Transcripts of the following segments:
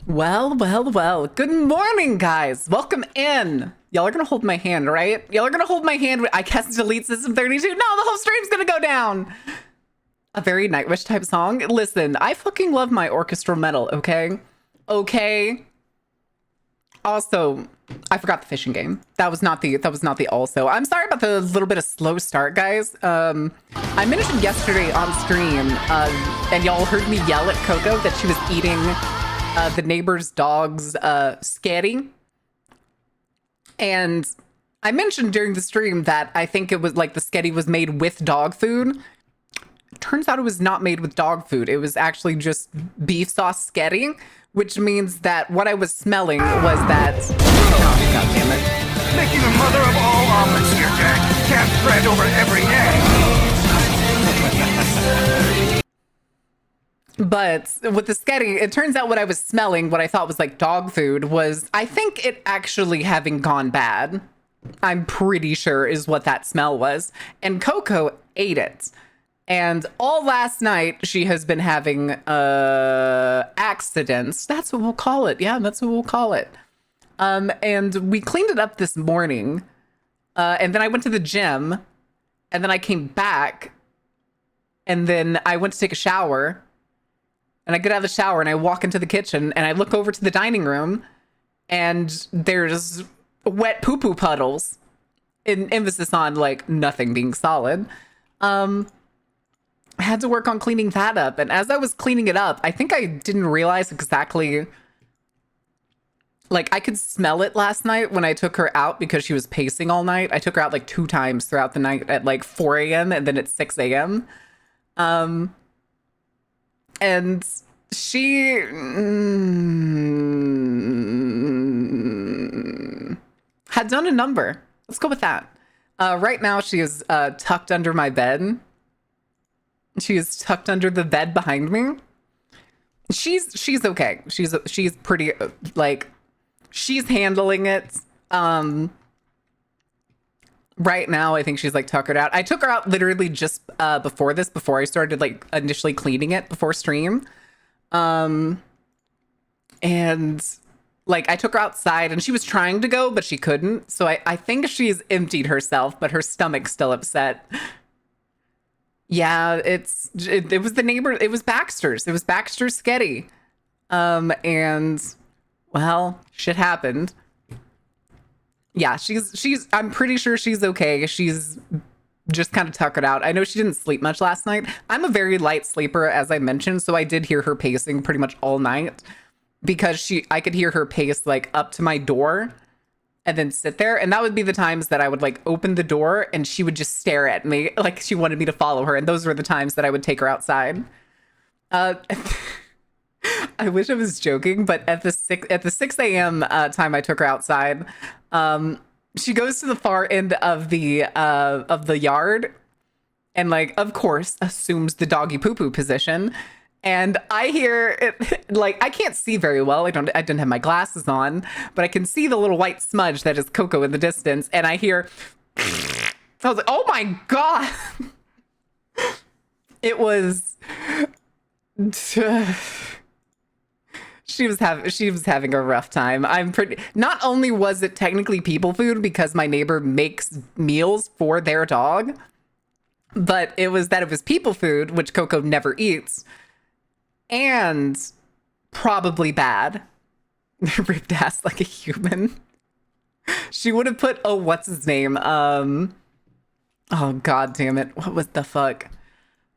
Well, well, well. Good morning, guys. Welcome in. Y'all are gonna hold my hand, right? Y'all are gonna hold my hand. I guess delete System 32. No, the whole stream's gonna go down. A very Nightwish type song. Listen, I fucking love my orchestral metal, okay? Okay. Also, I forgot the fishing game. That was not the also. I'm sorry about the little bit of slow start, guys. I mentioned yesterday on stream, and y'all heard me yell at Coco that she was eating the neighbor's dog's sketty. And I mentioned during the stream that I think it was like the sketty was made with dog food. Turns out it was not made with dog food. It was actually just beef sauce sketty, which means that what I was smelling was that. Oh, God damn it. Making the mother of all omelets here, Jack. Cast bread over every egg. But with the sketty, it turns out what I was smelling, what I thought was like dog food, was I think it actually having gone bad. I'm pretty sure is what that smell was. And Coco ate it. And all last night, she has been having accidents. That's what we'll call it. Yeah, that's what we'll call it. And we cleaned it up this morning. And then I went to the gym. And then I came back. And then I went to take a shower. And I get out of the shower and I walk into the kitchen. And I look over to the dining room. And there's wet poo-poo puddles. In emphasis on, like, nothing being solid. I had to work on cleaning that up. And as I was cleaning it up, I think I didn't realize exactly. Like, I could smell it last night when I took her out because she was pacing all night. I took her out like 2 times throughout the night at like 4 a.m. and then at 6 a.m. And she had done a number. Let's go with that. Right now, she is tucked under my bed. She is tucked under the bed behind me. She's okay. She's pretty like she's handling it. Right now, I think she's like tuckered out. I took her out literally just before I started like initially cleaning it before stream. And like I took her outside and she was trying to go, but she couldn't. So I think she's emptied herself, but her stomach's still upset. Yeah, it was the neighbor. It was Baxter's. It was Baxter's sketty. And well, shit happened. Yeah, she's. I'm pretty sure she's okay. She's just kind of tuckered out. I know she didn't sleep much last night. I'm a very light sleeper, as I mentioned, so I did hear her pacing pretty much all night because I could hear her pace like up to my door. And then sit there. And that would be the times that I would like open the door and she would just stare at me like she wanted me to follow her. And those were the times that I would take her outside. I wish I was joking, but at the 6 a.m. Time I took her outside, she goes to the far end of the yard and like, of course, assumes the doggy poo-poo position. And I hear it, like, I can't see very well. I didn't have my glasses on, but I can see the little white smudge that is Coco in the distance. And I hear, I was like, oh my God. It was, she was having a rough time. Not only was it technically people food because my neighbor makes meals for their dog, but it was people food, which Coco never eats. And probably bad. Ripped ass like a human. She would have put, oh, what's his name? Oh, God damn it. What was the fuck?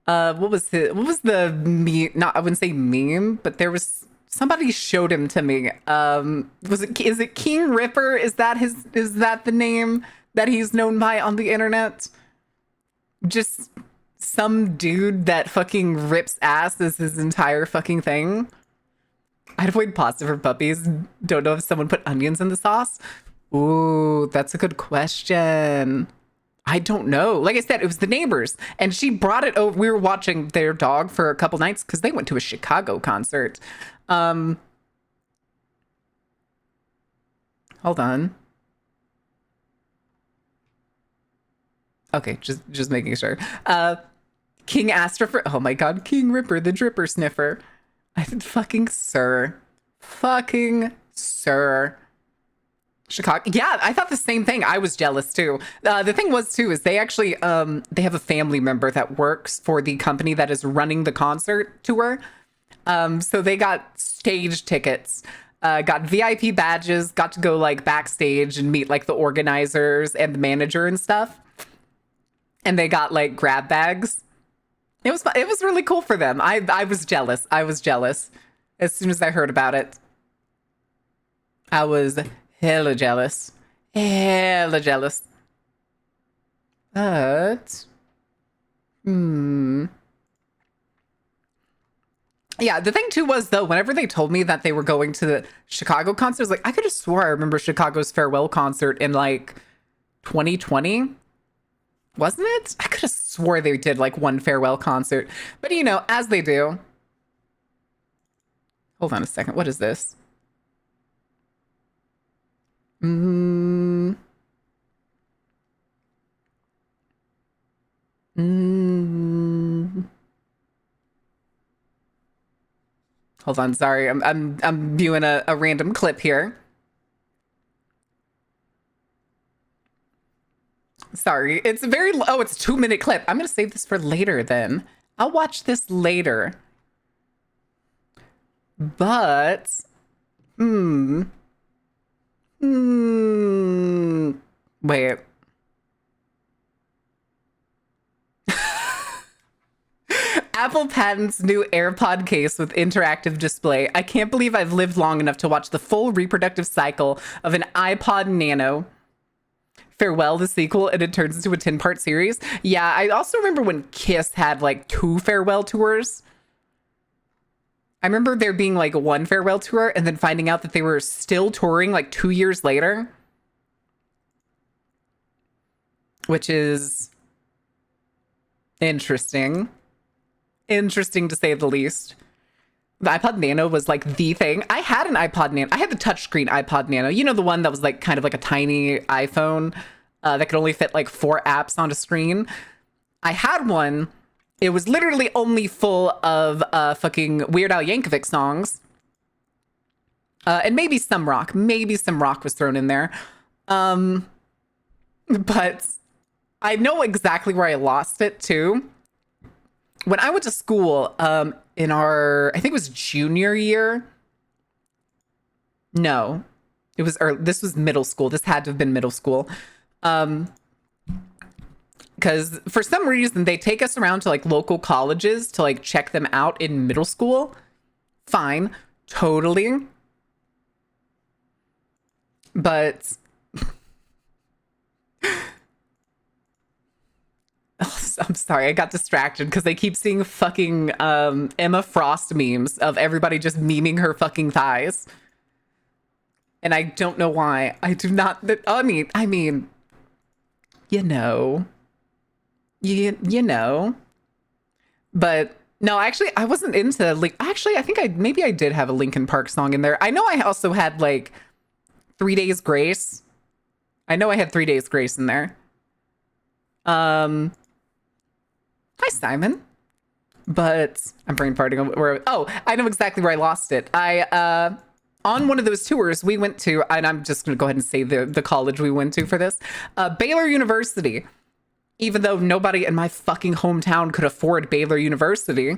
What was the meme? Not, I wouldn't say meme, but there was, somebody showed him to me. Is it King Ripper? Is that the name that he's known by on the internet? Just some dude that fucking rips ass is his entire fucking thing. I'd avoid pasta for puppies. Don't know if someone put onions in the sauce. Ooh, that's a good question. I don't know. Like I said, it was the neighbors. And she brought it over. We were watching their dog for a couple nights because they went to a Chicago concert. Hold on. Okay, just making sure. King Astra for, oh my God, King Ripper, the dripper sniffer. I said, fucking sir. Fucking sir. Chicago. Yeah, I thought the same thing. I was jealous too. The thing was too is they actually they have a family member that works for the company that is running the concert tour. So they got stage tickets, got VIP badges, got to go like backstage and meet like the organizers and the manager and stuff. And they got like grab bags. It was fun. It was really cool for them. I was jealous. I was jealous as soon as I heard about it. I was hella jealous. Hella jealous. But yeah, the thing too was though, whenever they told me that they were going to the Chicago concert, I was like, I could have swore I remember Chicago's farewell concert in like 2020. Wasn't it? I could have swore they did like one farewell concert. But you know, as they do. Hold on a second. What is this? Hold on, sorry. I'm viewing a random clip here. Sorry, it's a very oh, it's a 2-minute clip. I'm gonna save this for later then. I'll watch this later. But wait. Apple patents new AirPod case with interactive display. I can't believe I've lived long enough to watch the full reproductive cycle of an iPod Nano. Farewell, the sequel, and it turns into a 10-part series. Yeah, I also remember when Kiss had like 2 farewell tours. I remember there being like one farewell tour and then finding out that they were still touring like 2 years later. Which is interesting. Interesting to say the least. The iPod Nano was like the thing. I had an iPod Nano. I had the touchscreen iPod Nano. You know, the one that was like kind of like a tiny iPhone that could only fit like 4 apps on a screen. I had one. It was literally only full of fucking Weird Al Yankovic songs. And maybe some rock. Maybe some rock was thrown in there. But I know exactly where I lost it too. When I went to school, in our, I think it was junior year. No, it was early. This was middle school. This had to have been middle school. Because for some reason they take us around to like local colleges to like check them out in middle school. Fine, totally. But oh, I'm sorry, I got distracted because I keep seeing fucking Emma Frost memes of everybody just memeing her fucking thighs. And I don't know why. I do not, I mean, you know. You know. But no, actually, I wasn't into, like, actually, I think maybe I did have a Linkin Park song in there. I know I also had, like, 3 Days Grace. I know I had 3 Days Grace in there. Hi, Simon. But I'm brain farting where, oh, I know exactly where I lost it. On one of those tours we went to, and I'm just going to go ahead and say the college we went to for this, Baylor University. Even though nobody in my fucking hometown could afford Baylor University,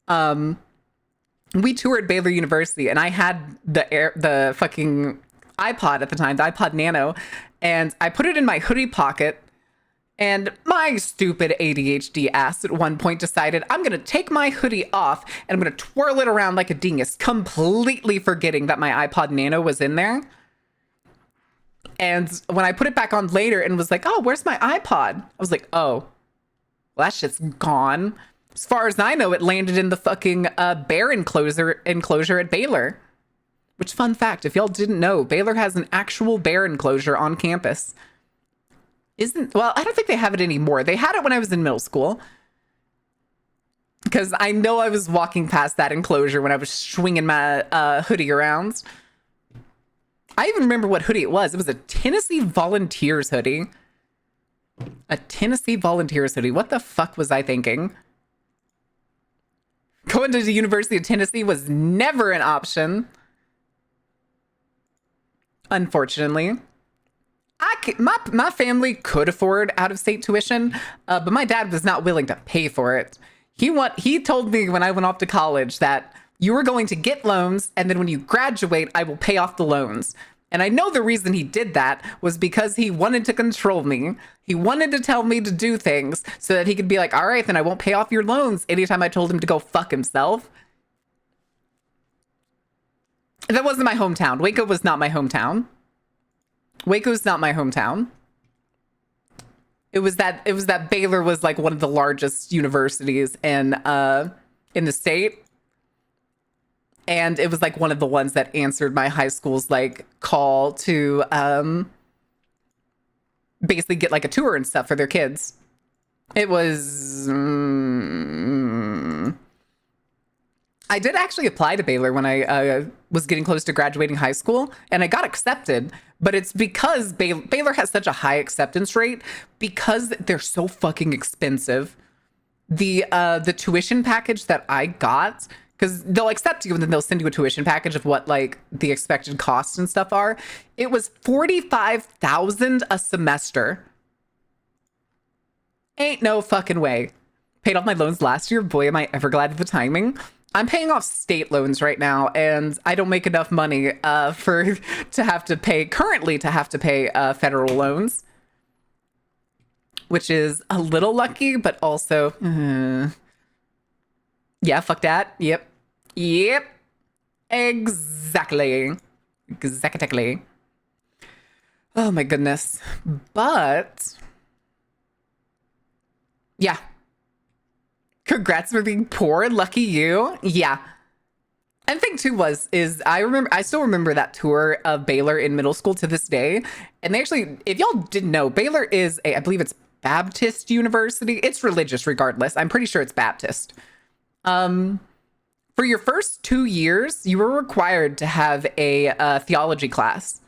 we toured Baylor University, and I had the fucking iPod at the time, the iPod Nano, and I put it in my hoodie pocket. And my stupid ADHD ass at one point decided I'm going to take my hoodie off and I'm going to twirl it around like a dingus, completely forgetting that my iPod Nano was in there. And when I put it back on later and was like, oh, where's my iPod? I was like, oh, well, that shit's gone. As far as I know, it landed in the fucking bear enclosure at Baylor. Which, fun fact, if y'all didn't know, Baylor has an actual bear enclosure on campus. Well, I don't think they have it anymore. They had it when I was in middle school. Because I know I was walking past that enclosure when I was swinging my hoodie around. I even remember what hoodie it was. It was a Tennessee Volunteers hoodie. A Tennessee Volunteers hoodie. What the fuck was I thinking? Going to the University of Tennessee was never an option. unfortunately. My family could afford out of state tuition, but my dad was not willing to pay for it. He told me when I went off to college that you were going to get loans, and then when you graduate, I will pay off the loans. And I know the reason he did that was because he wanted to control me. He wanted to tell me to do things so that he could be like, all right, then I won't pay off your loans anytime I told him to go fuck himself. That wasn't my hometown. Waco was not my hometown. Waco's not my hometown. It was that Baylor was like one of the largest universities in the state. And it was like one of the ones that answered my high school's like call to basically get like a tour and stuff for their kids. It was I did actually apply to Baylor when I was getting close to graduating high school, and I got accepted. But it's because Baylor has such a high acceptance rate because they're so fucking expensive. The tuition package that I got, because they'll accept you and then they'll send you a tuition package of what like the expected costs and stuff are. It was $45,000 a semester. Ain't no fucking way. Paid off my loans last year. Boy, am I ever glad of the timing. I'm paying off state loans right now, and I don't make enough money currently to have to pay federal loans, which is a little lucky, but also, yeah, fuck that. Yep, exactly. Oh my goodness, but yeah. Congrats for being poor. Lucky you. Yeah. And the thing too I still remember that tour of Baylor in middle school to this day. And they actually, if y'all didn't know, Baylor is I believe it's Baptist University. It's religious regardless. I'm pretty sure it's Baptist. For your first 2 years, you were required to have a theology class.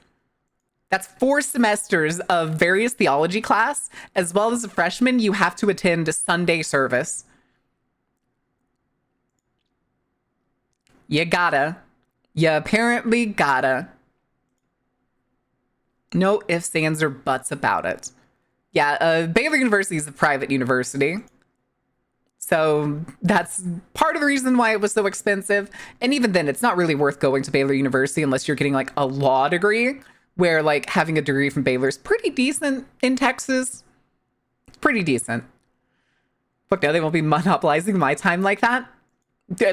That's 4 semesters of various theology class, as well as a freshman, you have to attend a Sunday service. You apparently gotta. No ifs, ands, or buts about it. Yeah, Baylor University is a private university. So that's part of the reason why it was so expensive. And even then, it's not really worth going to Baylor University unless you're getting like a law degree, where like having a degree from Baylor is pretty decent in Texas. Pretty decent. Look, now they won't be monopolizing my time like that.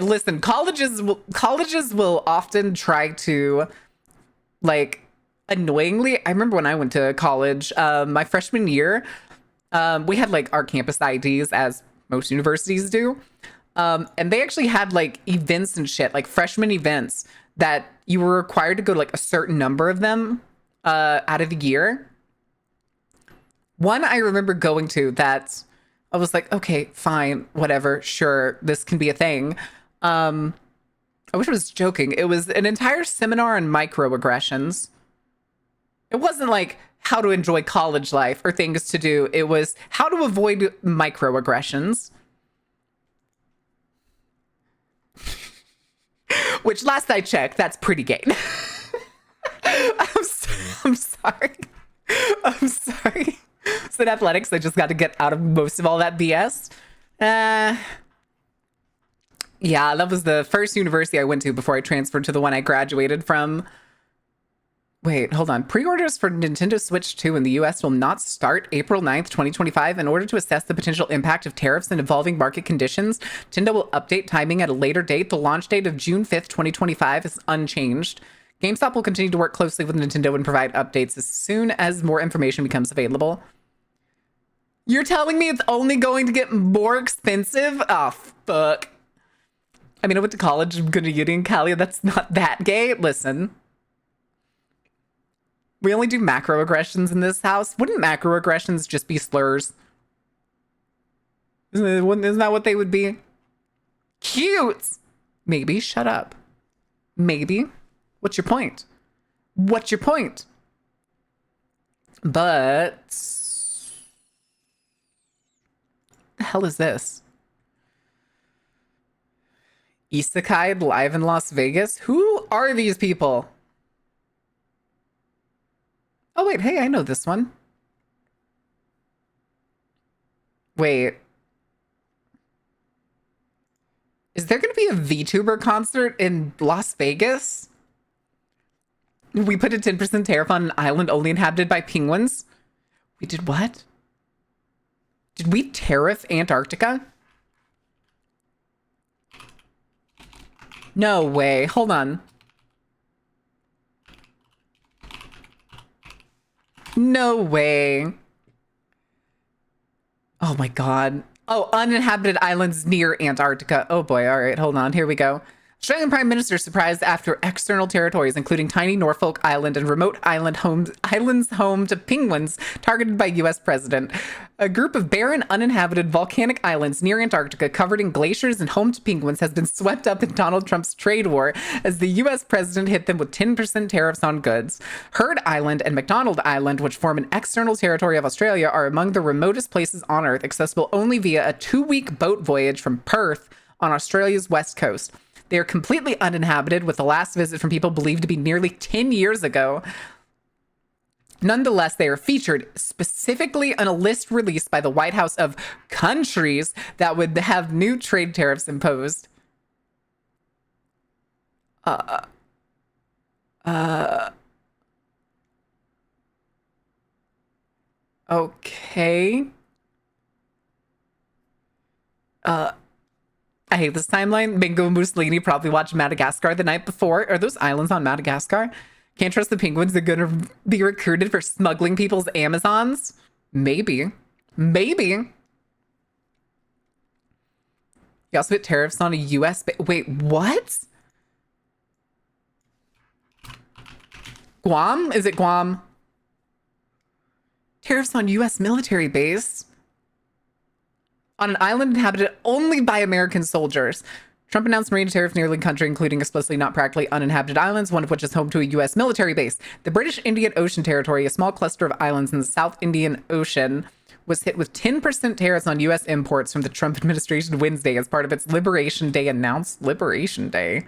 Listen, colleges will often try to, like, annoyingly. I remember when I went to college, my freshman year, we had like our campus IDs, as most universities do, and they actually had like events and shit, like freshman events that you were required to go to like a certain number of them out of the year. One I remember going to that. I was like, okay, fine, whatever, sure, this can be a thing. I wish I was joking. It was an entire seminar on microaggressions. It wasn't like how to enjoy college life or things to do. It was how to avoid microaggressions. Which, last I checked, that's pretty gay. I'm sorry. I'm sorry. So in athletics, I just got to get out of most of all that BS. Yeah, that was the first university I went to before I transferred to the one I graduated from. Wait, hold on. Pre-orders for Nintendo Switch 2 in the US will not start April 9th, 2025. In order to assess the potential impact of tariffs and evolving market conditions, Nintendo will update timing at a later date. The launch date of June 5th, 2025 is unchanged. GameStop will continue to work closely with Nintendo and provide updates as soon as more information becomes available. You're telling me it's only going to get more expensive? Oh, fuck. I mean, I went to college. I'm going to uni in Cali. That's not that gay. Listen. We only do macroaggressions in this house. Wouldn't macroaggressions just be slurs? Isn't that what they would be? Cute! Maybe. Shut up. Maybe. What's your point? What's your point? But... the hell is this? Isekai live in Las Vegas? Who are these people? wait, hey, I know this one. Wait. Is there going to be a VTuber concert in Las Vegas? We put a 10% tariff on an island only inhabited by penguins. We did what? Did we tariff Antarctica? No way. Hold on. No way. Oh my God. Oh, uninhabited islands near Antarctica. Oh boy. All right, hold on. Here we go. Australian Prime Minister surprised after external territories, including tiny Norfolk Island and remote islands home to penguins, targeted by U.S. President. A group of barren, uninhabited volcanic islands near Antarctica, covered in glaciers and home to penguins, has been swept up in Donald Trump's trade war as the U.S. president hit them with 10% tariffs on goods. Heard Island and McDonald Island, which form an external territory of Australia, are among the remotest places on Earth, accessible only via a 2-week boat voyage from Perth on Australia's west coast. They are completely uninhabited, with the last visit from people believed to be nearly 10 years ago. Nonetheless, they are featured specifically on a list released by the White House of countries that would have new trade tariffs imposed. Okay. I hate this timeline. Bingo Mussolini probably watched Madagascar the night before. Are those islands on Madagascar? Can't trust the penguins. They're going to be recruited for smuggling people's Amazons? Maybe. Maybe. You also put tariffs on a U.S. Wait, what? Guam? Is it Guam? Tariffs on U.S. military base? On an island inhabited only by American soldiers. Trump announced marine tariff nearly country, including explicitly not practically uninhabited islands, one of which is home to a U.S. military base. The British Indian Ocean Territory, a small cluster of islands in the South Indian Ocean, was hit with 10% tariffs on U.S. imports from the Trump administration Wednesday as part of its Liberation Day announced. Liberation Day?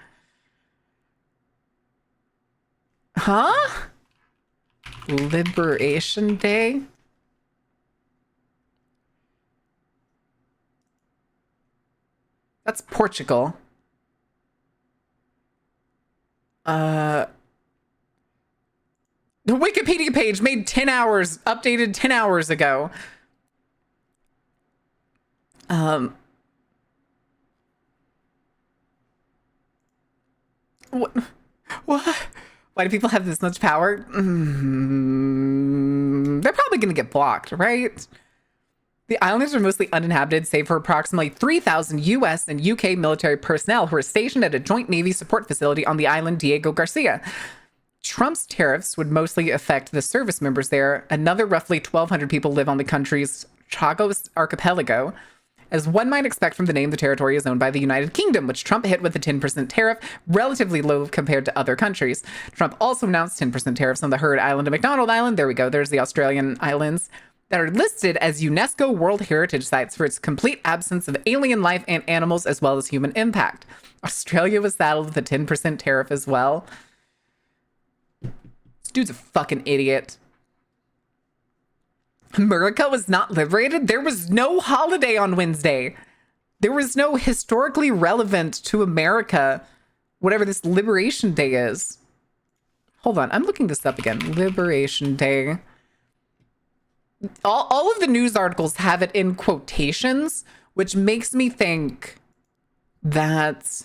Huh? Liberation Day? That's Portugal. The Wikipedia page made 10 hours, updated 10 hours ago. What? Why do people have this much power? They're probably going to get blocked, right? The islands are mostly uninhabited, save for approximately 3,000 U.S. and U.K. military personnel who are stationed at a joint Navy support facility on the island Diego Garcia. Trump's tariffs would mostly affect the service members there. Another roughly 1,200 people live on the country's Chagos archipelago. As one might expect from the name, the territory is owned by the United Kingdom, which Trump hit with a 10% tariff, relatively low compared to other countries. Trump also announced 10% tariffs on the Heard Island and McDonald Island. There we go. There's the Australian islands that are listed as UNESCO World Heritage Sites for its complete absence of alien life and animals, as well as human impact. Australia was saddled with a 10% tariff as well. This dude's a fucking idiot. America was not liberated? There was no holiday on Wednesday. There was no historically relevant to America, whatever this Liberation Day is. Hold on, I'm looking this up again. Liberation Day. All of the news articles have it in quotations, which makes me think that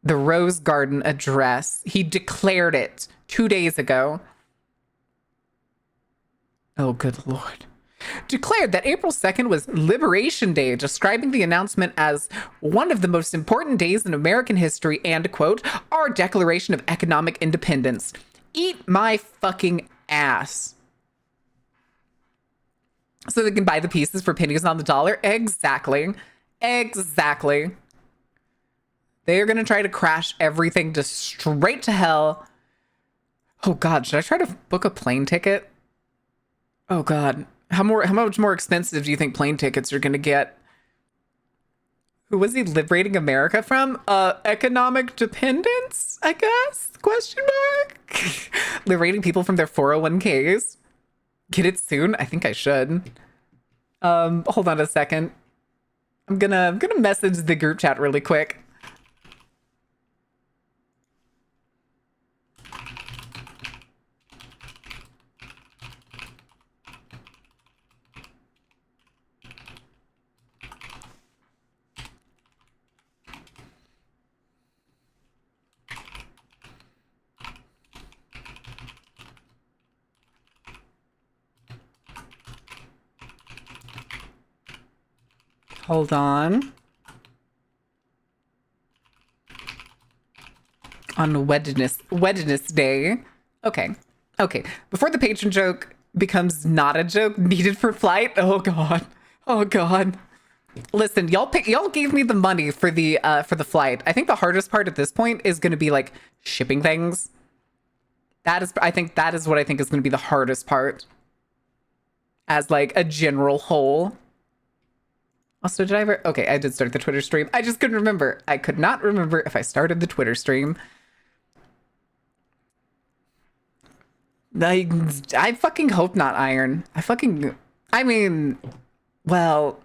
the Rose Garden address, he declared it 2 days ago. Oh, good Lord. Declared that April 2nd was Liberation Day, describing the announcement as one of the most important days in American history and, quote, our declaration of economic independence. Eat my fucking ass. So they can buy the pieces for pennies on the dollar? Exactly. Exactly. They are going to try to crash everything just straight to hell. Oh, God. Should I try to book a plane ticket? Oh, God. How much more expensive do you think plane tickets are going to get? Who was he liberating America from? Economic dependence, I guess? Question mark? Liberating people from their 401ks. Get it soon? I think I should. Hold on a second. I'm gonna message the group chat really quick. Hold on. On Wednesday. Okay. Okay. Before the patron joke becomes not a joke needed for flight. Oh god. Oh god. Listen, y'all gave me the money for the flight. I think the hardest part at this point is going to be like shipping things. I think that is what I think is going to be the hardest part as like a general whole. Also, did I ever? Okay, I did start the Twitter stream. I just couldn't remember. I could not remember if I started the Twitter stream. I fucking hope not, Iron. I mean, well,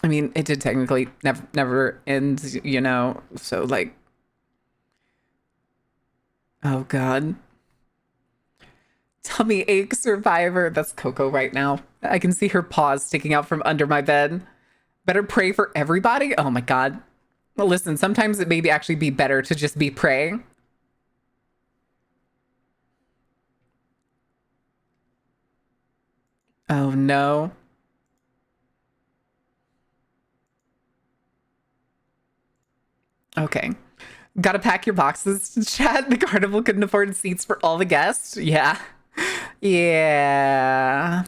I mean, it did technically never end, you know, so like, oh God. Tummy ache survivor. That's Coco right now. I can see her paws sticking out from under my bed. Better pray for everybody? Oh my God. Well, listen, sometimes it may actually be better to just be praying. Oh no. Okay. Gotta pack your boxes, chat. The carnival couldn't afford seats for all the guests. Yeah. Yeah.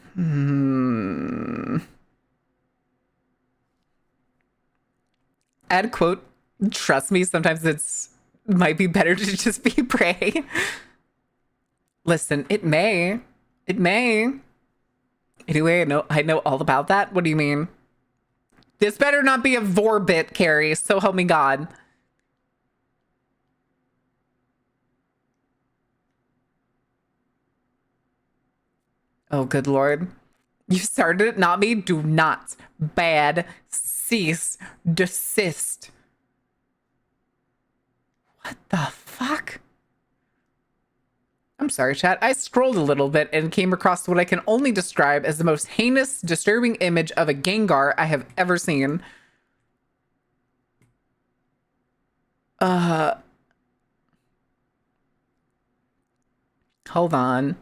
Add quote, trust me, sometimes it's might be better to just be prey. Listen, it may. It may. Anyway, I know all about that. What do you mean? This better not be a Vorbit, Carrie. So help me God. Oh, good Lord. You started it, not me. Do not. Bad. Cease. Desist. What the fuck? I'm sorry, chat. I scrolled a little bit and came across what I can only describe as the most heinous, disturbing image of a Gengar I have ever seen. Hold on.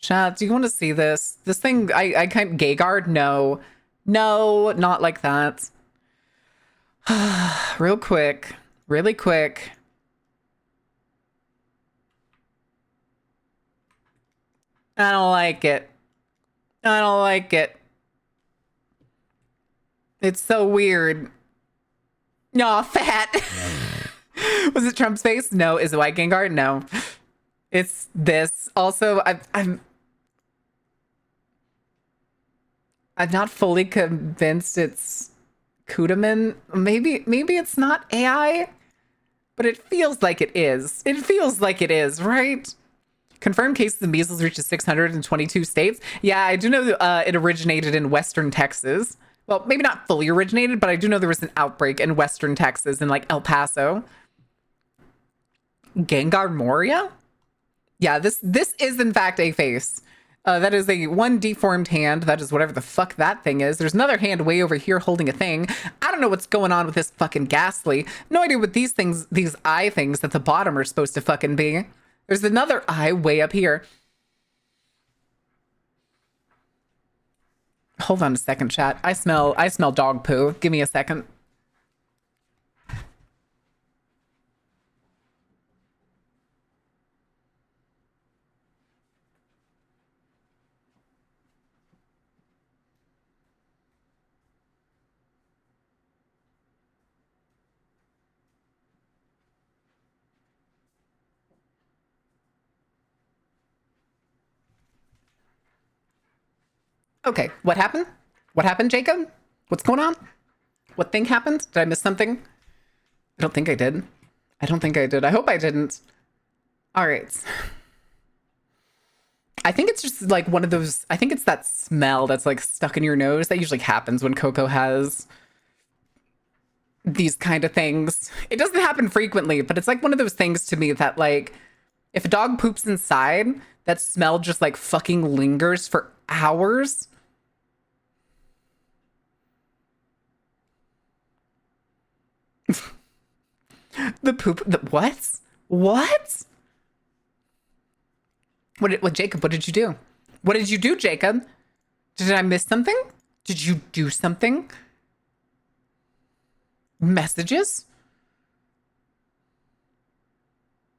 Chat, do you want to see this? This thing, I can't Gengar? No. No, not like that. Real quick. Really quick. I don't like it. I don't like it. It's so weird. No, fat. Was it Trump's face? No. Is it White Gengar? No. It's this. Also, I'm not fully convinced it's Kudaman. Maybe it's not AI, but it feels like it is. It feels like it is, right? Confirmed cases of measles reaches 622 states. Yeah, I do know it originated in Western Texas. Well, maybe not fully originated, but I do know there was an outbreak in Western Texas in like El Paso. Gengar Moria? Yeah, this is in fact a face. That is a one deformed hand. That is whatever the fuck that thing is. There's another hand way over here holding a thing. I don't know what's going on with this fucking Ghastly. No idea what these things, these eye things at the bottom are supposed to fucking be. There's another eye way up here. Hold on a second, chat. I smell dog poo. Give me a second. Okay, what happened? What happened, Jacob? What's going on? What thing happened? Did I miss something? I don't think I did. I don't think I did. I hope I didn't. All right. I think it's just like one of those, I think it's that smell that's like stuck in your nose. That usually happens when Coco has these kind of things. It doesn't happen frequently, but it's like one of those things to me that like, if a dog poops inside, that smell just like fucking lingers for hours. The poop, what? What? What, Jacob, what did you do? What did you do, Jacob? Did I miss something? Did you do something? Messages?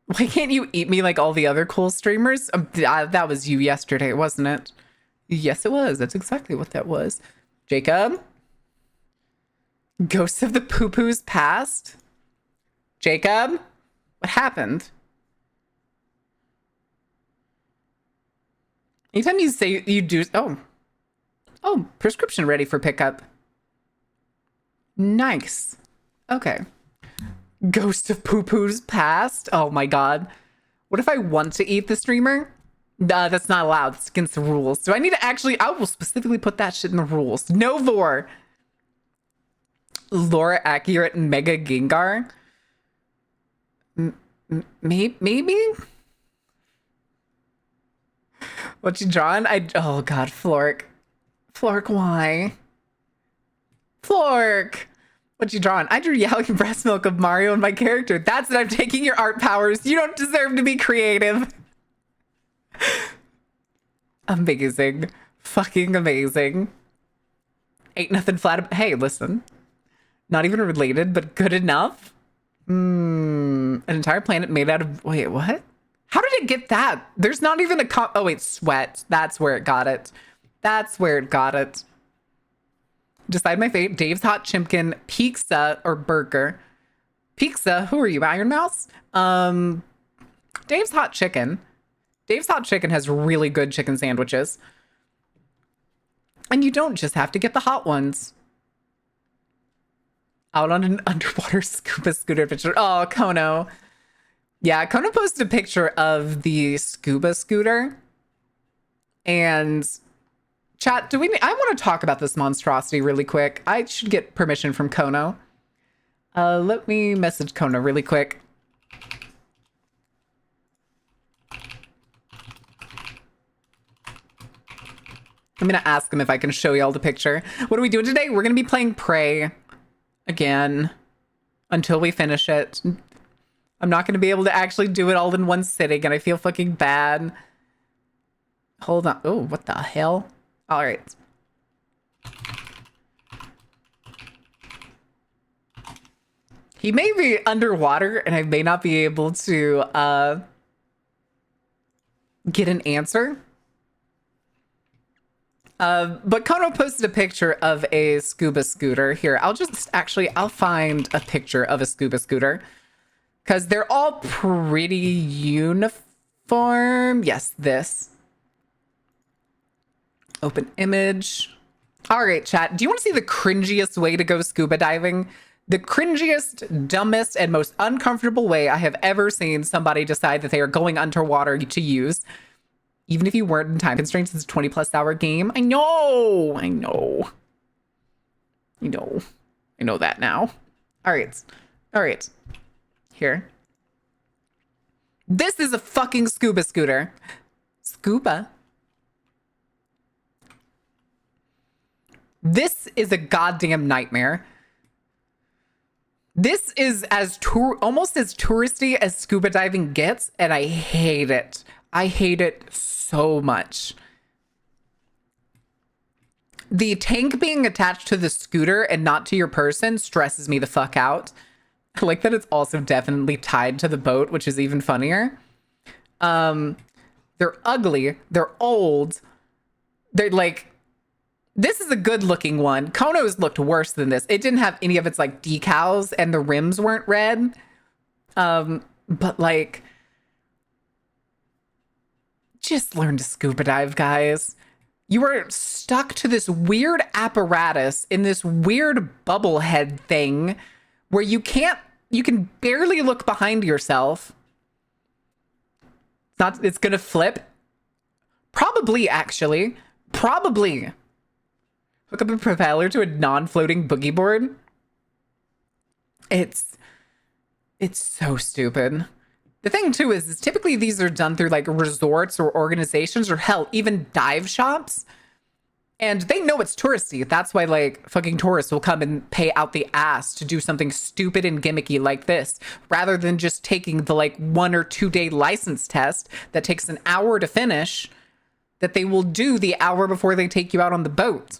Why can't you eat me like all the other cool streamers? That was you yesterday, wasn't it? Yes, it was. That's exactly what that was. Jacob? Ghosts of the poo-poos past? Jacob? What happened? Anytime you say you do... Oh, prescription ready for pickup. Nice. Okay. Ghost of poo-poos past? Oh my god. What if I want to eat the streamer? That's not allowed. It's against the rules. Do I need to actually... I will specifically put that shit in the rules. No vor. Lore accurate Mega Gengar? Maybe? What you drawing? Oh god, Flork. Flork, why? Flork! What you drawing? I drew yelling breast milk of Mario and my character. That's it. I'm taking your art powers. You don't deserve to be creative. Amazing. Fucking amazing. Ain't nothing flat. Hey, listen. Not even related, but good enough. An entire planet made out of... Wait, what? How did it get that? There's not even a... Oh, wait, sweat. That's where it got it. That's where it got it. Decide my fate. Dave's Hot Chimkin, Pizza, or Burger. Pizza, who are you, Iron Mouse? Dave's Hot Chicken. Dave's Hot Chicken has really good chicken sandwiches. And you don't just have to get the hot ones. Out on an underwater scuba scooter adventure. Oh, Kono. Yeah, Kono posted a picture of the scuba scooter. And chat, I want to talk about this monstrosity really quick. I should get permission from Kono. Let me message Kono really quick. I'm gonna ask him if I can show y'all the picture. What are we doing today? We're gonna be playing Prey again until we finish it. I'm not gonna be able to actually do it all in one sitting, and I feel fucking bad. Hold on. Oh, what the hell? All right. He may be underwater, and I may not be able to get an answer. But Kono posted a picture of a scuba scooter. Here, I'll find a picture of a scuba scooter. Because they're all pretty uniform. Yes, this. Open image. All right, chat. Do you want to see the cringiest way to go scuba diving? The cringiest, dumbest, and most uncomfortable way I have ever seen somebody decide that they are going underwater to use. Even if you weren't in time constraints, it's a 20+ hour game. I know that now. All right. Here. This is a fucking scuba scooter. Scuba. This is a goddamn nightmare. This is almost as touristy as scuba diving gets, and I hate it. I hate it so much. The tank being attached to the scooter and not to your person stresses me the fuck out. I like that it's also definitely tied to the boat, which is even funnier. They're ugly. They're old. They're like... This is a good looking one. Kono's looked worse than this. It didn't have any of its like decals and the rims weren't red. But like... Just learn to scuba dive, guys. You are stuck to this weird apparatus in this weird bubble head thing where you can barely look behind yourself. It's gonna flip. Probably, actually. Probably. Hook up a propeller to a non-floating boogie board. It's so stupid. The thing too is typically these are done through like resorts or organizations or hell, even dive shops. And they know it's touristy. That's why like fucking tourists will come and pay out the ass to do something stupid and gimmicky like this, rather than just taking the like 1 or 2 day license test that takes an hour to finish, that they will do the hour before they take you out on the boat.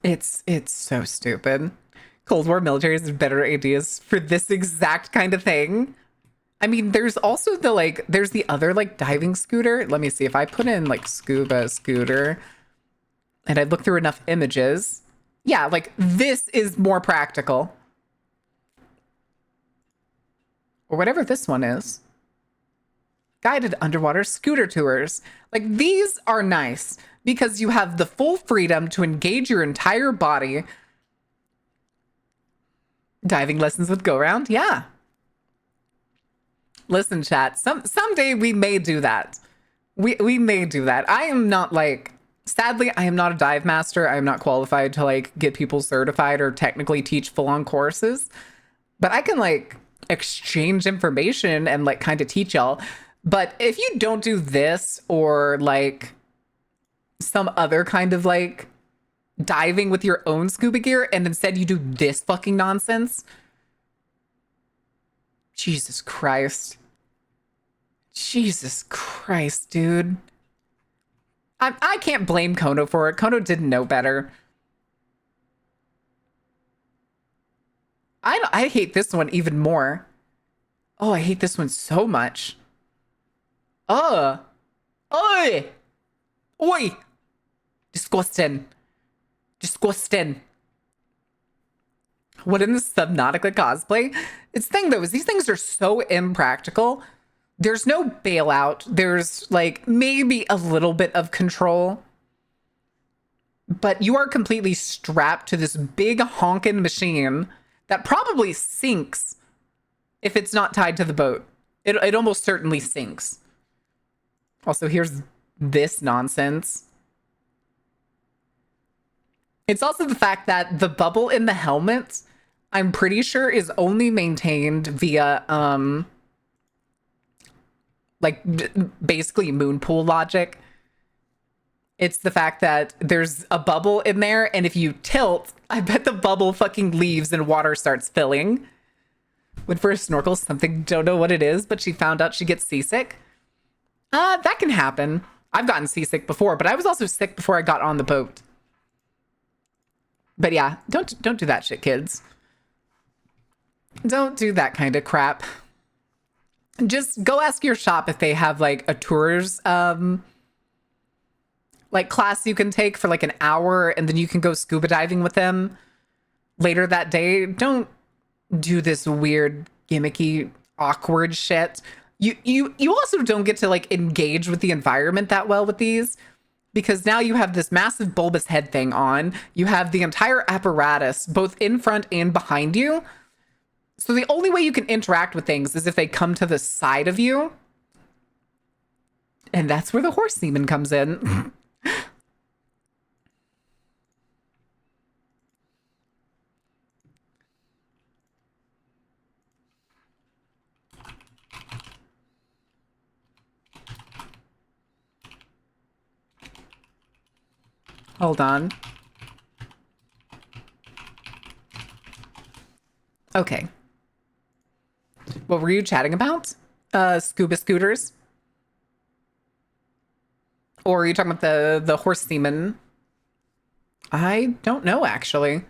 It's so stupid. Cold War militaries have better ideas for this exact kind of thing. I mean, there's also there's the other like diving scooter. Let me see if I put in like scuba scooter and I look through enough images. Yeah, like this is more practical. Or whatever this one is. Guided underwater scooter tours. Like these are nice because you have the full freedom to engage your entire body. Diving lessons with Go Round? Yeah. Listen, chat, someday we may do that. We may do that. I am not like, sadly, I am not a dive master. I am not qualified to like get people certified or technically teach full-on courses. But I can like exchange information and like kind of teach y'all. But if you don't do this or like some other kind of like diving with your own scuba gear and instead you do this fucking nonsense, Jesus Christ. Jesus Christ, dude. I can't blame Kono for it. Kono didn't know better. I hate this one even more. Oh, I hate this one so much. Oi! Oi! Disgusting. Disgusting. What in the Subnautica cosplay? It's the thing though, is these things are so impractical. There's no bailout. There's like maybe a little bit of control. But you are completely strapped to this big honkin' machine that probably sinks if it's not tied to the boat. It almost certainly sinks. Also, here's this nonsense. It's also the fact that the bubble in the helmet, I'm pretty sure, is only maintained via, basically moon pool logic. It's the fact that there's a bubble in there, and if you tilt, I bet the bubble fucking leaves and water starts filling. Went for a snorkel, something, don't know what it is, but she found out she gets seasick. That can happen. I've gotten seasick before, but I was also sick before I got on the boat. But yeah, don't do that shit, kids. Don't do that kind of crap. Just go ask your shop if they have like a tours like class you can take for like an hour and then you can go scuba diving with them later that day. Don't do this weird gimmicky awkward shit. You also don't get to like engage with the environment that well with these, because now you have this massive bulbous head thing on. You have the entire apparatus both in front and behind you. So the only way you can interact with things is if they come to the side of you. And that's where the horse semen comes in. Hold on. Okay. What were you chatting about? Scuba scooters? Or are you talking about the horse semen? I don't know, actually.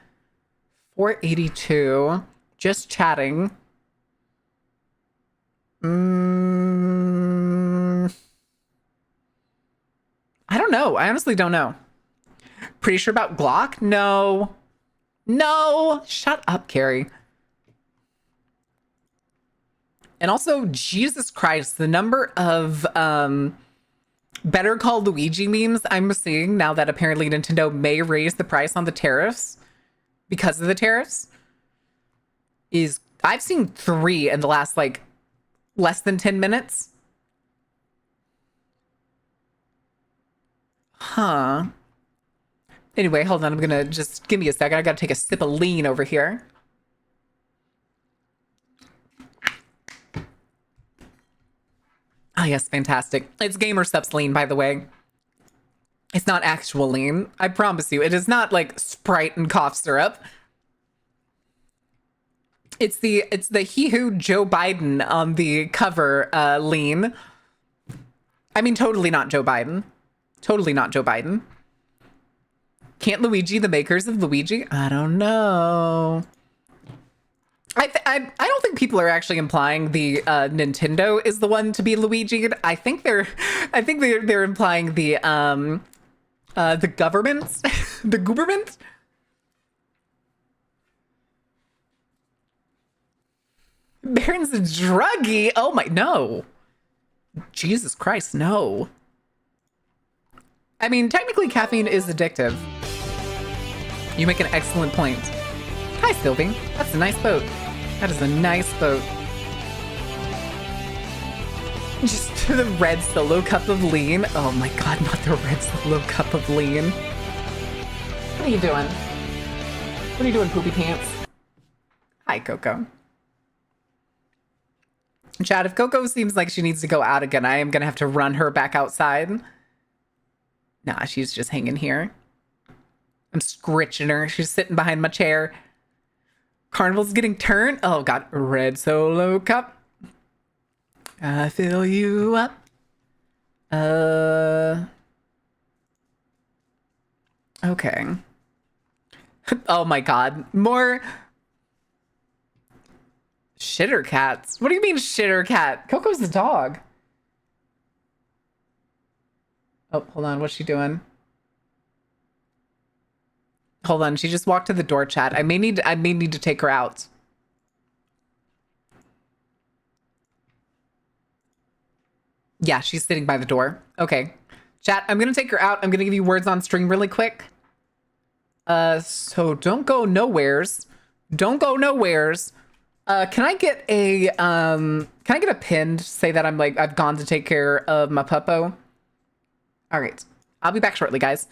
482. Just chatting. I don't know. I honestly don't know. Pretty sure about Glock? No. No. Shut up, Carrie. And also, Jesus Christ, the number of Better Call Luigi memes I'm seeing now that apparently Nintendo may raise the price on the tariffs because of the tariffs is I've seen 3 in the last like less than 10 minutes. Huh. Anyway, hold on. I'm gonna just give me a second. I gotta take a sip of lean over here. Oh, yes, fantastic. It's Gamer Steps lean, by the way. It's not actual lean. I promise you. It is not like Sprite and cough syrup. It's the he who Joe Biden on the cover lean. I mean, totally not Joe Biden. Totally not Joe Biden. Can't Luigi, the makers of Luigi? I don't know. I don't think people are actually implying the Nintendo is the one to be Luigi. I think they're implying the government, the government. Baron's a druggie. Oh my no. Jesus Christ, no. I mean, technically caffeine is addictive. You make an excellent point. Hi, Sylvie. That's a nice boat. That is a nice boat. Just the red solo cup of lean. Oh my god, not the red solo cup of lean. What are you doing? What are you doing, poopy pants? Hi, Coco. Chad, if Coco seems like she needs to go out again, I am gonna have to run her back outside. Nah, she's just hanging here. I'm scritching her. She's sitting behind my chair. Carnival's getting turned. Oh god, red solo cup. I fill you up. Okay. Oh my god. More shitter cats. What do you mean shitter cat? Coco's the dog. Oh, hold on. What's she doing? Hold on. She just walked to the door, chat. I may need to take her out. Yeah, she's sitting by the door. Okay. Chat, I'm going to take her out. I'm going to give you words on stream really quick. So don't go nowheres. Don't go nowheres. Can I get a pin to say that I've gone to take care of my puppo? All right. I'll be back shortly, guys.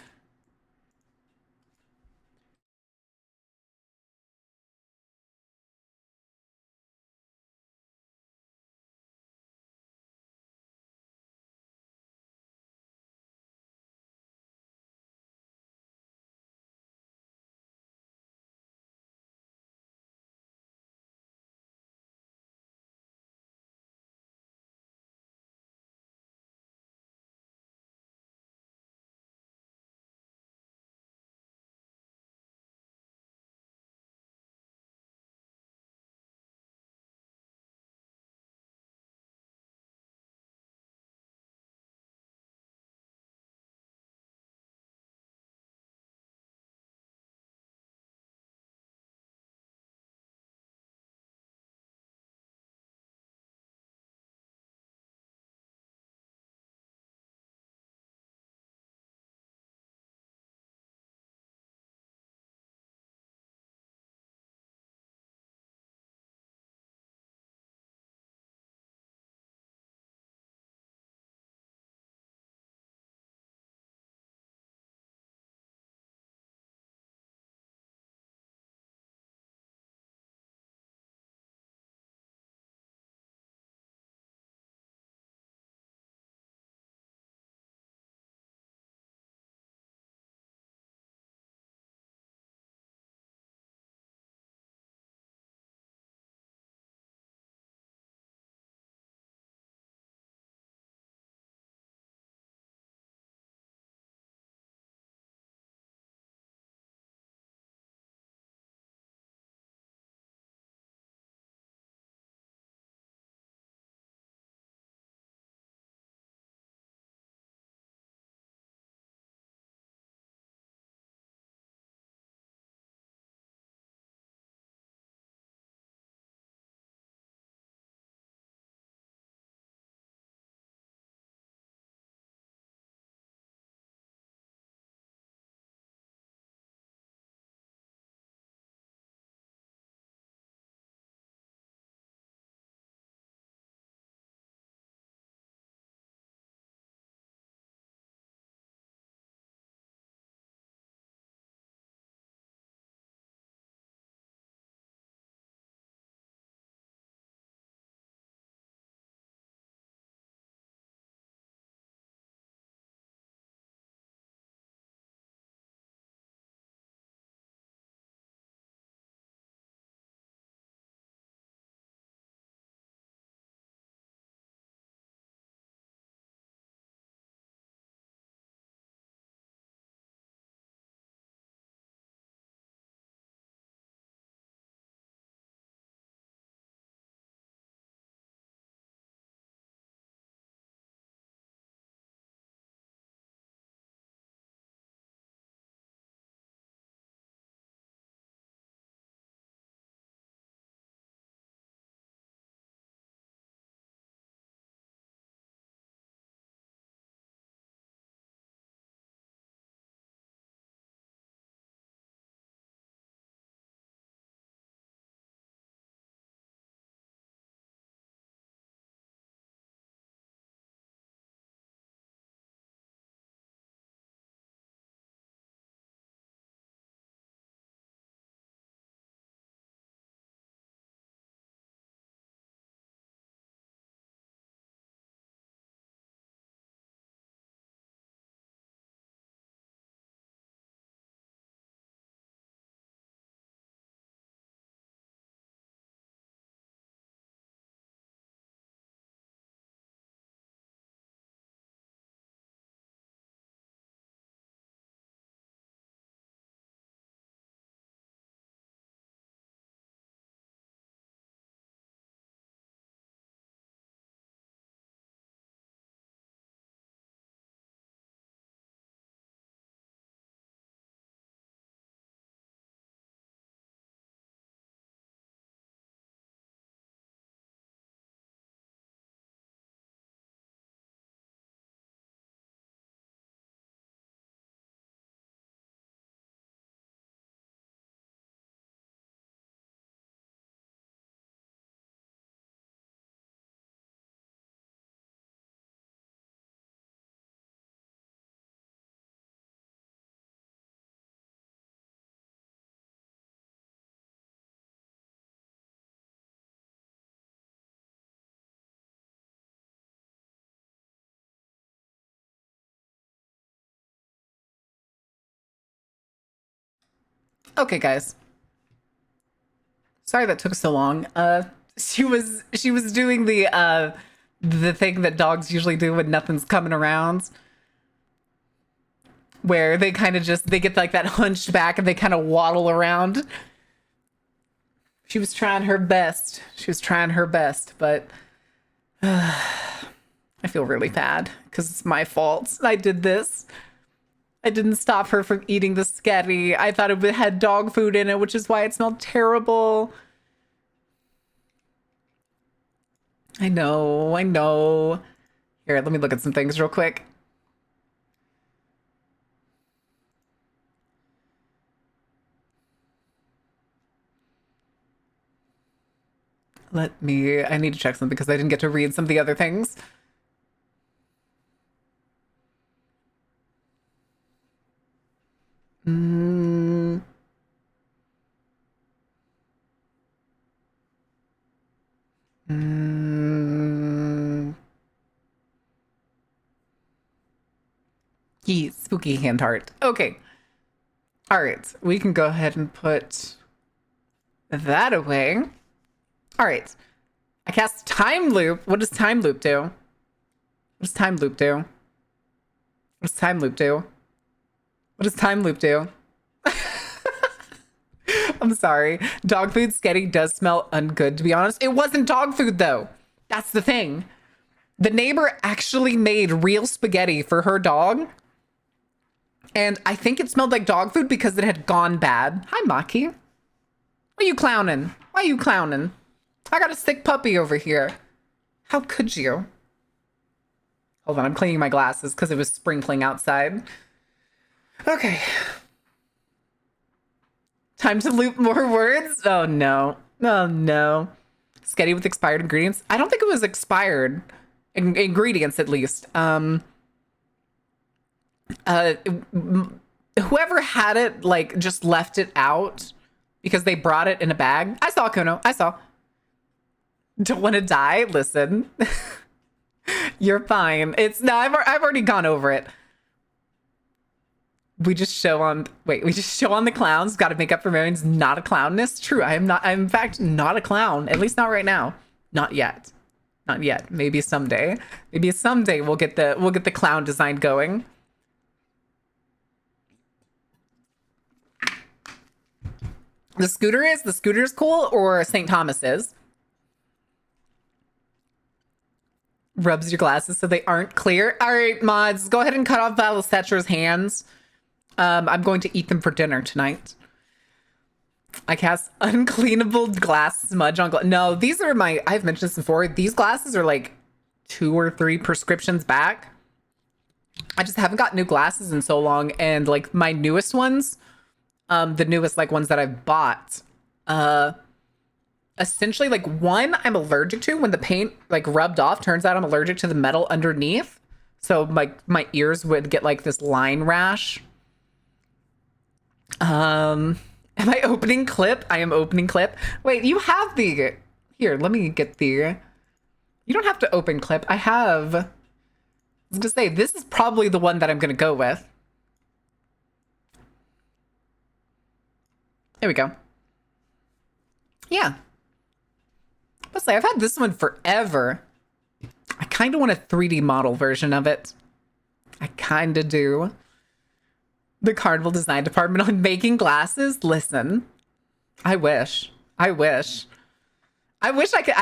Okay, guys. Sorry that took so long. She was doing the thing that dogs usually do when nothing's coming around, where they kind of just they get like that hunched back and they kind of waddle around. She was trying her best. She was trying her best, but I feel really bad because it's my fault. I did this. I didn't stop her from eating the sketty. I thought it had dog food in it, which is why it smelled terrible. I know, I know. Here, let me look at some things real quick. I need to check something because I didn't get to read some of the other things. Mm. Mm. Yee, spooky hand heart. Okay. All right. We can go ahead and put that away. All right. I cast time loop. What does time loop do? What does time loop do? What does time loop do? What does time loop do? I'm sorry. Dog food sketty does smell ungood, to be honest. It wasn't dog food, though. That's the thing. The neighbor actually made real spaghetti for her dog. And I think it smelled like dog food because it had gone bad. Hi, Maki. Why are you clowning? Why are you clowning? I got a sick puppy over here. How could you? Hold on, I'm cleaning my glasses because it was sprinkling outside. Okay. Time to loop more words? Oh no. Oh no. Sketty with expired ingredients? I don't think it was expired. Ingredients, at least. Whoever had it, like, just left it out because they brought it in a bag. I saw, Kuno. I saw. Don't want to die? Listen. You're fine. No, I've already gone over it. We just show on the clowns. Got to make up for Marion's not a clownness. True, I'm in fact not a clown. At least not right now. Not yet. Not yet. Maybe someday. Maybe someday we'll get the clown design going. The scooter's cool, or St. Thomas is. Rubs your glasses so they aren't clear. All right, mods, go ahead and cut off Valisetra's hands. I'm going to eat them for dinner tonight. I cast uncleanable glass smudge on glass. No, these are I've mentioned this before. These glasses are like 2 or 3 prescriptions back. I just haven't got new glasses in so long. And like my newest ones, the newest like ones that I've bought, essentially like one I'm allergic to when the paint like rubbed off. Turns out I'm allergic to the metal underneath. So my ears would get like this line rash. Am I opening clip? I am opening clip. Wait, you have the... Here, let me get the... You don't have to open clip. I was gonna say, this is probably the one that I'm gonna go with. There we go. Yeah. Let's say, I've had this one forever. I kind of want a 3D model version of it. I kind of do. The Carnival Design Department on making glasses? Listen, I wish I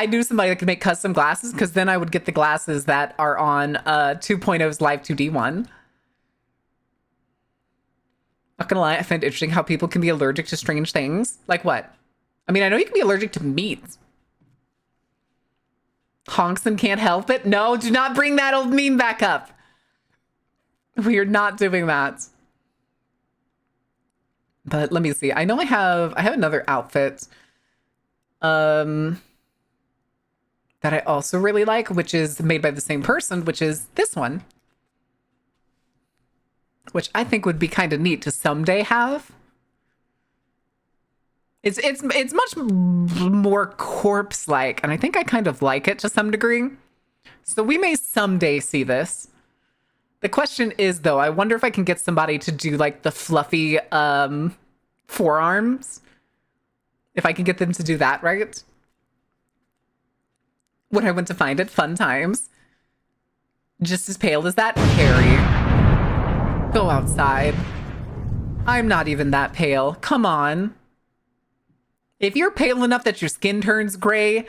knew somebody that could make custom glasses, because then I would get the glasses that are on 2.0's Live 2D1. Not gonna lie, I find it interesting how people can be allergic to strange things. Like what? I mean, I know you can be allergic to meat. Honkson can't help it. No, do not bring that old meme back up. We are not doing that. But let me see. I know I have another outfit that I also really like, which is made by the same person, which is this one. Which I think would be kind of neat to someday have. It's much more corpse-like, and I think I kind of like it to some degree. So we may someday see this. The question is, though, I wonder if I can get somebody to do like the fluffy forearms. If I can get them to do that right. When I went to find it, fun times. Just as pale as that, Carrie. Go outside. I'm not even that pale. Come on. If you're pale enough that your skin turns gray,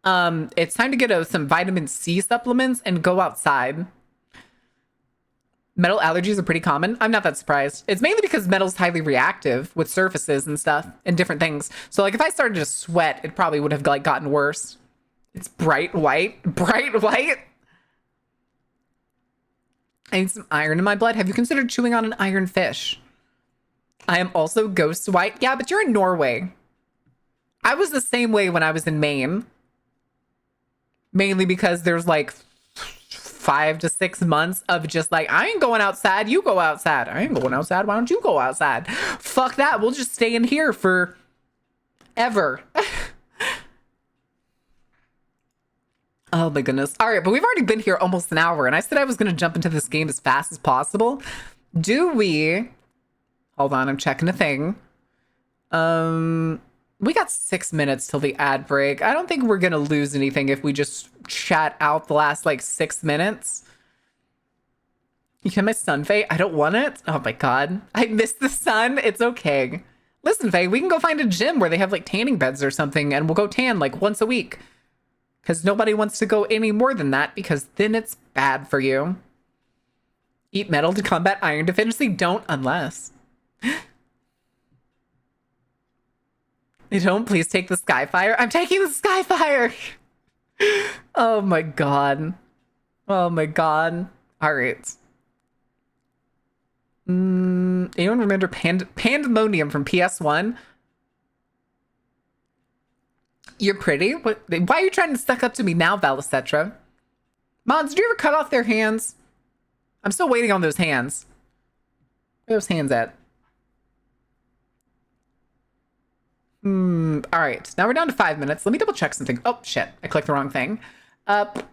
it's time to get some vitamin C supplements and go outside. Metal allergies are pretty common. I'm not that surprised. It's mainly because metal's highly reactive with surfaces and stuff and different things. So like if I started to sweat, it probably would have like gotten worse. It's bright white. Bright white? I need some iron in my blood. Have you considered chewing on an iron fish? I am also ghost white. Yeah, but you're in Norway. I was the same way when I was in Maine. Mainly because there's like 5 to 6 months of just like, I ain't going outside, you go outside. I ain't going outside, why don't you go outside? Fuck that, we'll just stay in here for ever. Oh my goodness. All right, but we've already been here almost an hour, and I said I was going to jump into this game as fast as possible. Do we... Hold on, I'm checking a thing. We got 6 minutes till the ad break. I don't think we're going to lose anything if we just chat out the last, like, 6 minutes. You can my sun, Faye? I don't want it. Oh my god. I missed the sun. It's okay. Listen, Faye, we can go find a gym where they have, like, tanning beds or something, and we'll go tan, like, once a week. Because nobody wants to go any more than that, because then it's bad for you. Eat metal to combat iron deficiency? Don't unless. They don't. Please take the Skyfire. I'm taking the Skyfire! Oh my god. Oh my god. Alright. Anyone remember Pandemonium from PS1? You're pretty? What, why are you trying to suck up to me now, Valicetra? Mods, did you ever cut off their hands? I'm still waiting on those hands. Where are those hands at? All right. Now we're down to 5 minutes. Let me double check something. Oh, shit. I clicked the wrong thing. But...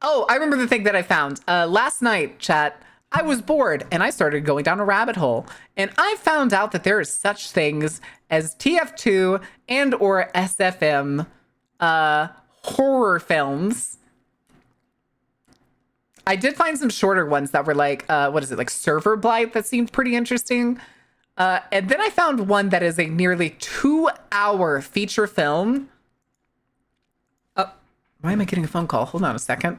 Oh, I remember the thing that I found. Last night, chat, I was bored and I started going down a rabbit hole. And I found out that there is such things as TF2 and or SFM horror films. I did find some shorter ones that were like, what is it, like Server Blight that seemed pretty interesting. And then I found one that is a nearly 2-hour feature film. Why am I getting a phone call? Hold on a second.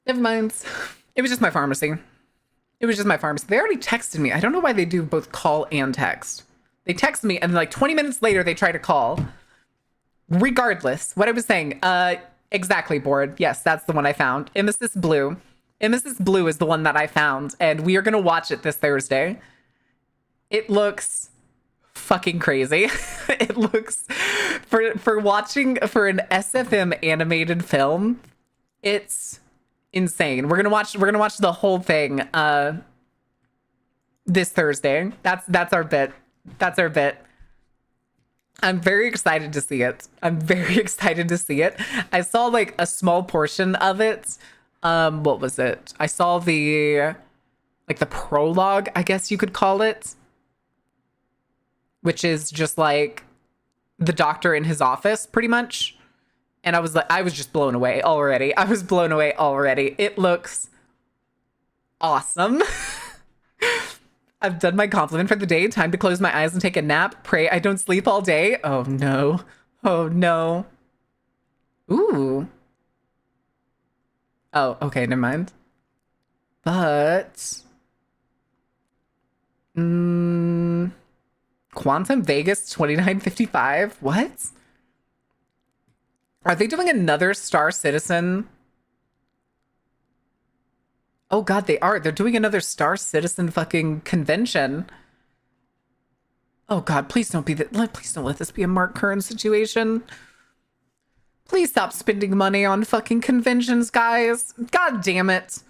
Never mind. It was just my pharmacy. It was just my pharmacy. They already texted me. I don't know why they do both call and text. They text me and like 20 minutes later they try to call. Regardless, what I was saying, exactly, bored. Yes, that's the one I found. Emesis Blue. Emesis Blue is the one that I found, and we are gonna watch it this Thursday. It looks fucking crazy. It looks for watching for an SFM animated film, it's insane. We're gonna watch the whole thing this Thursday. That's our bit. That's our bit. I'm very excited to see it. I'm very excited to see it. I saw like a small portion of it. What was it? I saw the prologue, I guess you could call it, which is just like the doctor in his office pretty much. And I was just blown away already. I was blown away already. It looks awesome. I've done my compliment for the day. Time to close my eyes and take a nap. Pray I don't sleep all day. Oh no. Oh no. Ooh. Oh, okay, never mind. But Quantum Vegas 2955? What? Are they doing another Star Citizen? Oh god, they are. They're doing another Star Citizen fucking convention. Oh god, please don't please don't let this be a Mark Curran situation. Please stop spending money on fucking conventions, guys. God damn it.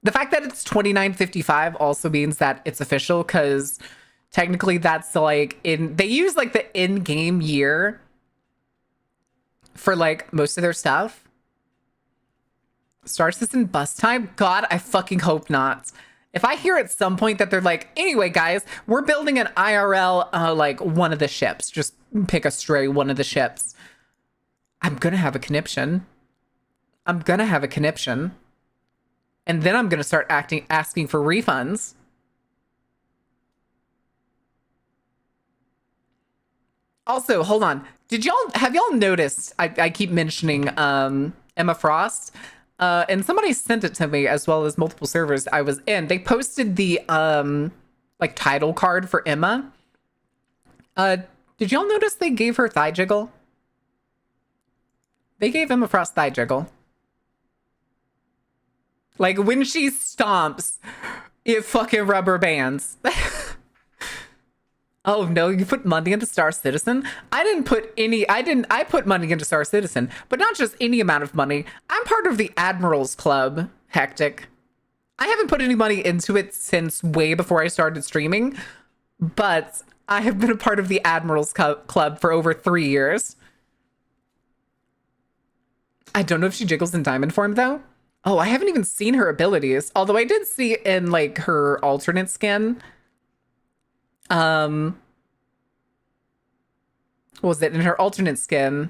The fact that it's 29.55 also means that it's official, because technically that's like they use like the in-game year for like most of their stuff. Star Citizen bus time? God, I fucking hope not. If I hear at some point that they're like, anyway, guys, we're building an IRL, like one of the ships, just pick a stray one of the ships, I'm gonna have a conniption. I'm gonna have a conniption. And then I'm gonna start asking for refunds. Also, hold on. Have y'all noticed? I keep mentioning Emma Frost, and somebody sent it to me, as well as multiple servers I was in. They posted the like title card for Emma. Did y'all notice they gave her thigh jiggle? They gave Emma Frost thigh jiggle. Like when she stomps, it fucking rubber bands. Oh no, you put money into Star Citizen? I put money into Star Citizen, but not just any amount of money. I'm part of the Admirals Club, Hectic. I haven't put any money into it since way before I started streaming, but I have been a part of the Admirals Club for over 3 years. I don't know if she jiggles in diamond form though. Oh, I haven't even seen her abilities. Although I did see in like her alternate skin. What was it in her alternate skin?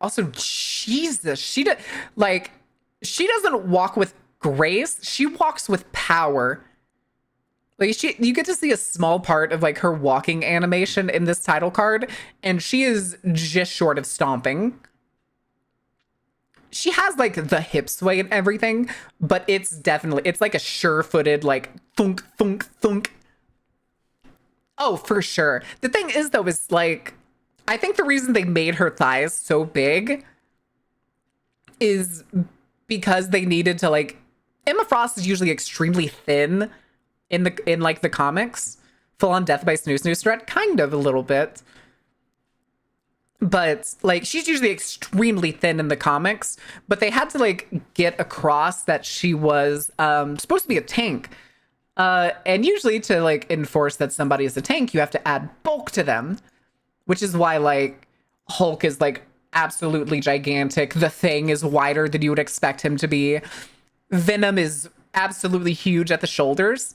Also, Jesus, she doesn't walk with grace. She walks with power. Like you get to see a small part of like her walking animation in this title card, and she is just short of stomping. She has like the hip sway and everything, but it's like a sure-footed like thunk thunk thunk. Oh, for sure. The thing is though, is like, I think the reason they made her thighs so big is because they needed to like, Emma Frost is usually extremely thin in like the comics. Full on Death by Snoo Snoo Strut, kind of a little bit. But like she's usually extremely thin in the comics, but they had to like get across that she was supposed to be a tank. And usually to like enforce that somebody is a tank, you have to add bulk to them, which is why like Hulk is like absolutely gigantic. The Thing is wider than you would expect him to be. Venom is absolutely huge at the shoulders.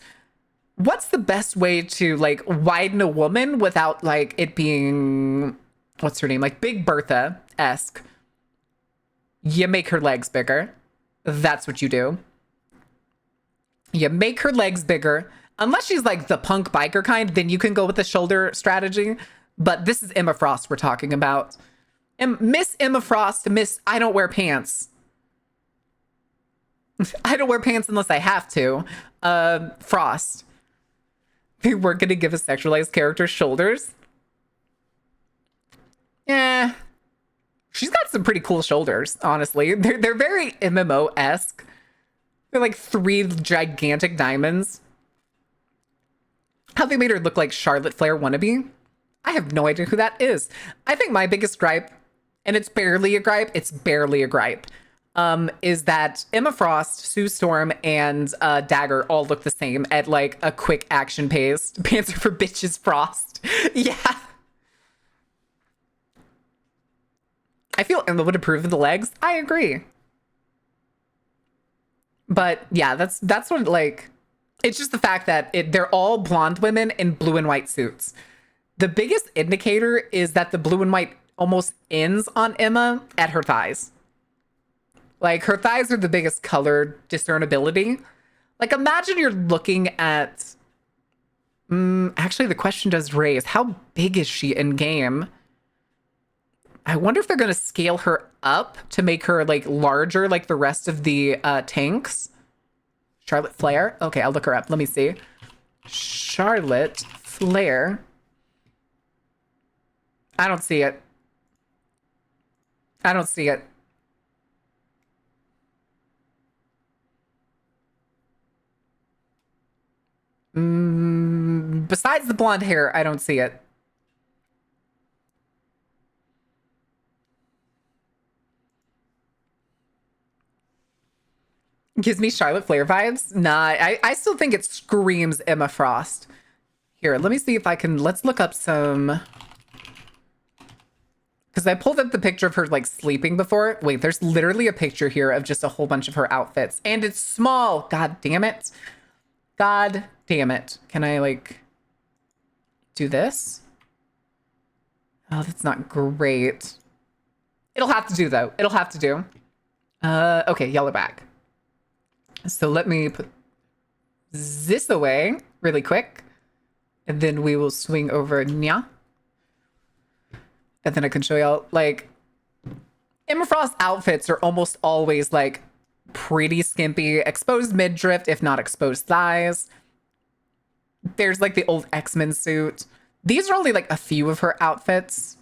What's the best way to like widen a woman without like it being, what's her name? Like Big Bertha-esque. You make her legs bigger. That's what you do. You make her legs bigger. Unless she's like the punk biker kind, then you can go with the shoulder strategy. But this is Emma Frost we're talking about. Miss Emma Frost, Miss I don't wear pants. I don't wear pants unless I have to. Frost. They weren't going to give a sexualized character shoulders. Yeah. She's got some pretty cool shoulders, honestly. They're very MMO-esque. They're like 3 gigantic diamonds. How they made her look like Charlotte Flair wannabe? I have no idea who that is. I think my biggest gripe, and it's barely a gripe, is that Emma Frost, Sue Storm, and Dagger all look the same at like a quick action pace. Pants are for bitches, Frost. Yeah. I feel Emma would approve of the legs. I agree. But yeah, that's what like, it's just the fact that they're all blonde women in blue and white suits. The biggest indicator is that the blue and white almost ends on Emma at her thighs. Like her thighs are the biggest color discernibility. Like imagine you're looking at, actually the question does raise, how big is she in game? I wonder if they're going to scale her up to make her like larger like the rest of the tanks. Charlotte Flair. Okay, I'll look her up. Let me see. Charlotte Flair. I don't see it. I don't see it. Besides the blonde hair, I don't see it. Gives me Charlotte Flair vibes. Nah, I still think it screams Emma Frost. Here, let me see if I can, let's look up some, because I pulled up the picture of her like sleeping before. Wait, there's literally a picture here of just a whole bunch of her outfits and it's small. God damn it. God damn it. Can I like do this? Oh, that's not great. It'll have to do though. It'll have to do. Okay, yellow back. So let me put this away really quick. And then we will swing over Nya. And then I can show y'all, like, Emma Frost outfits are almost always, like, pretty skimpy. Exposed midriff, if not exposed thighs. There's, like, the old X-Men suit. These are only, like, a few of her outfits.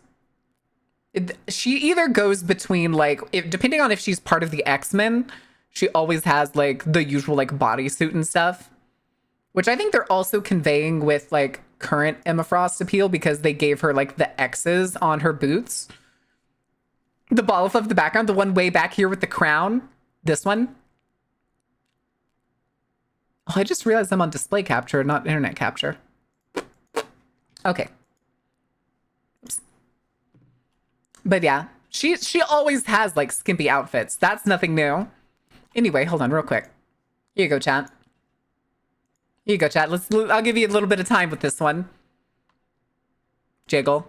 She either goes between, like, depending on if she's part of the X-Men, she always has, like, the usual, like, bodysuit and stuff. Which I think they're also conveying with, like, current Emma Frost appeal because they gave her, like, the X's on her boots. The ball of the background, the one way back here with the crown. This one. Oh, I just realized I'm on display capture, not internet capture. Okay. Oops. But yeah, she always has, like, skimpy outfits. That's nothing new. Anyway, hold on real quick. Here you go, chat. Here you go, chat. I'll give you a little bit of time with this one. Jiggle.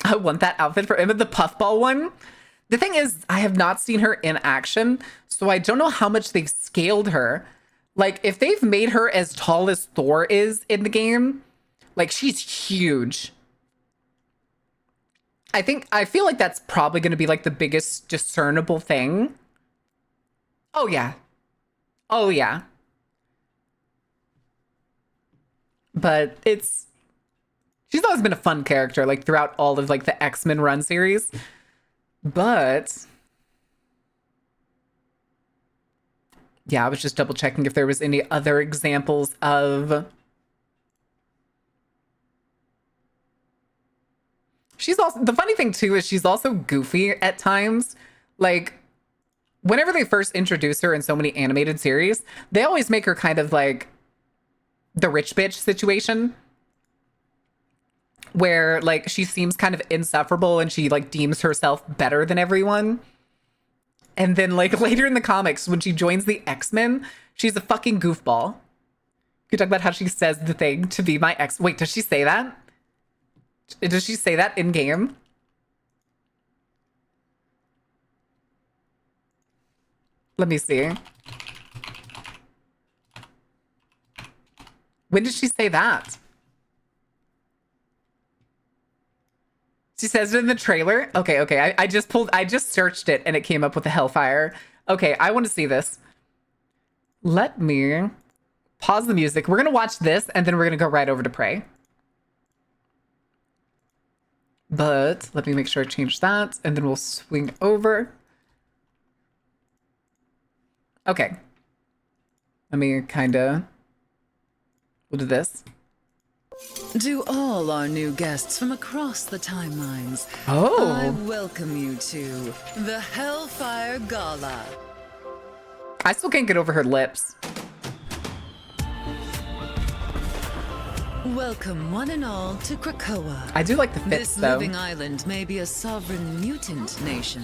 I want that outfit for Emma, the puffball one. The thing is, I have not seen her in action, so I don't know how much they've scaled her. Like, if they've made her as tall as Thor is in the game, like, she's huge. I feel like that's probably going to be like the biggest discernible thing. Oh yeah. Oh yeah. But she's always been a fun character, like throughout all of like the X-Men run series. But yeah, I was just double checking if there was any other examples of. She's also, the funny thing too is she's also goofy at times. Like, whenever they first introduce her in so many animated series, they always make her kind of like the rich bitch situation. Where, like, she seems kind of insufferable and she, like, deems herself better than everyone. And then, like, later in the comics, when she joins the X-Men, she's a fucking goofball. You talk about how she says the thing to be my ex. Wait, does she say that? Does she say that in game? Let me see. When did she say that? She says it in the trailer? Okay. I just searched it and it came up with the Hellfire. Okay, I want to see this. Let me pause the music. We're going to watch this and then we're going to go right over to Prey. But let me make sure I change that and then we'll swing over. Okay. Let me we'll do this. To all our new guests from across the timelines, Oh. I welcome you to the Hellfire Gala. I still can't get over her lips. Welcome one and all to Krakoa. I do like the fits This though. living island may be a sovereign mutant nation,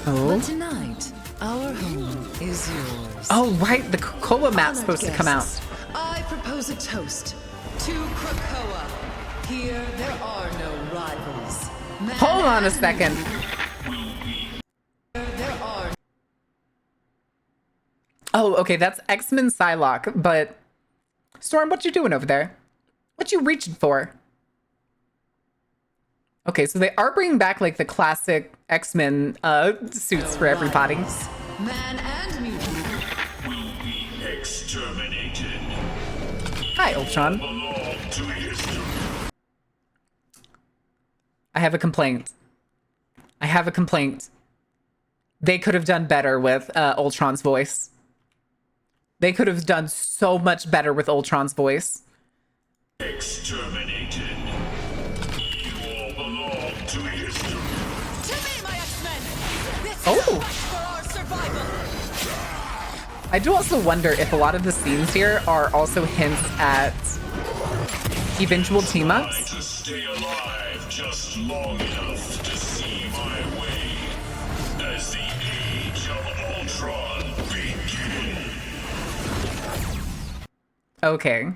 Oh. but tonight, our home is yours. Oh, right. The Cola map's Honored supposed to come out. guests, I propose a toast to Krakoa. Here there are no rivals. Man Hold on a and second. there are Oh, okay. That's X-Men Psylocke. But Storm, what you doing over there? What you reaching for? Okay, so they are bringing back like the classic X-Men suits for everybody. rivals. Man and mutant. Exterminated. Hi, Ultron. Belong to history. I have a complaint. They could have done better with Ultron's voice. They could have done so much better with Ultron's voice. Exterminated. You Oh! For our survival. I do also wonder if a lot of the scenes here are also hints at eventual team-ups. To stay alive just long enough to see my way as the age of Ultron begins. Okay.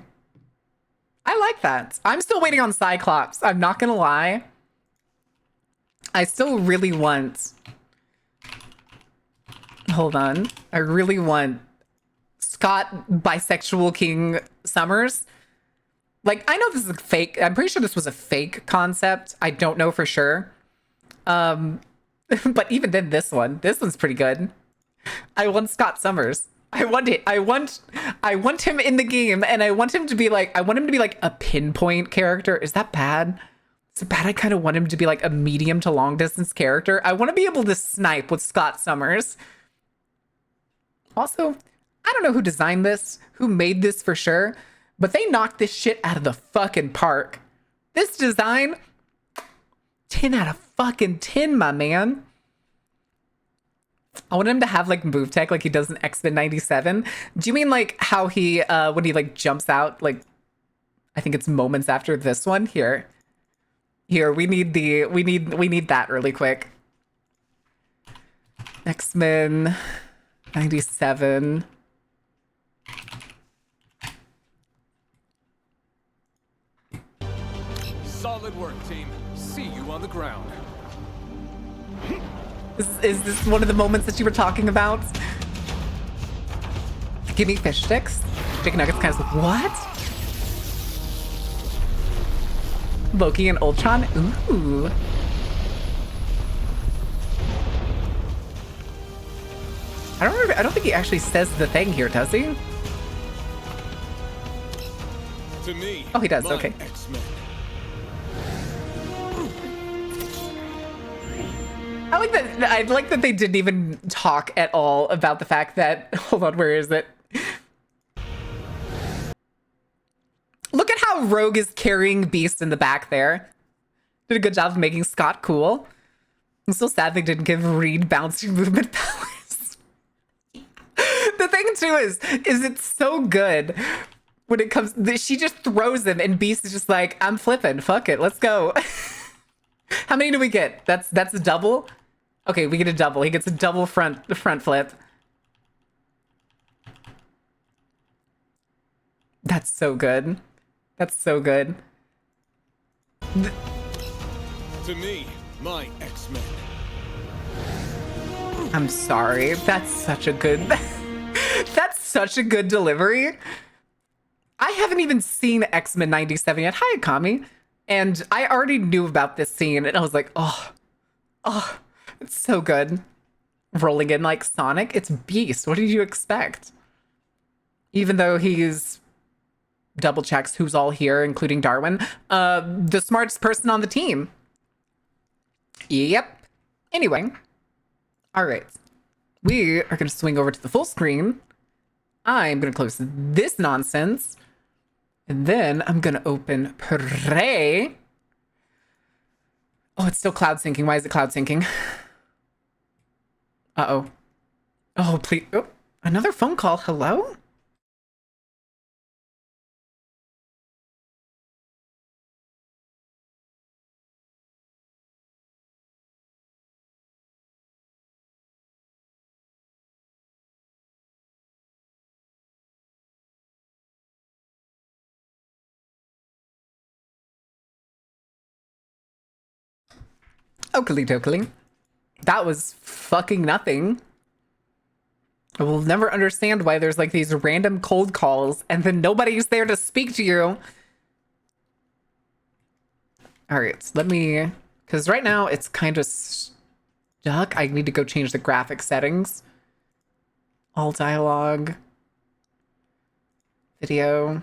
I like that. I'm still waiting on Cyclops. I'm not gonna lie. I still really want... Hold on. I really want Scott Bisexual King Summers. Like, I know this is a fake. I'm pretty sure this was a fake concept. I don't know for sure. But even then, this one's pretty good. I want Scott Summers. I want it. I want him in the game, and I want him to be like a pinpoint character. Is that bad? Is it bad? I kind of want him to be like a medium to long distance character. I want to be able to snipe with Scott Summers. Also, I don't know who designed this, who made this for sure, but they knocked this shit out of the fucking park. This design, 10 out of fucking 10, my man. I want him to have like move tech like he does in X-Men 97. Do you mean like how he, when he like jumps out, like, I think it's moments after this one? Here, we need that really quick. X-Men 97. Solid work, team. See you on the ground. Is this one of the moments that you were talking about? Give me fish sticks. Chicken nuggets kind of what? Loki and Ultron? Ooh. I don't think he actually says the thing here, does he? To me. Oh, he does. my Okay. X-Men. I like that they didn't even talk at all about the fact that, hold on, where is it? Look at how Rogue is carrying Beast in the back there. Did a good job of making Scott cool. I'm so sad they didn't give Reed bouncing movement powers. The thing too is it's so good when it comes, she just throws him and Beast is just like, I'm flipping, fuck it, let's go. How many do we get? That's a double? Okay, we get a double. He gets a double front flip. That's so good. That's so good. To me, my X-Men. I'm sorry. That's such a good that's such a good delivery. I haven't even seen X-Men 97 yet. Hi, Akami. And I already knew about this scene and I was like, oh, it's so good. Rolling in like Sonic, it's Beast. What did you expect? Even though he's double checks who's all here, including Darwin, the smartest person on the team. Yep. Anyway, all right. We are going to swing over to the full screen. I'm going to close this nonsense. And then I'm going to open Prey. Oh, it's still cloud syncing. Why is it cloud syncing? Uh-oh. Oh, please. Oh, another phone call. Hello? Oakley dokily. That was fucking nothing. I will never understand why there's like these random cold calls and then nobody's there to speak to you. All right, so let me, because right now it's kind of stuck. I need to go change the graphic settings. All dialogue. Video.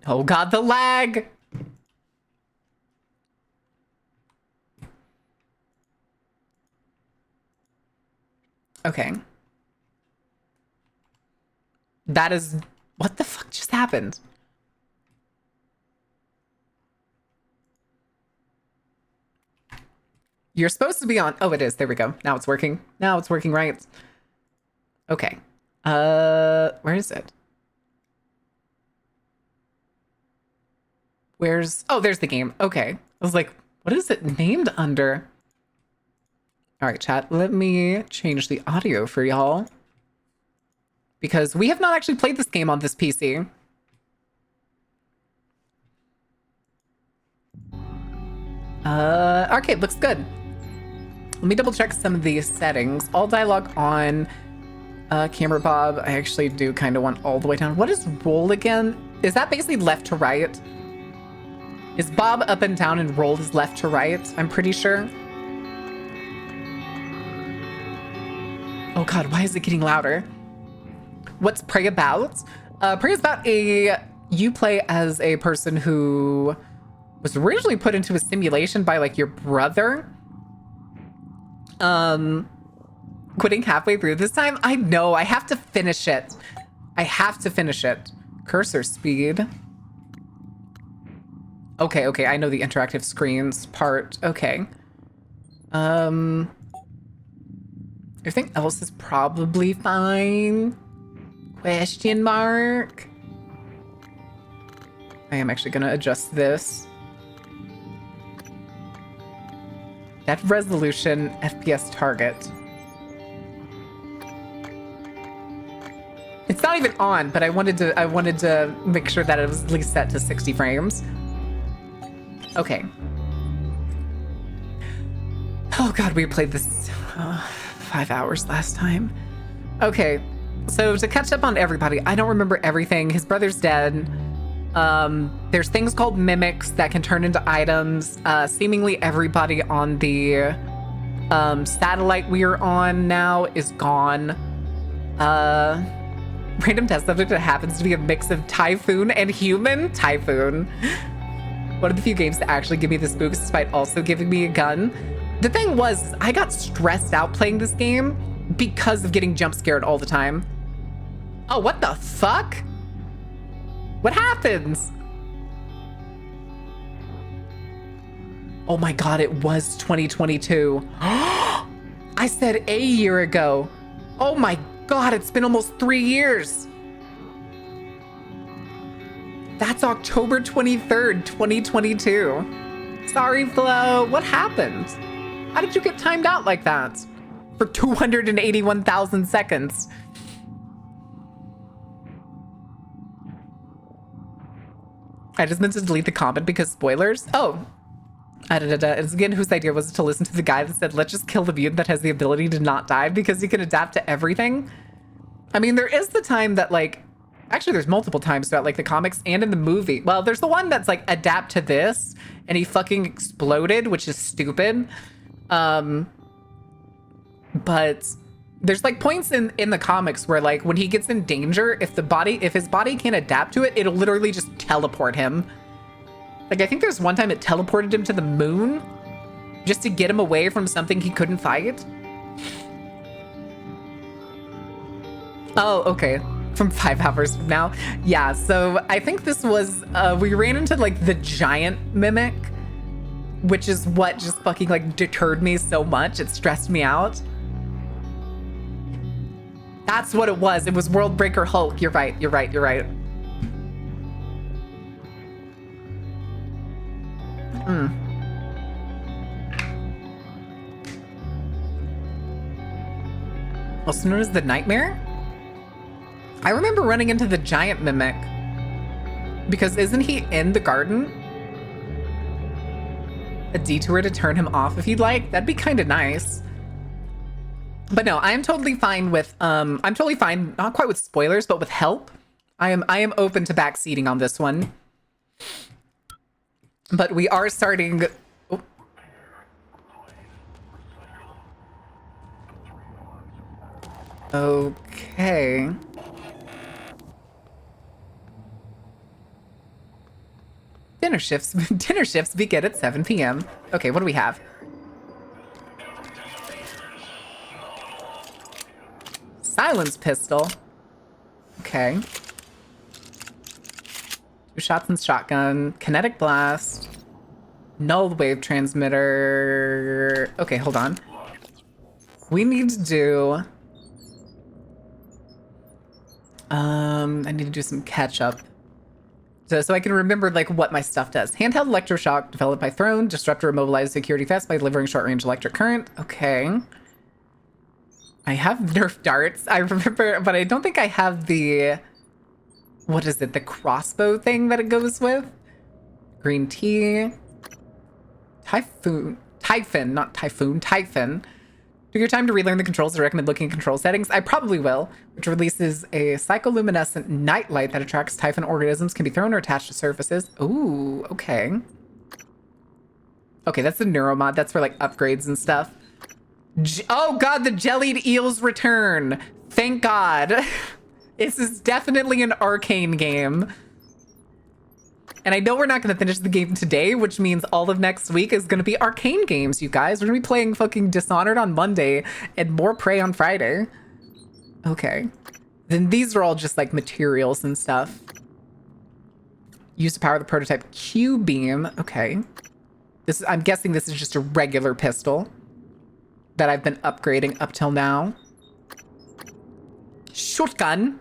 Oh God, the lag. Okay. That is, what the fuck just happened? You're supposed to be on. Oh, it is. There we go. Now it's working. Now it's working right. Okay. Where is it? Where's... Oh, there's the game. Okay. I was like, what is it named under? All right, chat. Let me change the audio for y'all. Because we have not actually played this game on this PC. Arcade looks good. Let me double check some of these settings. All dialogue on. Camera Bob, I actually do kind of want all the way down. What is roll again? Is that basically left to right? Is Bob up and down and roll is left to right? I'm pretty sure. Oh God, why is it getting louder? What's Prey about? Prey is about you play as a person who was originally put into a simulation by like your brother. Quitting halfway through this time? I know, I have to finish it. I have to finish it. Cursor speed. Okay, I know the interactive screens part. Okay. Everything else is probably fine. Question mark. I am actually gonna adjust this. That resolution, FPS target. It's not even on, but I wanted to make sure that it was at least set to 60 frames. Okay. Oh God, we played this 5 hours last time. Okay, so to catch up on everybody, I don't remember everything. His brother's dead. There's things called mimics that can turn into items. Seemingly everybody on the satellite we're on now is gone. Random test subject that happens to be a mix of Typhoon and human. Typhoon. One of the few games to actually give me the spooks despite also giving me a gun. The thing was, I got stressed out playing this game because of getting jump scared all the time. Oh, what the fuck? What happens? Oh my God, it was 2022. I said a year ago. Oh my God, it's been almost 3 years. That's October 23rd, 2022. Sorry, Flo, what happened? How did you get timed out like that? For 281,000 seconds. I just meant to delete the comment because spoilers. Oh. It's again whose idea was to listen to the guy that said, let's just kill the mutant that has the ability to not die because he can adapt to everything. I mean, there is the time that like, actually there's multiple times throughout like the comics and in the movie. Well, there's the one that's like adapt to this and he fucking exploded, which is stupid. But there's like points in the comics where like when he gets in danger, if his body can't adapt to it, it'll literally just teleport him. Like, I think there's one time it teleported him to the moon just to get him away from something he couldn't fight. Oh, okay. From 5 hours from now. Yeah, so I think this was, we ran into like the giant mimic, which is what just fucking like deterred me so much. It stressed me out. That's what it was. It was World Breaker Hulk. You're right. Also known as the Nightmare? I remember running into the giant mimic. Because isn't he in the garden? A detour to turn him off if you'd like? That'd be kind of nice. But no, I am totally fine with, I'm totally fine, not quite with spoilers, but with help. I am open to backseating on this one. But we are starting... Oh. Okay. Dinner shifts begin at 7 p.m. Okay, what do we have? Silence pistol. Okay. 2 shots and shotgun. Kinetic blast. Null wave transmitter. Okay, hold on. We need to do... I need to do some catch up. So I can remember like what my stuff does. Handheld electroshock developed by Throne. Disruptor immobilizes security fast by delivering short range electric current. Okay. I have Nerf darts. I remember, but I don't think I have the... What is it? The crossbow thing that it goes with? Green tea. Typhoon. Typhon, not typhoon. Typhon. Take your time to relearn the controls. I recommend looking at control settings. I probably will, which releases a psycholuminescent nightlight that attracts Typhon organisms, can be thrown or attached to surfaces. Ooh, okay. Okay, that's the neuromod. That's for like upgrades and stuff. Oh god, the jellied eels return. Thank god. This is definitely an arcane game. And I know we're not going to finish the game today, which means all of next week is going to be arcane games, you guys. We're going to be playing fucking Dishonored on Monday and more Prey on Friday. Okay. Then these are all just like materials and stuff. Use to power the prototype Q-beam. Okay. I'm guessing this is just a regular pistol that I've been upgrading up till now. Shotgun.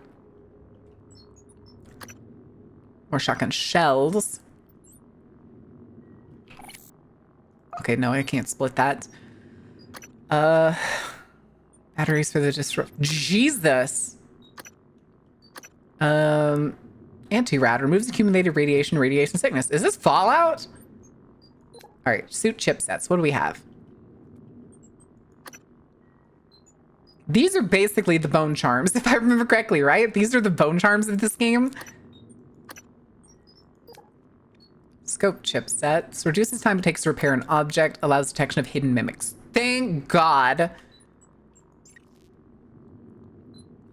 More shotgun shells. Okay, no, I can't split that. Batteries for the disrupt. Jesus. Anti-rad removes accumulated radiation, radiation sickness. Is this Fallout? All right, suit chipsets. What do we have? These are basically the bone charms, if I remember correctly, right? These are the bone charms of this game. Scope chipsets. Reduces time it takes to repair an object. Allows detection of hidden mimics. Thank God.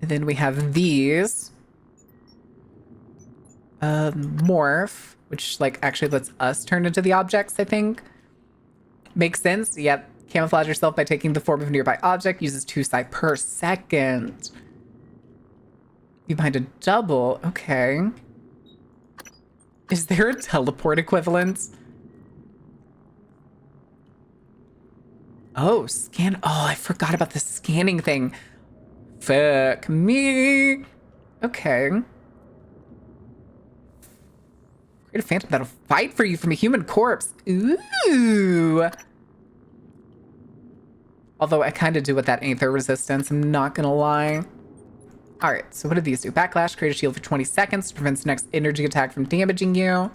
And then we have these. Morph, which like actually lets us turn into the objects, I think. Makes sense. Yep. Camouflage yourself by taking the form of a nearby object. Uses 2 psi per second. You behind a double. Okay. Is there a teleport equivalent? Oh, scan. Oh, I forgot about the scanning thing. Fuck me. Okay. Create a phantom that'll fight for you from a human corpse. Ooh. Although I kind of do with that Aether resistance, I'm not gonna lie. All right, so what do these do? Backlash, create a shield for 20 seconds, prevents the next energy attack from damaging you.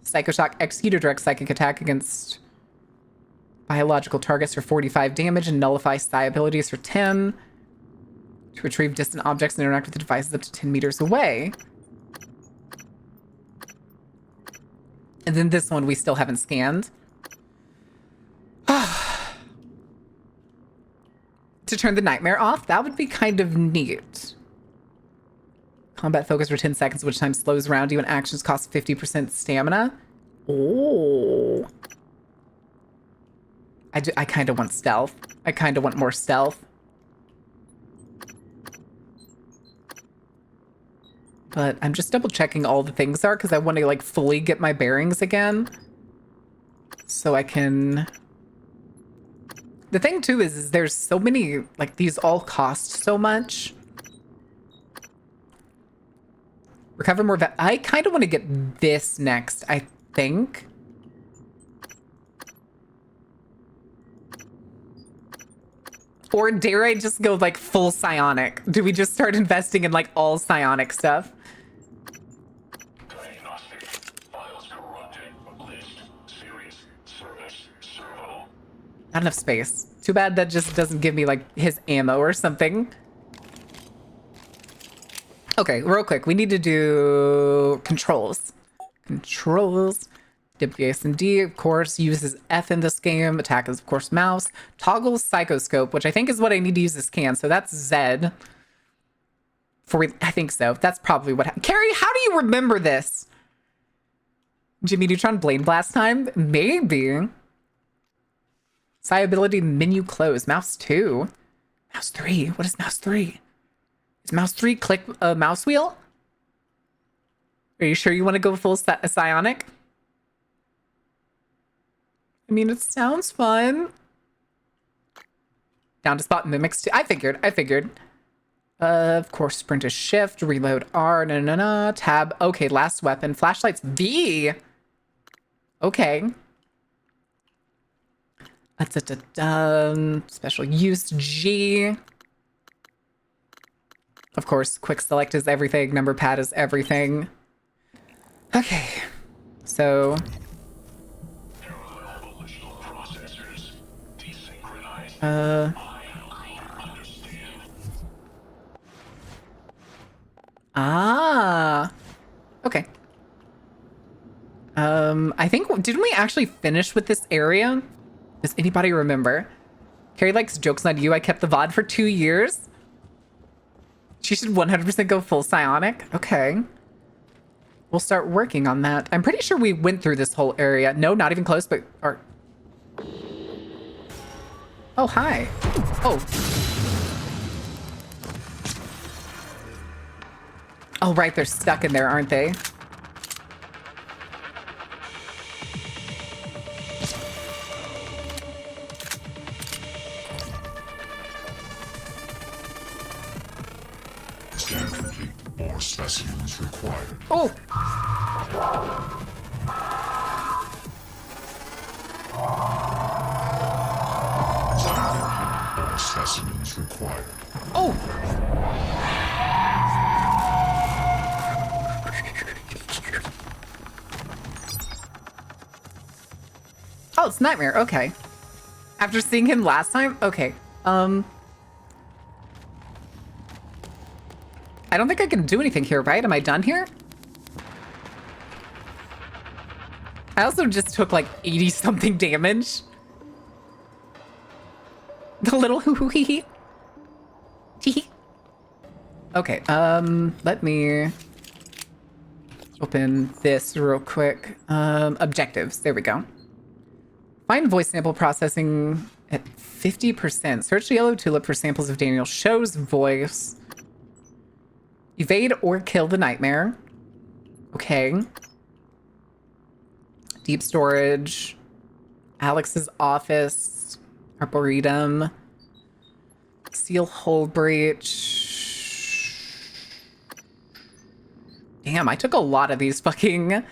Psycho Shock, execute a direct psychic attack against biological targets for 45 damage and nullify psi abilities for 10. To retrieve distant objects and interact with the devices up to 10 meters away. And then this one we still haven't scanned. To turn the nightmare off, that would be kind of neat. Combat focus for 10 seconds, which time slows around you and actions cost 50% stamina. Oh. I kind of want stealth. I kind of want more stealth. But I'm just double checking all the things are because I want to like fully get my bearings again. So I can... The thing too is there's so many, like these all cost so much. Recover more I kind of want to get this next, I think. Or dare I just go like full psionic? Do we just start investing in like all psionic stuff? Diagnostic. Files corrupted. List. Serious. Service. Servo. Not enough space. Too bad that just doesn't give me like his ammo or something. Okay, real quick. We need to do controls. Controls. WAS and D, of course, uses F in this game. Attack is, of course, mouse. Toggles psychoscope, which I think is what I need to use this can. So that's Z. I think so. That's probably what happened. Carrie, how do you remember this? Jimmy Neutron Blade Blast time? Maybe. Psi ability menu close. Mouse 2. Mouse 3. What is mouse 3? Is mouse 3 click a mouse wheel? Are you sure you want to go full psionic? I mean, it sounds fun. Down to spot mimics too. I figured. Of course, sprint is shift, reload R, tab. Okay, last weapon. Flashlight's V. Okay. Special use G. Of course, quick select is everything. Number pad is everything. Okay. So Parallel volitional processors desynchronized. Okay. I think, didn't we actually finish with this area? Does anybody remember? Carrie likes jokes on you. I kept the VOD for 2 years. She should 100% go full psionic. Okay. We'll start working on that. I'm pretty sure we went through this whole area. No, not even close, but... Oh, hi. Oh. Oh, right. They're stuck in there, aren't they? Scan complete. More specimens required. Oh. More specimens required. Oh. Oh, it's Nightmare. Okay. After seeing him last time? Okay. I don't think I can do anything here, right? Am I done here? I also just took like 80 something damage. The little hoo-hoo-hee-hee. Tee-hee. Okay, let me open this real quick. Objectives, there we go. Find voice sample processing at 50%. Search the yellow tulip for samples of Daniel Show's voice. Evade or kill the nightmare. Okay. Deep storage. Alex's office. Arboretum. Seal hole breach. Damn, I took a lot of these fucking...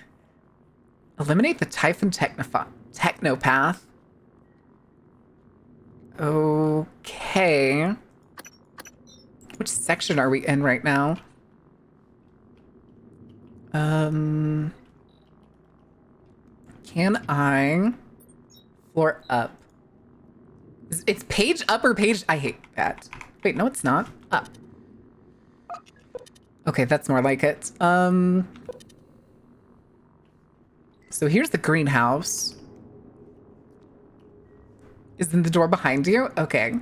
Eliminate the Typhon Technopath. Okay. Which section are we in right now? Can I floor up? It's page up or page? I hate that. Wait, no, it's not. Up. Okay, that's more like it. So here's the greenhouse. Is in the door behind you? Okay.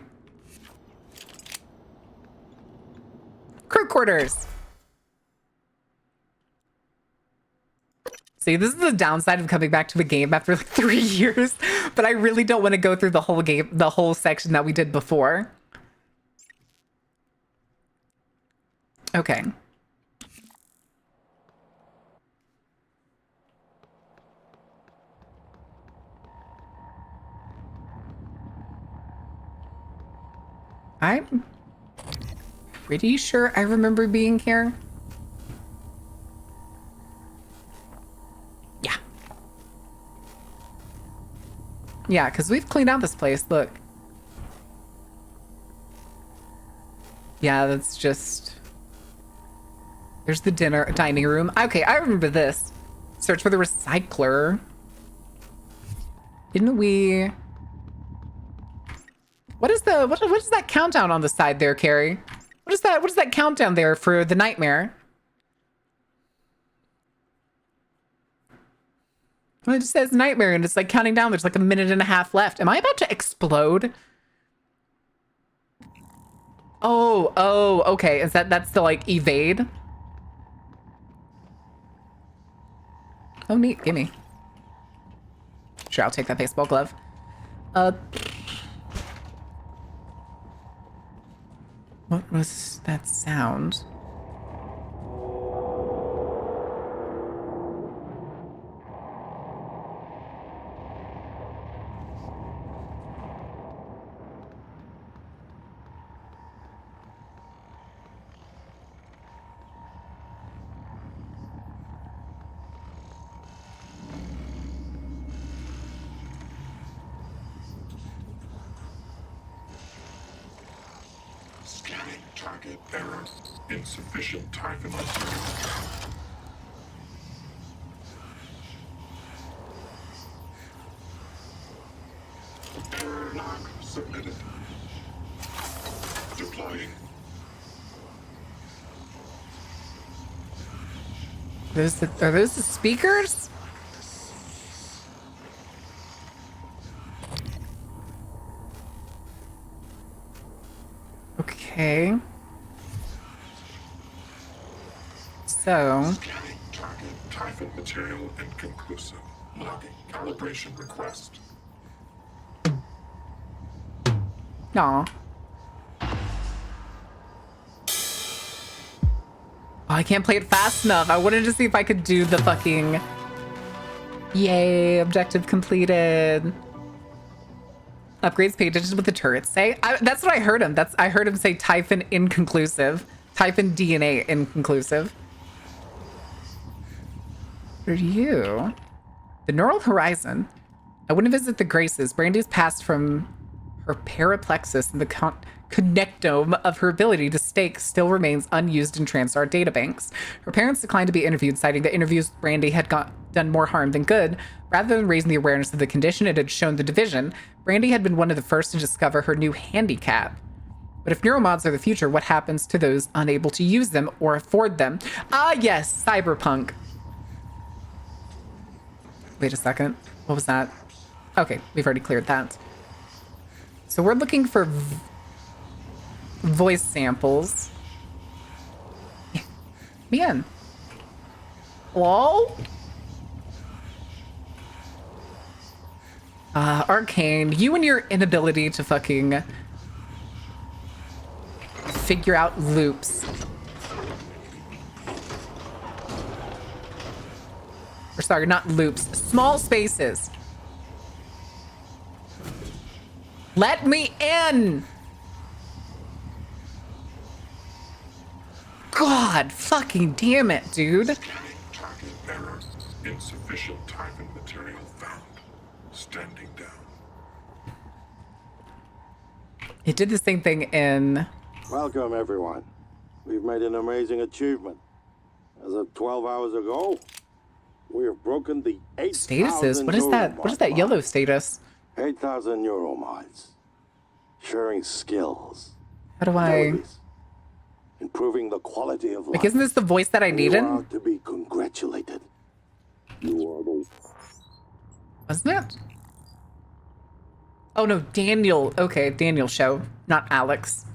Crew quarters. See, this is the downside of coming back to a game after like 3 years, but I really don't want to go through the whole game, the whole section that we did before. Okay. I'm pretty sure I remember being here. Yeah. Yeah, because we've cleaned out this place. Look. Yeah, that's just... There's the dining room. Okay, I remember this. Search for the recycler. Didn't we... What is that countdown on the side there, Carrie? What is that countdown there for the nightmare? Well, it just says nightmare and it's like counting down. There's like a minute and a half left. Am I about to explode? Oh, okay. Is that's the like evade? Oh, neat. Gimme. Sure, I'll take that baseball glove. What was that sound? Scanning target error. Insufficient Typhon material. Error log submitted. Deploying. Are those the speakers? Okay. So. Scanning target Typhon material inconclusive. Logging calibration request. Aw. Oh, I can't play it fast enough. I wanted to see if I could do the fucking... Yay, objective completed. Upgrades pages what the turrets say. That's what I heard him. I heard him say Typhon inconclusive. Typhon DNA inconclusive. What are you? The Neural Horizon. I want to visit the Graces. Brandy's passed from her paraplexus and the connectome of her ability to stake still remains unused in Transtar databanks. Her parents declined to be interviewed, citing that interviews with Brandy had done more harm than good. Rather than raising the awareness of the condition, it had shown the division. Brandy had been one of the first to discover her new handicap. But if neuromods are the future, what happens to those unable to use them or afford them? Ah, yes, cyberpunk. Wait a second. What was that? Okay, we've already cleared that. So we're looking for voice samples. Man. Hello? Arcane, you and your inability to fucking figure out loops. Or sorry, not loops. Small spaces. Let me in! God fucking damn it, dude. Scanning target error. Insufficient Typhon material found. Standing down. It did the same thing in... Welcome, everyone. We've made an amazing achievement. As of 12 hours ago, we have broken the 8,000 statuses. What is that? What is that yellow status? 8,000 neuromods. Sharing skills. How do I... abilities, improving the quality of life. Like, isn't this the voice that I needed? You are to be congratulated. You are the... Wasn't it? Oh no, Daniel. Okay, Daniel show, not Alex.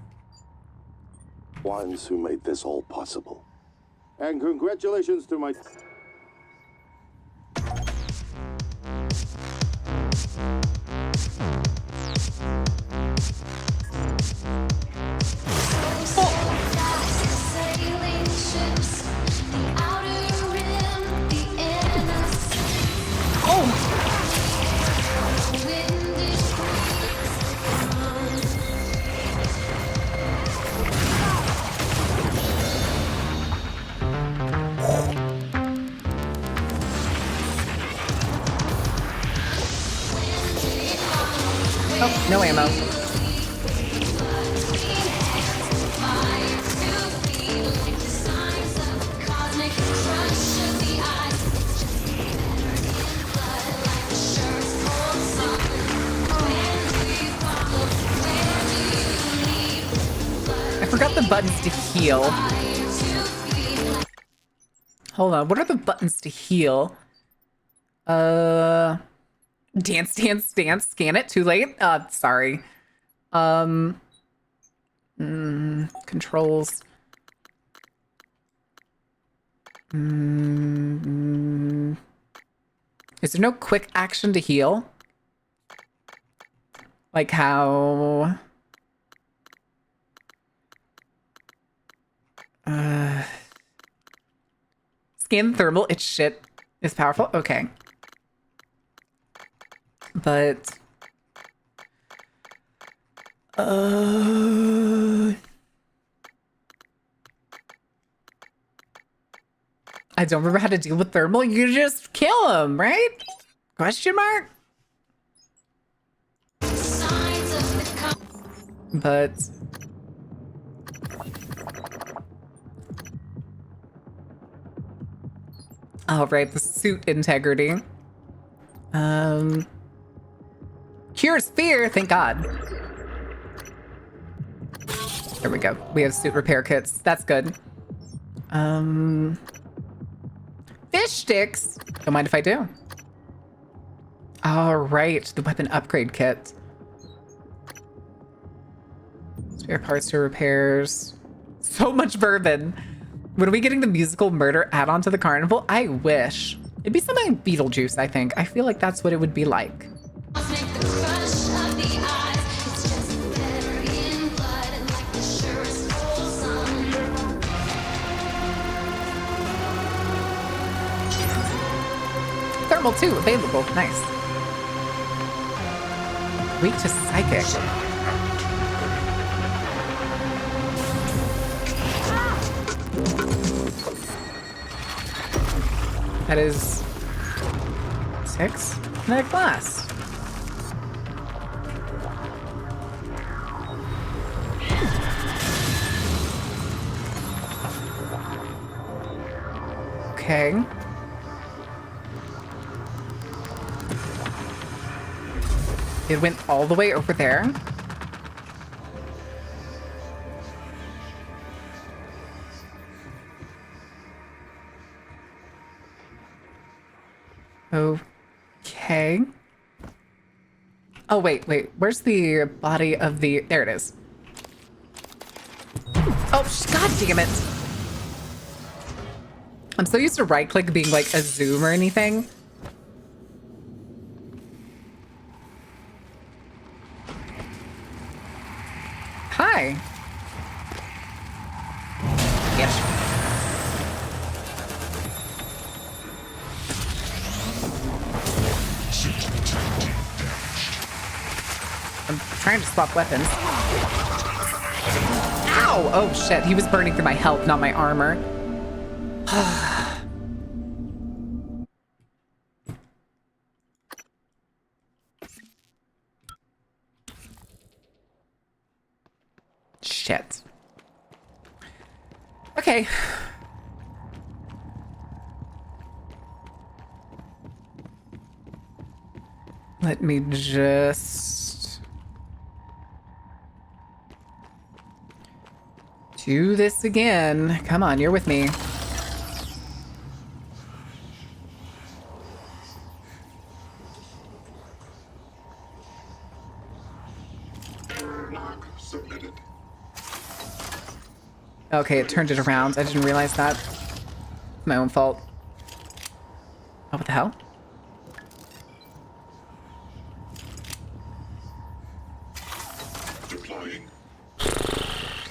ones who made this all possible. And congratulations to my... Oh, no ammo. I forgot the buttons to heal. Hold on, what are the buttons to heal? Dance, dance, dance, scan it, too late. Sorry. Controls. Is there no quick action to heal? Like how... Scan thermal, it's shit. It's powerful? Okay. But... I don't remember how to deal with thermal. You just kill him, right? Question mark? But... All right, the suit integrity. Cures fear, thank God. There we go. We have suit repair kits. That's good. Fish sticks. Don't mind if I do. All right, the weapon upgrade kit. Spare parts to repairs. So much bourbon. When are we getting the musical murder add-on to the carnival? I wish. It'd be something like Beetlejuice, I think. I feel like that's what it would be like. Thermal 2 available. Nice. Weak to psychic. That is 6 kinetic blast. Okay. It went all the way over there. Okay. Oh, wait. Where's the body of the... There it is. Oh, God damn it. I'm so used to right-click being like a zoom or anything. Hi. Yes. I'm trying to swap weapons. Ow! Oh shit, he was burning through my health, not my armor. Shit. Okay. Let me just do this again. Come on, you're with me. Okay, it turned it around. I didn't realize that. My own fault. Oh, what the hell?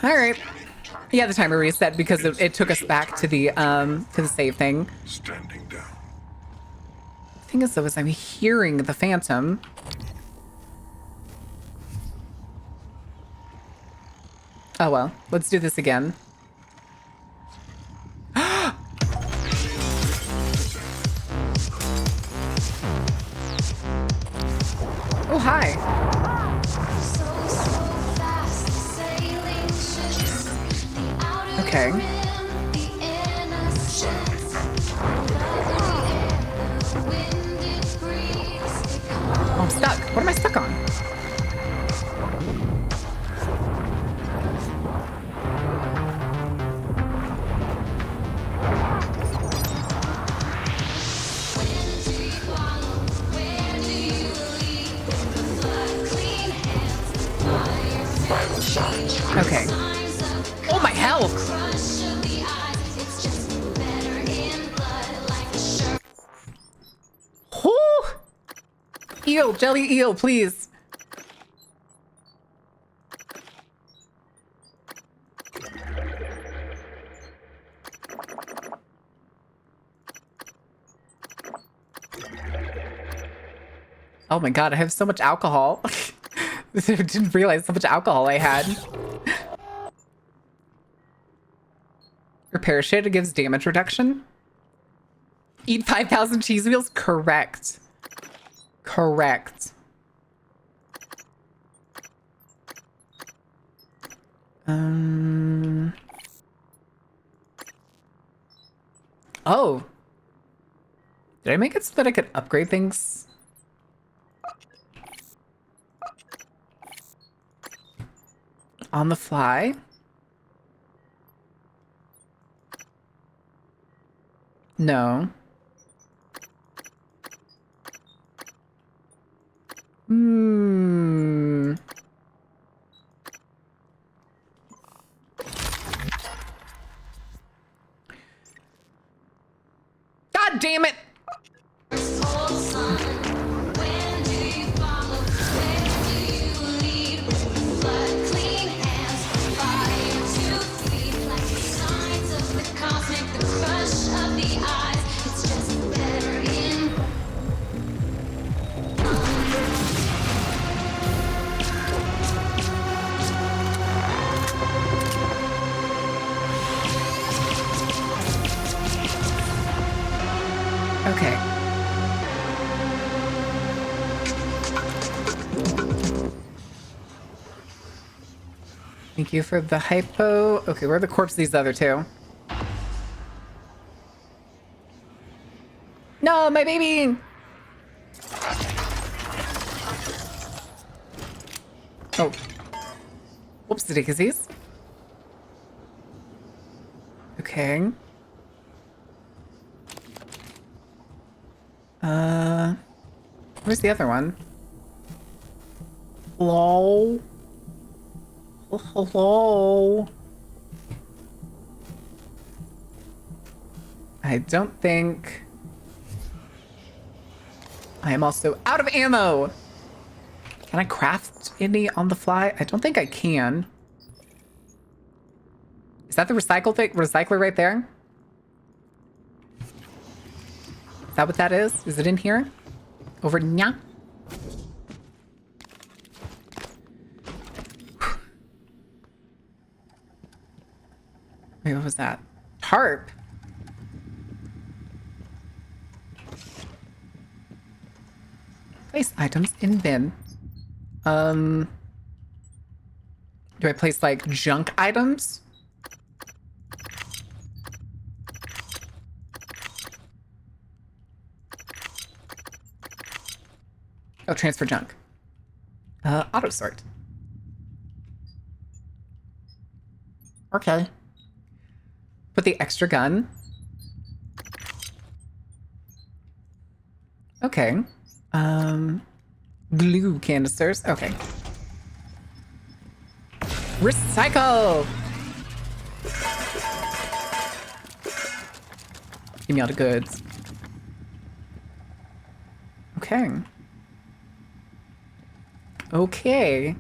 All right. Yeah, the timer reset because it took us back to the save thing. Standing down. The thing is, though, is I'm hearing the phantom. Oh well, let's do this again. Oh, hi. Okay. Oh, I'm stuck. What am I stuck on? Okay. Oh, my health! Whoo! Eel, jelly eel, please. Oh my god, I have so much alcohol. I didn't realize how much alcohol I had. Repair shit, it gives damage reduction. Eat 5,000 cheese wheels? Correct. Correct. Oh. Did I make it so that I could upgrade things? On the fly? No. Hmm. God damn it! Okay. Thank you for the hypo. Okay, where are the corpses, these other two? No, my baby! Oh. Whoopsie daisies. Okay. Where's the other one? Hello? Hello? I don't think... I am also out of ammo! Can I craft any on the fly? I don't think I can. Is that the recycler right there? Is that what that is? Is it in here? Over nya? Wait, what was that? Harp? Place items in bin. Do I place like junk items? Oh, transfer junk. Auto sort. Okay. Put the extra gun. Okay. Glue canisters. Okay. Recycle! Give me all the goods. Okay. Okay.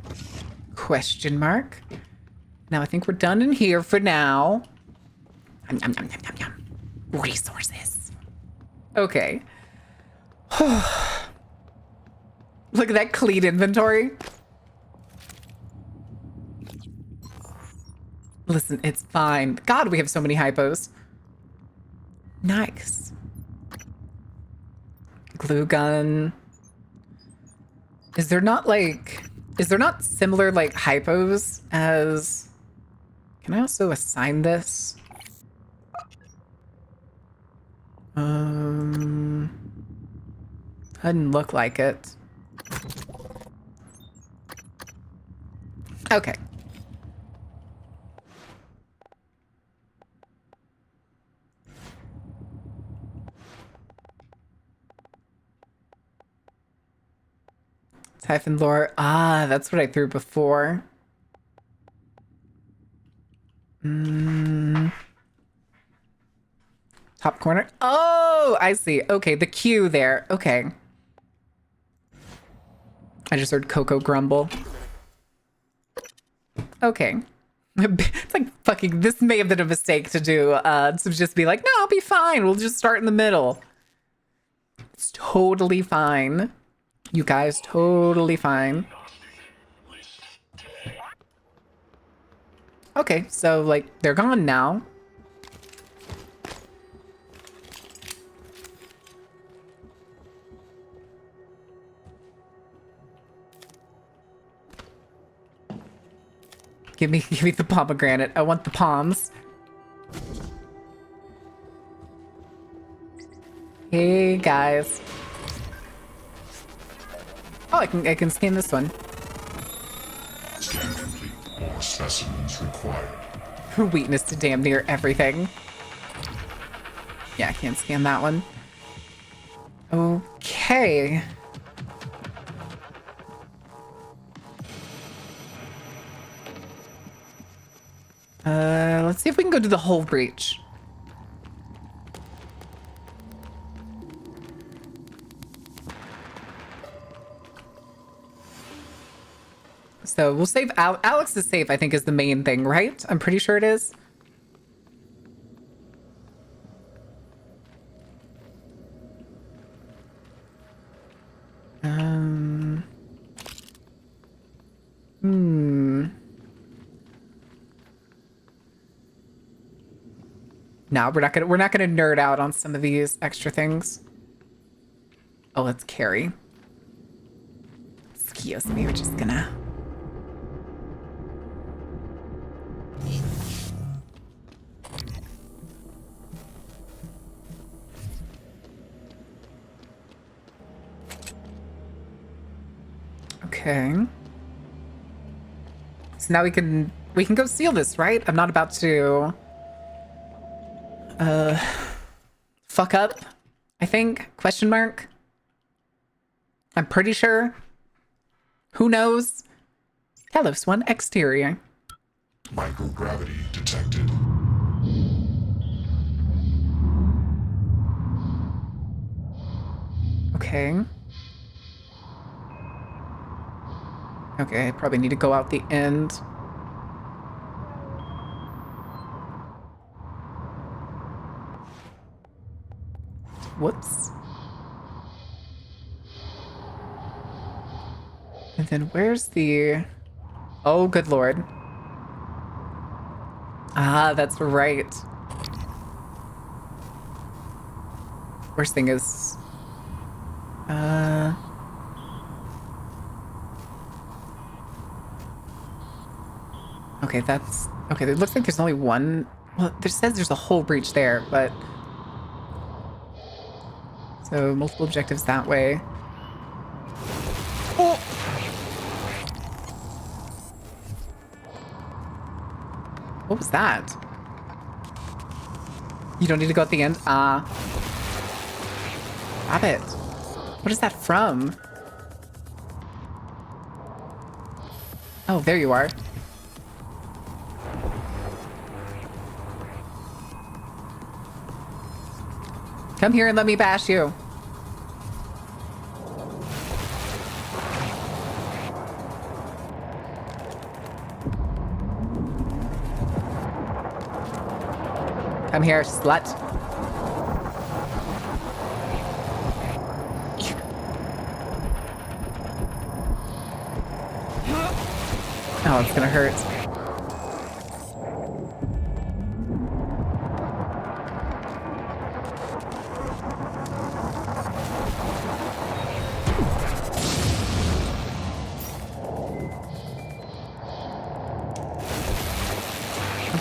Question mark. Now I think we're done in here for now. Yum, yum, yum, yum, yum, yum. Resources. Okay. Look at that clean inventory. Listen, it's fine. God, we have so many hypos. Nice. Glue gun. Is there not similar like hypos as... Can I also assign this? Doesn't look like it. Okay. Typhon lore. Ah, that's what I threw before. Top corner. Oh, I see. Okay, the Q there. Okay. I just heard Coco grumble. Okay. It's like fucking, this may have been a mistake to do. To just be like, no, I'll be fine. We'll just start in the middle. It's totally fine. You guys, totally fine. Okay, so like they're gone now. Give me the pomegranate. I want the palms. Hey guys. Oh, I can scan this one. Scan complete. More specimens required. Weakness to damn near everything. Yeah, I can't scan that one. Okay. Let's see if we can go to the hull breach. So we'll save Alex is safe, I think, is the main thing, right? I'm pretty sure it is. No, we're not gonna nerd out on some of these extra things. Oh, let's carry. Excuse me, we're just gonna. Okay. So now we can go seal this, right? I'm not about to fuck up, I think? Question mark? I'm pretty sure. Who knows? Hello, Swan. Exterior. Microgravity detected. Okay. Okay, I probably need to go out the end. Whoops. And then where's the... Oh, good lord. Ah, that's right. Worst thing is... Okay, that's... Okay, it looks like there's only one... Well, it says there's a whole breach there, but... So, multiple objectives that way. Oh! What was that? You don't need to go at the end? Rabbit. What is that from? Oh, there you are. Come here and let me bash you. Come here, slut. Oh, it's gonna hurt.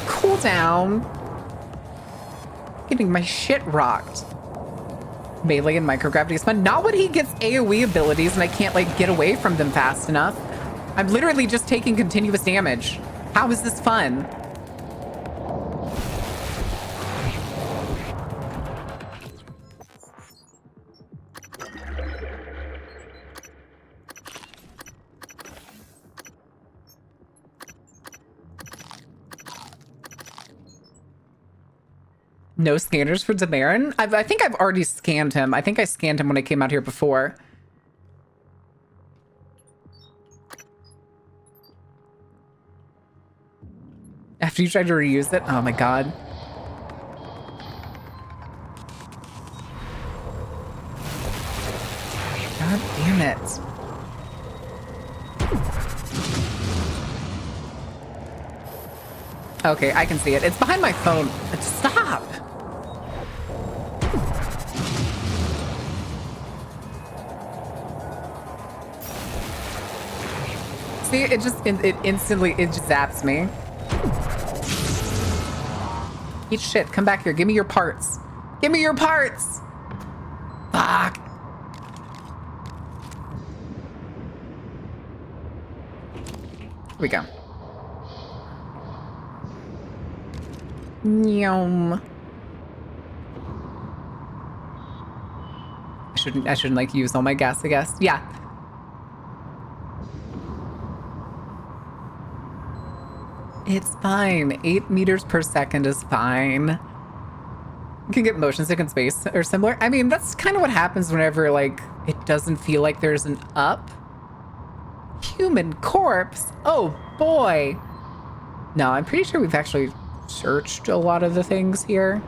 Cool down. Getting my shit rocked. Melee and microgravity is fun. Not when he gets AoE abilities and I can't, like, get away from them fast enough. I'm literally just taking continuous damage. How is this fun? No scanners for Damarin? I think I've already scanned him. I think I scanned him when I came out here before. After you tried to reuse it? Oh my god. God damn it. Okay, I can see it. It's behind my phone. Stop! See, it instantly zaps me. Eat shit, come back here. Give me your parts. Give me your parts! Here we go. Yum. I shouldn't like use all my gas, I guess. Yeah. It's fine. 8 meters per second is fine. You can get motion sick in space or similar. I mean, that's kind of what happens whenever, like, it doesn't feel like there's an up. Human corpse? Oh, boy. No, I'm pretty sure we've actually searched a lot of the things here.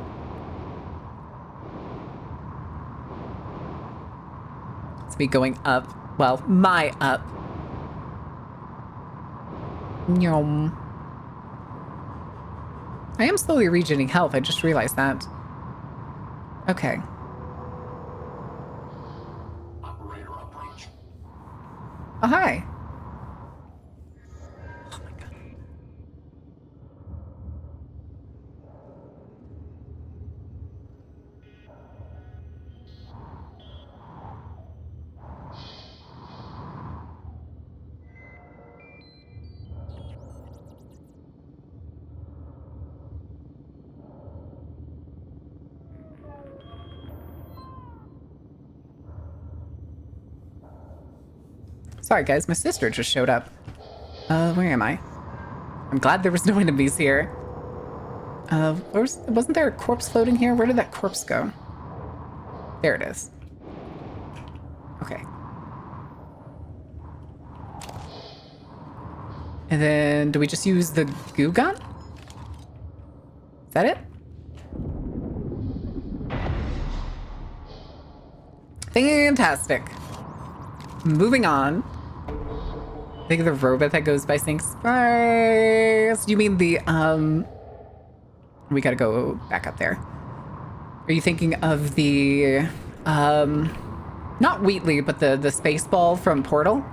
It's me going up. Well, my up. Yum. I am slowly regenerating health. I just realized that. Okay. Operator approach. Oh, hi. Oh my god. Sorry, guys, my sister just showed up. Where am I? I'm glad there was no enemies here. Wasn't there a corpse floating here? Where did that corpse go? There it is. Okay. And then, do we just use the goo gun? Is that it? Fantastic. Moving on. I think the robot that goes by saying space. You mean the, we gotta go back up there. Are you thinking of the, not Wheatley, but the space ball from Portal?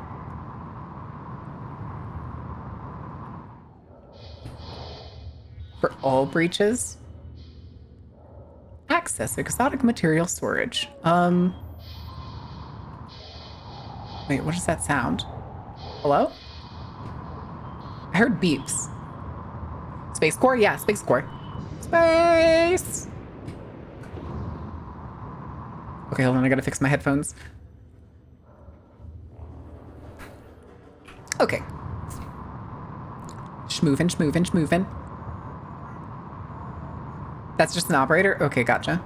For all breaches? Access exotic material storage. Wait, what does that sound? Hello? I heard beeps. Space Core? Yeah, Space Core. Space! Okay, hold on, I gotta fix my headphones. Okay. Schmoovin', schmoovin', schmoovin'. That's just an operator? Okay, gotcha.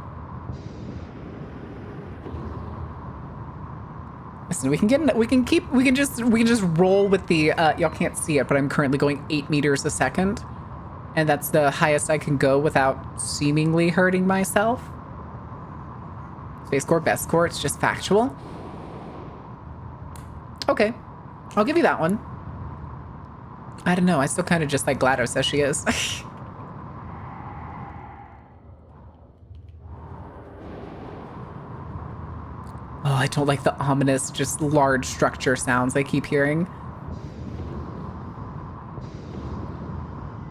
Listen, we can just roll with the, y'all can't see it, but I'm currently going 8 meters a second. And that's the highest I can go without seemingly hurting myself. Space Core, best core, it's just factual. Okay, I'll give you that one. I don't know, I still kind of just like GLaDOS says she is. Oh, I don't like the ominous, just large structure sounds I keep hearing.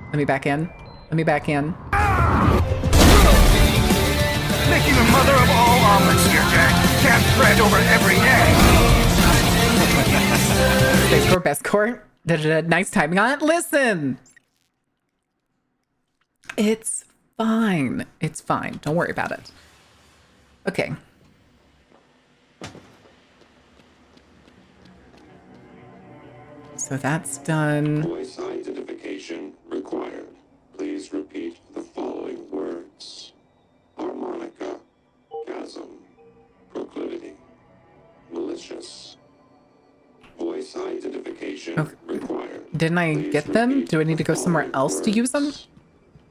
Let me back in. Let me back in. Making the mother of all omelets here, Jack. Can't spread over every egg. Space Core, best core. Nice timing on it. Listen! It's fine. It's fine. Don't worry about it. Okay. So that's done. Voice identification required. Please repeat the following words. Harmonica, chasm, proclivity, malicious. Voice identification required. Didn't I Please get them? repeat Do I need to the go somewhere following else to use them? words.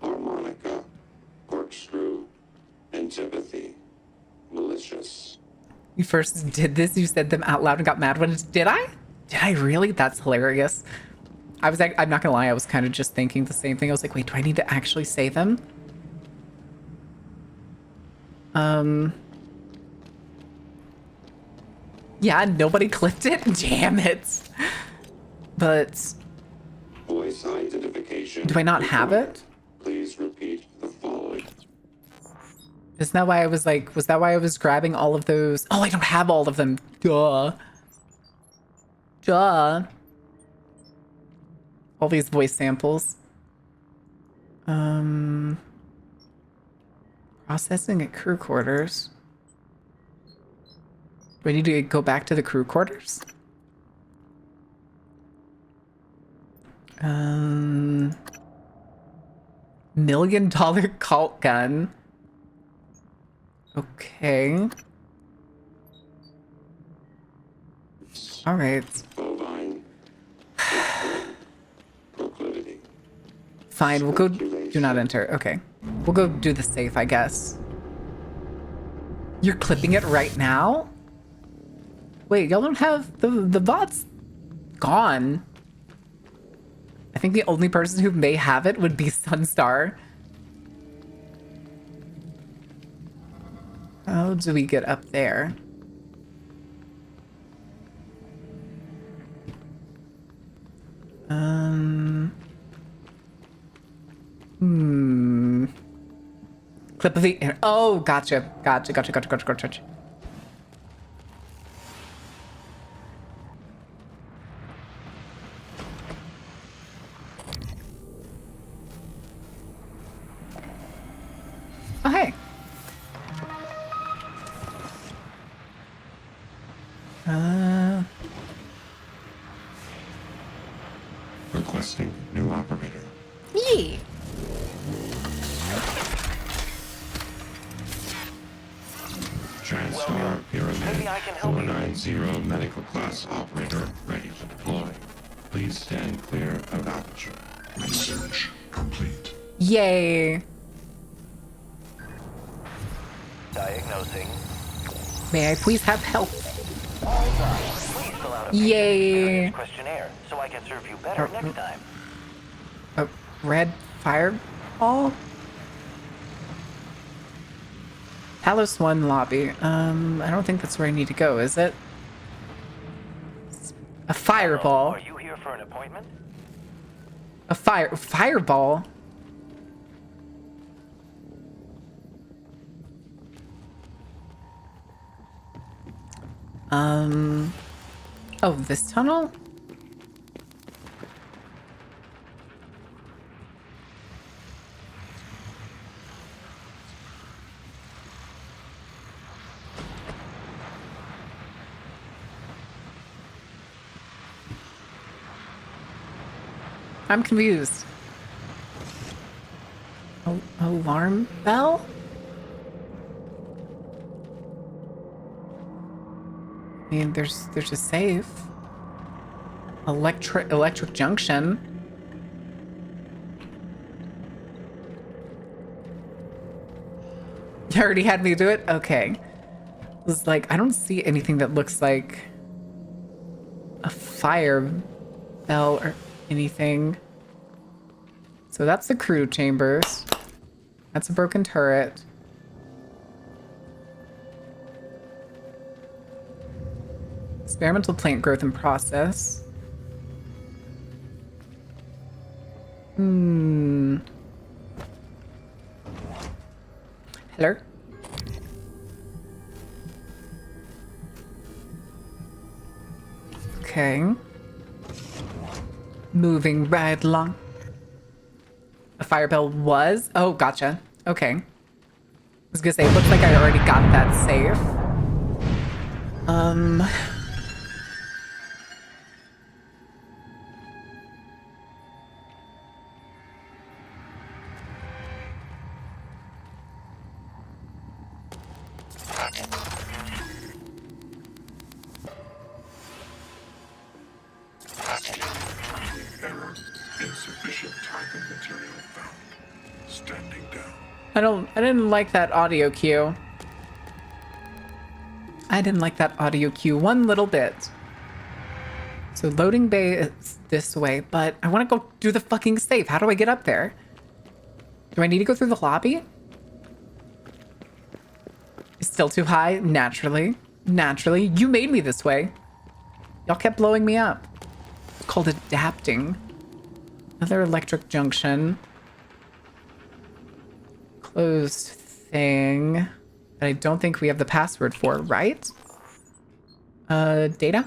Harmonica, corkscrew, antipathy, malicious. You first did this, you said them out loud and got mad when it did I? Did I really? That's hilarious. I'm not gonna lie, I was kind of just thinking the same thing. I was like, wait, do I need to actually say them? Yeah, nobody clipped it? Damn it. But Voice identification. do I not have required. it? Please repeat the following. Isn't that why I was like, was that why I was grabbing all of those? Oh, I don't have all of them. Duh. Duh. All these voice samples. Processing at crew quarters. Do I need to go back to the crew quarters? $1 million cult gun. Okay. All right. Bovine. Proclivity. Fine, we'll go do not enter. Okay. We'll go do the safe, I guess. You're clipping it right now? Wait, y'all don't have the bot's gone. I think the only person who may have it would be Sunstar. How do we get up there? Clip of the... Oh, gotcha. Gotcha. Oh, hey. Requesting new operator. Yeah. TranStar Pyramid 490 medical class operator ready to deploy. Please stand clear of aperture. Research complete. Yay. Diagnosing. May I please have help? All done. Please fill out a patient Yay. experience questionnaire so I can serve you better next time. A red fireball? Palace 1 lobby. I don't think that's where I need to go, is it? A fireball. Are you here for an appointment? A fireball? Oh, this tunnel? I'm confused. Alarm bell? I mean, there's a safe. Electric junction. You already had me do it? Okay. It was like, I don't see anything that looks like a fire bell or anything. So that's the crew chambers. That's a broken turret. Experimental plant growth and process. Hello? Okay. Moving right along. A fire bell was? Oh, gotcha. Okay. I was gonna say, it looks like I already got that safe. Error. Insufficient typing material found. Standing down. I didn't like that audio cue. I didn't like that audio cue one little bit. So loading bay is this way, but I want to go do the fucking safe. How do I get up there? Do I need to go through the lobby? It's still too high? Naturally. Naturally. You made me this way. Y'all kept blowing me up. It's called adapting. Another electric junction. Closed thing that I don't think we have the password for, right? Data?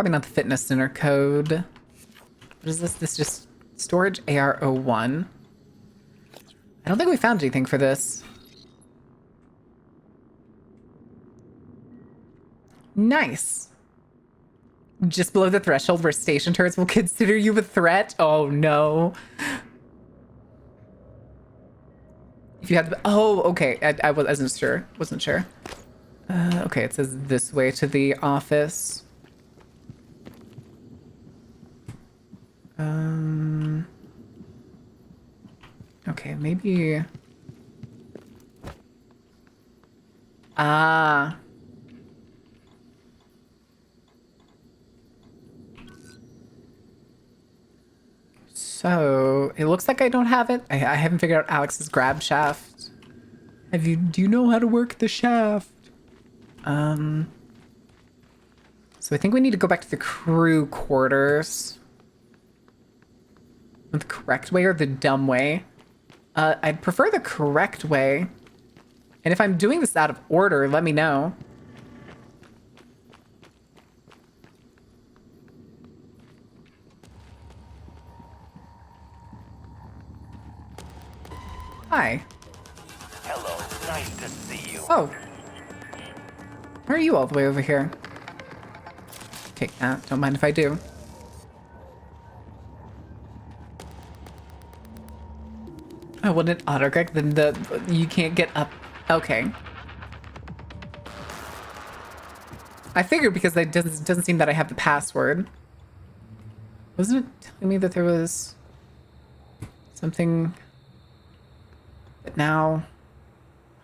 Probably not the fitness center code. What is this? This just storage AR01. I don't think we found anything for this. Nice. Just below the threshold where station turrets will consider you a threat. Oh no. If you had the, oh, okay. I wasn't sure. Wasn't sure. Okay, it says this way to the office. Okay, maybe. Ah. So it looks like I don't have it. I haven't figured out Alex's grab shaft. Do you know how to work the shaft? So I think we need to go back to the crew quarters. The correct way or the dumb way? I'd prefer the correct way. And if I'm doing this out of order, let me know. Hi. Hello, nice to see you. Oh. Why are you all the way over here? Take that. Don't mind if I do. Oh, when it autocorrect, then you can't get up. Okay. I figured because it doesn't seem that I have the password. Wasn't it telling me that there was something? But now,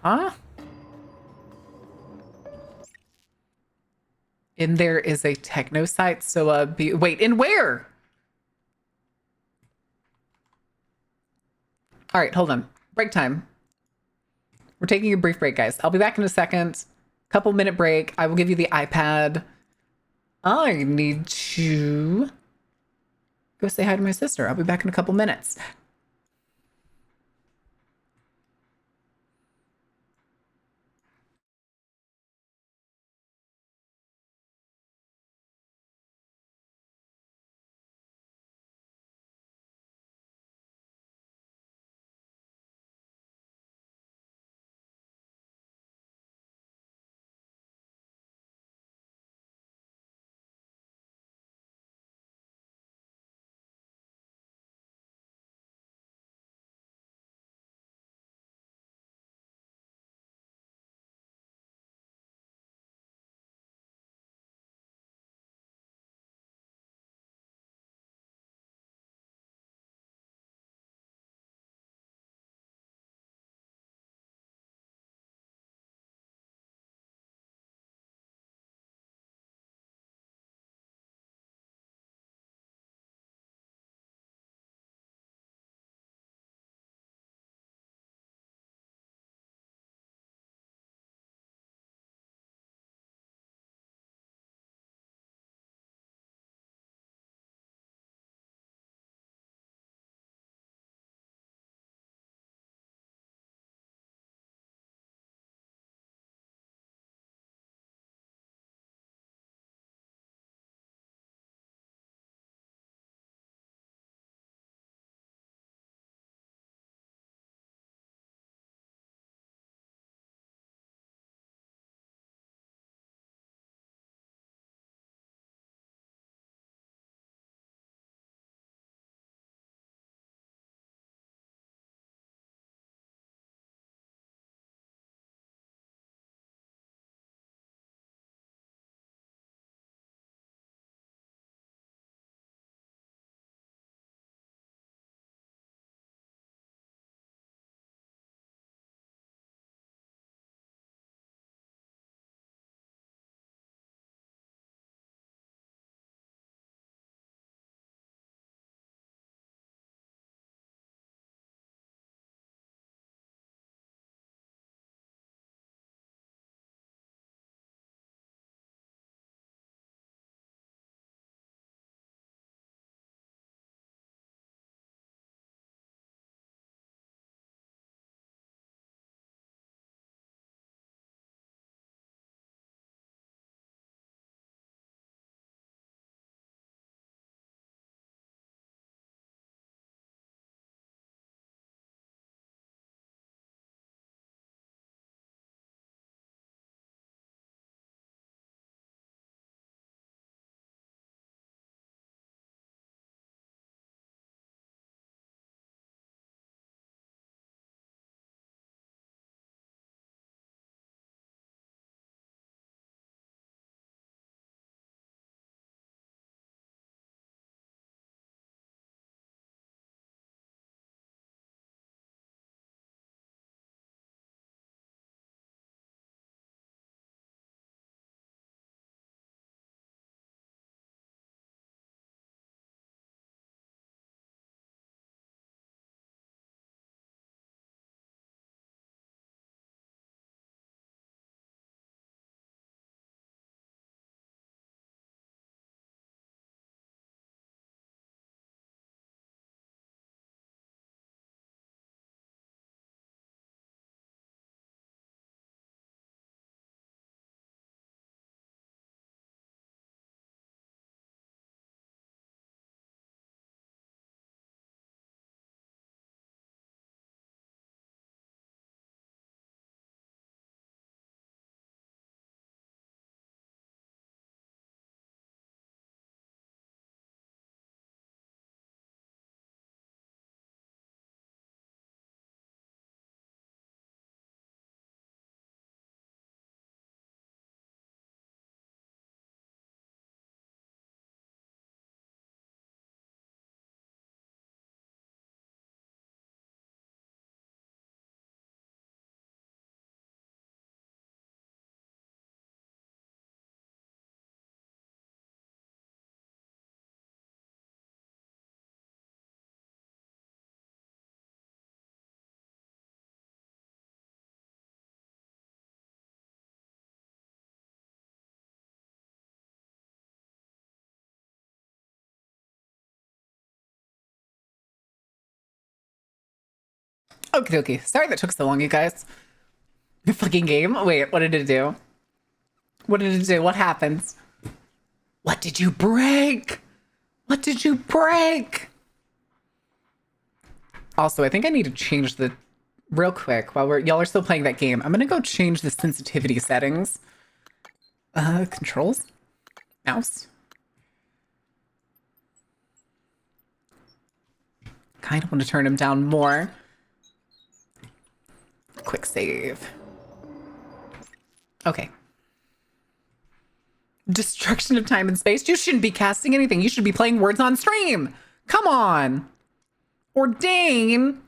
huh? In there is a techno site. So wait, in where? All right, hold on. Break time. We're taking a brief break, guys. I'll be back in a second. Couple minute break. I will give you the iPad. I need to go say hi to my sister. I'll be back in a couple minutes. Okay, okay. Sorry that took so long, you guys. The fucking game? Wait, what did it do? What did it do? What happens? What did you break? What did you break? Also, I think I need to change the... Real quick, while y'all are still playing that game, I'm gonna go change the sensitivity settings. Controls? Mouse? Kind of want to turn him down more. Quick save. Okay. Destruction of time and space? You shouldn't be casting anything. You should be playing words on stream. Come on. Ordain.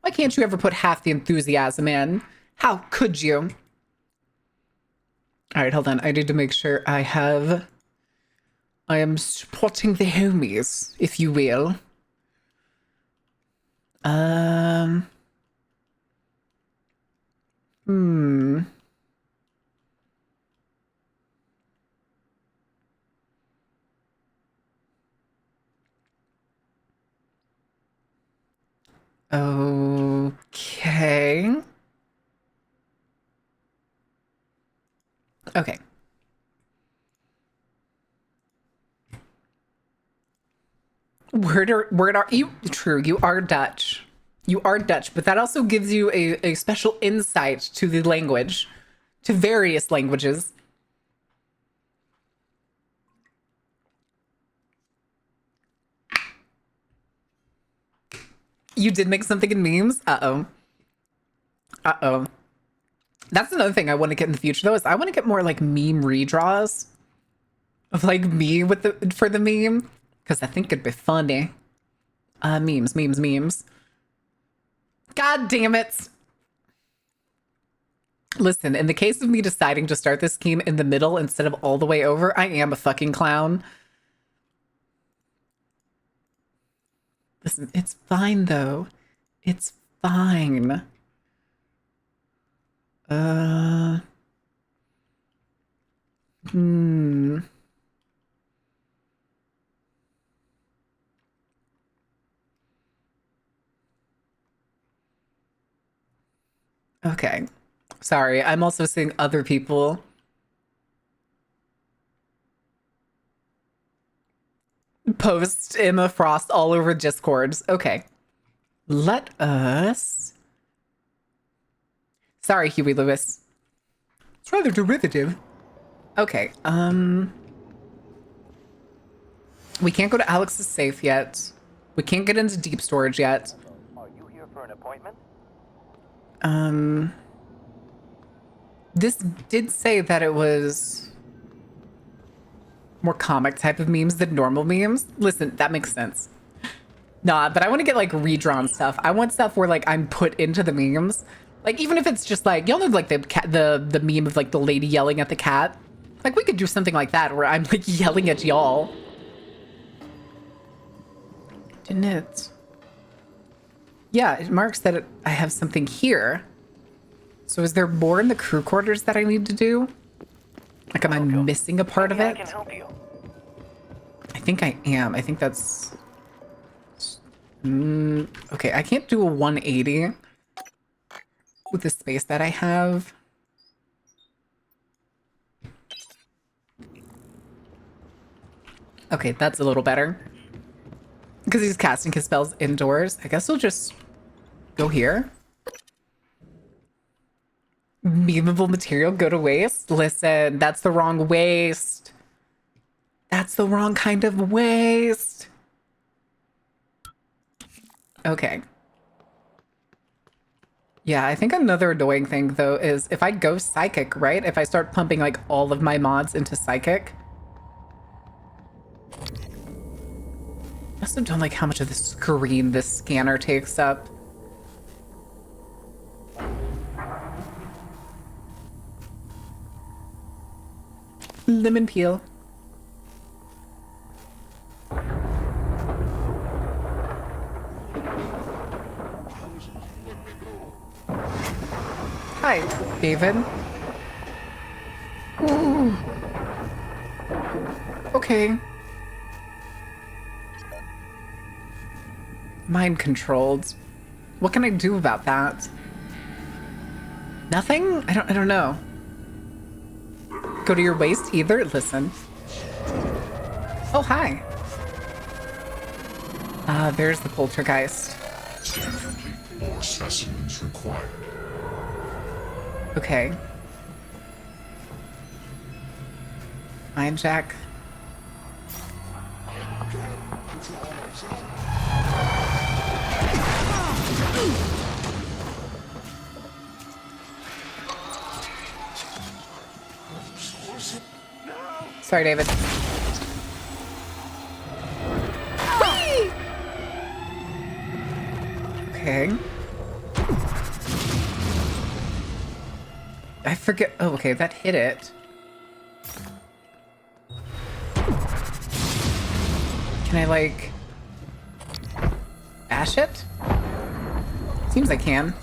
Why can't you ever put half the enthusiasm in? How could you? All right, hold on. I need to make sure I am spotting the homies, if you will. Okay. Okay. Word are you? True, you are Dutch. You are Dutch, but that also gives you a special insight to the language, to various languages. You did make something in memes? Uh-oh. Uh-oh. That's another thing I want to get in the future, though, is I want to get more, like, meme redraws of, like, me with for the meme, because I think it'd be funny. Memes. God damn it. Listen, in the case of me deciding to start this scheme in the middle instead of all the way over, I am a fucking clown. Listen, it's fine, though. It's fine. Okay. Sorry, I'm also seeing other people. Post Emma Frost all over Discords. Okay. Let us... Sorry, Huey Lewis. It's rather derivative. Okay, we can't go to Alex's safe yet. We can't get into deep storage yet. Are you here for an appointment? This did say that it was more comic type of memes than normal memes. Listen, that makes sense. Nah, but I want to get like redrawn stuff. I want stuff where like I'm put into the memes. Like even if it's just like, y'all know like the meme of like the lady yelling at the cat. Like we could do something like that where I'm like yelling at y'all. Didn't it? Yeah, it marks that I have something here. So is there more in the crew quarters that I need to do? Like, am I missing a part of it? I can help you. I think I am. I think that's... okay, I can't do a 180 with the space that I have. Okay, that's a little better. Because he's casting his spells indoors. I guess we'll just go here. Memeable material go to waste? Listen, that's the wrong waste. That's the wrong kind of waste. Okay. Yeah, I think another annoying thing, though, is if I go Psychic, right? If I start pumping, like, all of my mods into Psychic. I also don't like how much of the screen this scanner takes up. Lemon peel. Hi, David. Ooh. Okay. Mind controlled. What can I do about that? Nothing? I don't know. Go to your waist either? Listen. Oh, hi. There's the poltergeist. Scan complete. More specimens required. Okay. Mind Jack. Sorry, David. Whee! Okay. I forget. Oh, okay, that hit it. Can I, like, bash it? Seems I can.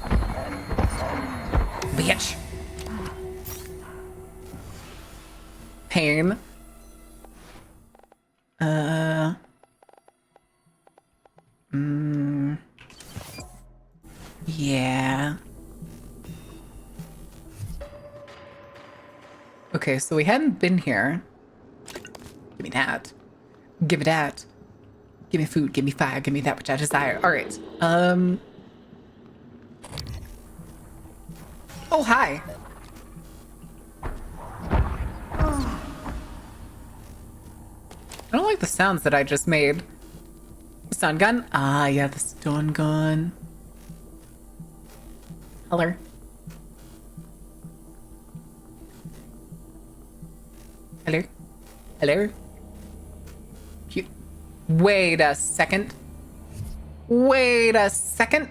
Bitch. Pain. Yeah. Okay, so we hadn't been here. Give me that. Give me that. Give me food, give me fire, give me that which I desire. Alright. Oh, hi. I don't like the sounds that I just made. Stun gun? Ah, yeah, the stun gun. Hello. Hello? Hello? Wait a second. Wait a second.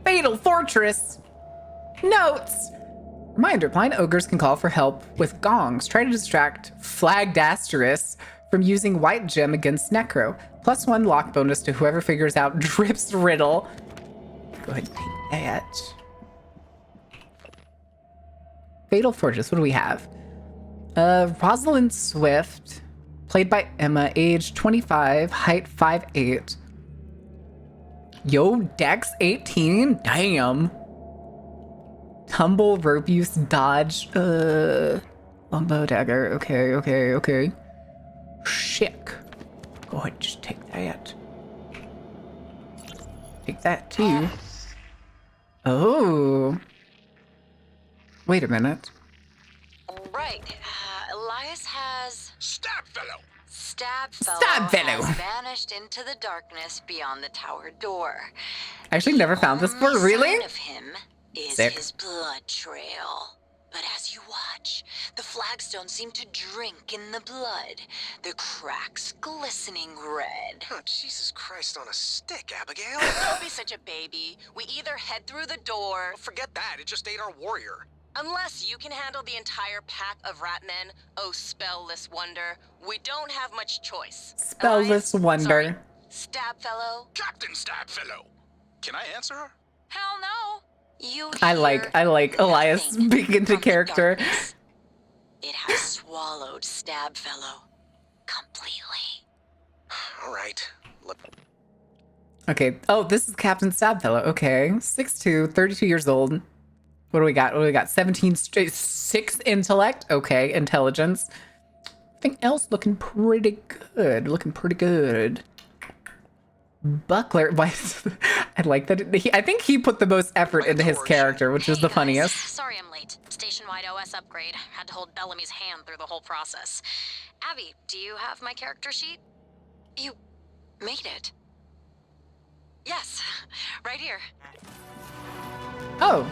Fatal Fortress. Notes. Reminder, blind ogres can call for help with gongs. Try to distract Flagdasterus from using white gem against Necro. +1 lock bonus to whoever figures out Drip's riddle. Go ahead and take that. Fatal Fortress, what do we have? Rosalind Swift, played by Emma, age 25, height 5'8". Yo, Dex 18? Damn. Tumble, rope use, dodge, longbow, dagger. Okay. Chic. Go ahead, just take that. Take that too. Oh. Wait a minute. Right. Elias has... Stabfellow! Stabfellow has vanished into the darkness beyond the tower door. I actually never found this before, Only really? sign of him is Sick. his blood trail. But as you watch, the flagstones seem to drink in the blood, the cracks glistening red. Oh, Jesus Christ on a stick, Abigail. Don't be such a baby. We either head through the door... Forget that, it just ate our warrior. Unless you can handle the entire pack of rat men, oh spellless wonder, we don't have much choice. Spellless wonder. Stabfellow? Captain Stabfellow! Can I answer her? Hell no. You I like Elias nothing being into from the character. darkness. It has swallowed Stabfellow completely. All right. Look. Okay. Oh, this is Captain Stabfellow. Okay. 6'2", 32 years old. What do we got? 17 straight, 6 intellect. Okay, intelligence. Everything else looking pretty good. Buckler. Why? I like that. I think he put the most effort into his character, which is the guys. funniest. Sorry I'm late. Station-wide OS upgrade. Had to hold Bellamy's hand through the whole process. Abby, do you have my character sheet? You made it. Yes, right here. Oh.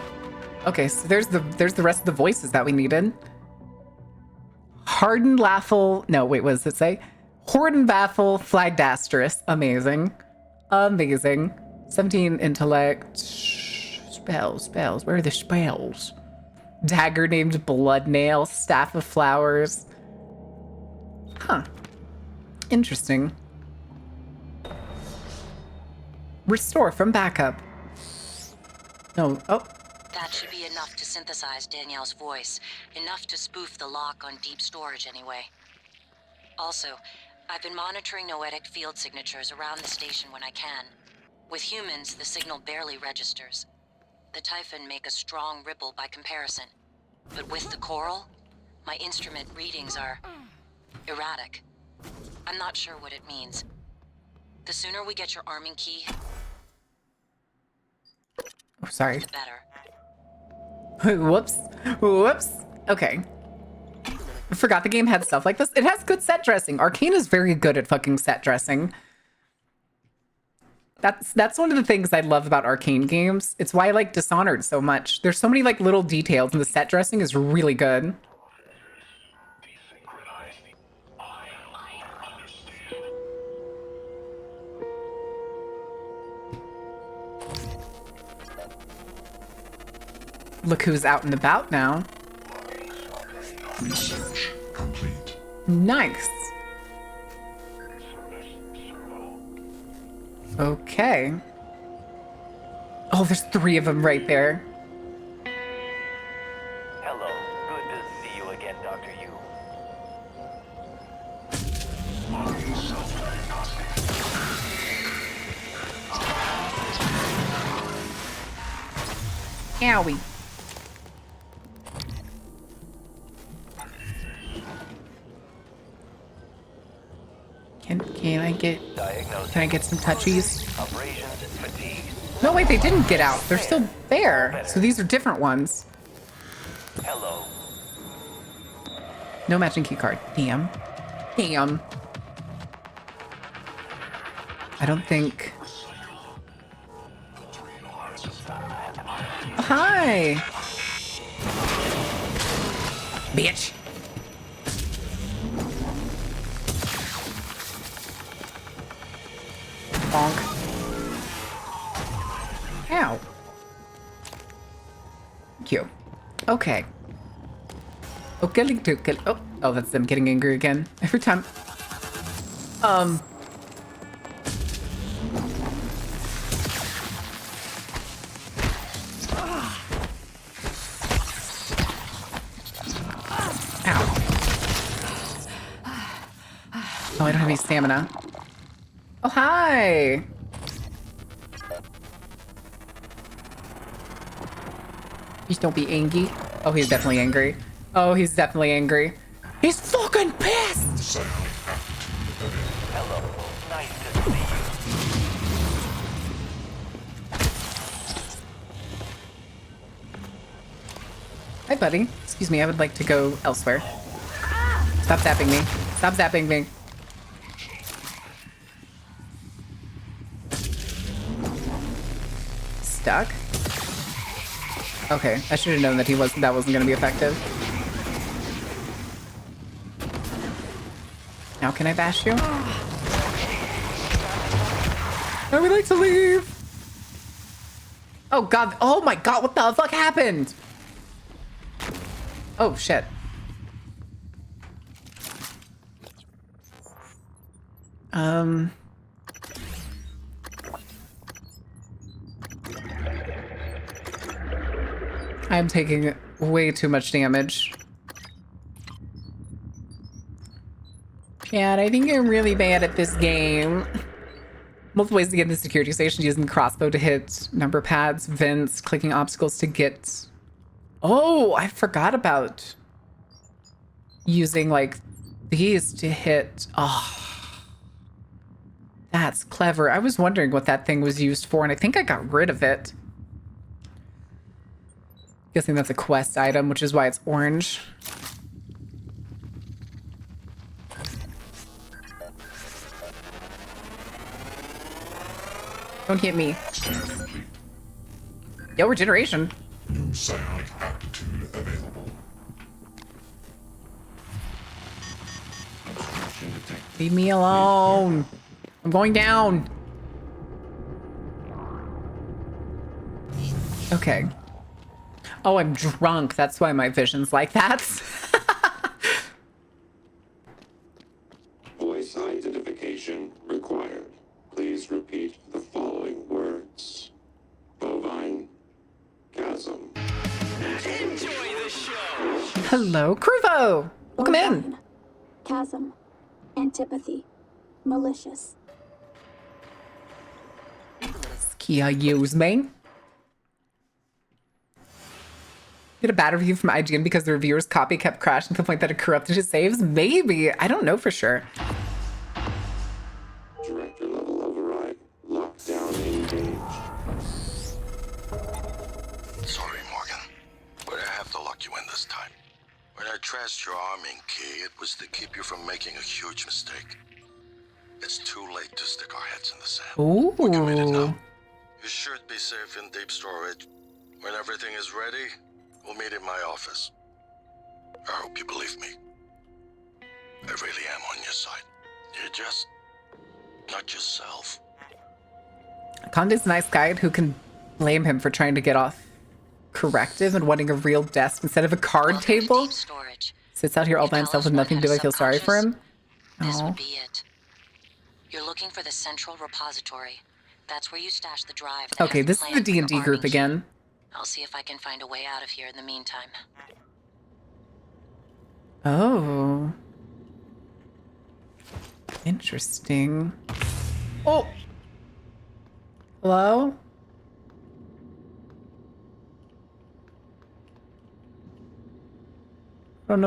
Okay, so there's the rest of the voices that we needed. Hardenlaffel. No, wait, what does it say? Hordenbaffel Flagdasterus. Amazing. 17 intellect. Spells. Where are the spells? Dagger named Bloodnail. Staff of Flowers. Huh. Interesting. Restore from backup. No. Oh. That should be enough to synthesize Danielle's voice. Enough to spoof the lock on deep storage anyway. Also, I've been monitoring noetic field signatures around the station when I can. With humans, the signal barely registers. The Typhon make a strong ripple by comparison. But with the coral, my instrument readings are erratic. I'm not sure what it means. The sooner we get your arming key, Oh, sorry. the better. Whoops. Whoops. Okay. I forgot the game had stuff like this. It has good set dressing. Arcane is very good at fucking set dressing. That's one of the things I love about Arcane games. It's why I like Dishonored so much. There's so many like little details, and the set dressing is really good. Look who's out and about now. Research complete. Nice. Okay. Oh, there's 3 of them right there. Hello. Good to see you again, Dr. Yu. Owie. Can I get some touchies? Abrasions, fatigue. No, wait, they didn't get out. They're still there. So these are different ones. Hello. No matching key card. Damn. Damn. I don't think... Hi. Bitch. Bonk. Ow. Cute. Okay. Okay, oh, that's them getting angry again. Every time. Ow. Oh, I don't have any stamina. Oh, hi. Please don't be angry. Oh, he's definitely angry. Oh, he's definitely angry. He's fucking pissed! Hello. Nice to see you. Hi, buddy. Excuse me, I would like to go elsewhere. Stop zapping me. Stop zapping me. Stuck? Okay, I should have known that that wasn't gonna be effective. Now can I bash you? I would like to leave. Oh god, oh my god, what the fuck happened? Oh shit. I'm taking way too much damage. Chad, I think you're really bad at this game. Multiple ways to get in the security station: using the crossbow to hit number pads, vents, clicking obstacles to get... Oh, I forgot about using like these to hit... Oh, that's clever. I was wondering what that thing was used for, and I think I got rid of it. Guessing that's a quest item, which is why it's orange. Don't hit me. Yo, regeneration. New psionic aptitude available. Leave me alone. I'm going down. Okay. Oh, I'm drunk. That's why my vision's like that. Voice identification required. Please repeat the following words. Bovine. Chasm. Hello, Kruvo. Welcome in. Chasm. Antipathy. Malicious. Excuse me. Get a bad review from IGN because the reviewer's copy kept crashing to the point that it corrupted his saves? Maybe. I don't know for sure. Director level override. Lockdown engaged. Sorry, Morgan, but I have to lock you in this time. When I trashed your arming key, it was to keep you from making a huge mistake. It's too late to stick our heads in the sand. Ooh. We're committed now. You should be safe in deep storage. When everything is ready, we'll meet in my office. I hope you believe me. I really am on your side. You're just not yourself. Conde's a nice guy. Who can blame him for trying to get off corrective and wanting a real desk instead of a card Welcome to table? deep storage. Sits out here all by You himself tell with us nothing to do. I what feel sorry for him. This Aw. would be it. You're looking for the central repository. That's where you stash the drive. That Okay, has this is plan the for your D&D group arming again. key. I'll see if I can find a way out of here in the meantime. Oh. Interesting. Oh. Hello? I don't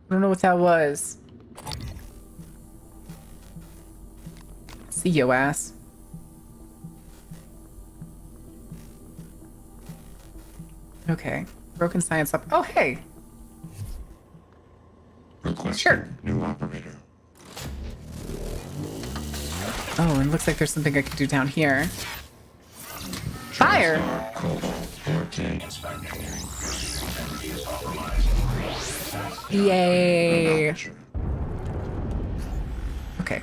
know what that was. See yo ass. Okay. Broken science up. Oh, hey. Requesting Sure. new operator. Oh, and it looks like there's something I can do down here. Fire! Star Cobalt 14. Yay! Aperture. Okay.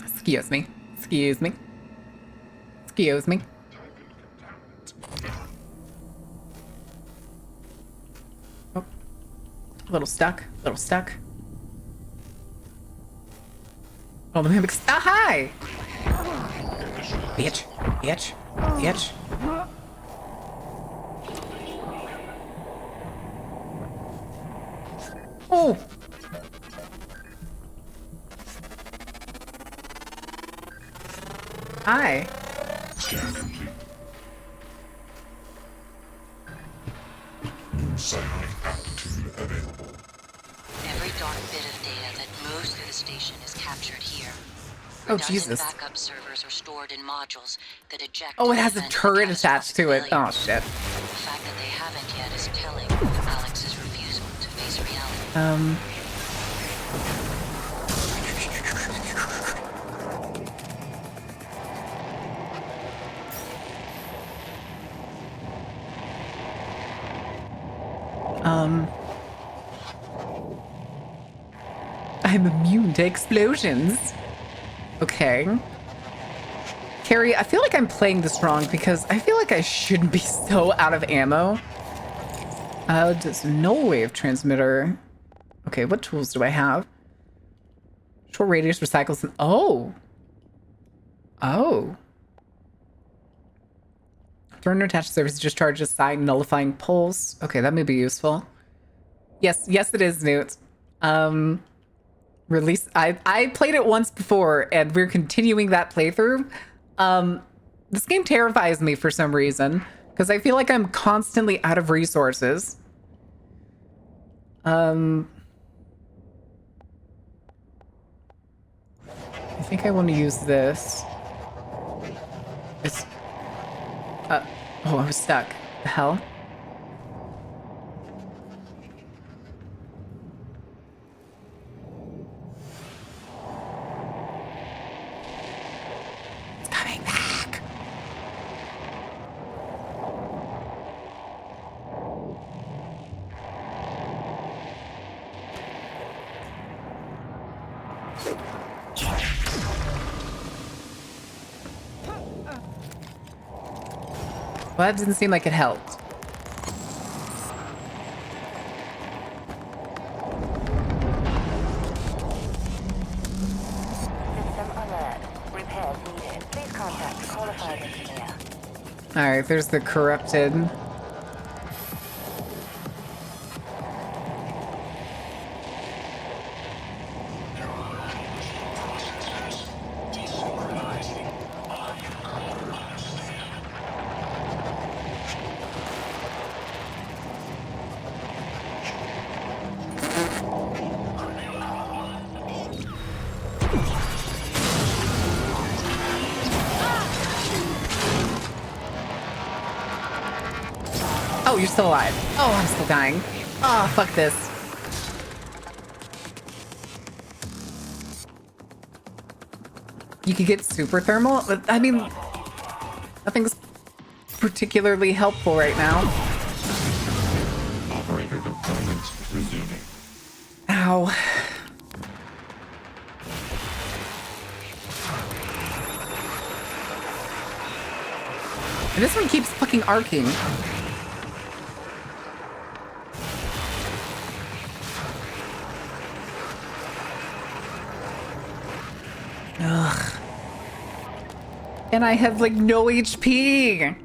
Excuse me. Excuse me. Excuse me. Oh. A little stuck. A little stuck. Oh, the mimic's. Ah, hi! Bitch. Bitch. Bitch. Oh! Hi. Scan complete. Psionic amplitude available. Every dark bit of data that moves through the station is captured here. Oh, Redundant Jesus. backup servers are stored in modules that eject. Oh, it has a event turret attached to it. catastrophic Oh, failure. shit. The fact that they haven't yet is telling of Alex's refusal to face reality. I'm immune to explosions. Okay. Carrie, I feel like I'm playing this wrong because I feel like I shouldn't be so out of ammo. Just no wave transmitter. Okay, what tools do I have? Short radius recycles and oh. Oh. Burner attached service discharges side nullifying pulse. Okay, that may be useful. Yes, it is, Newt. Release. I played it once before, and we're continuing that playthrough. This game terrifies me for some reason because I feel like I'm constantly out of resources. I think I want to use this. It's. Oh, I was stuck. The hell? It's coming back. Well, that didn't seem like it helped. System alert. Repairs needed. Please contact a qualified engineer. Alright, there's the corrupted. Oh, you're still alive. Oh, I'm still dying. Oh, fuck this. You could get super thermal, but I mean, nothing's particularly helpful right now. Operator deployment resuming. Ow. And this one keeps fucking arcing. Ugh. And I have like no HP.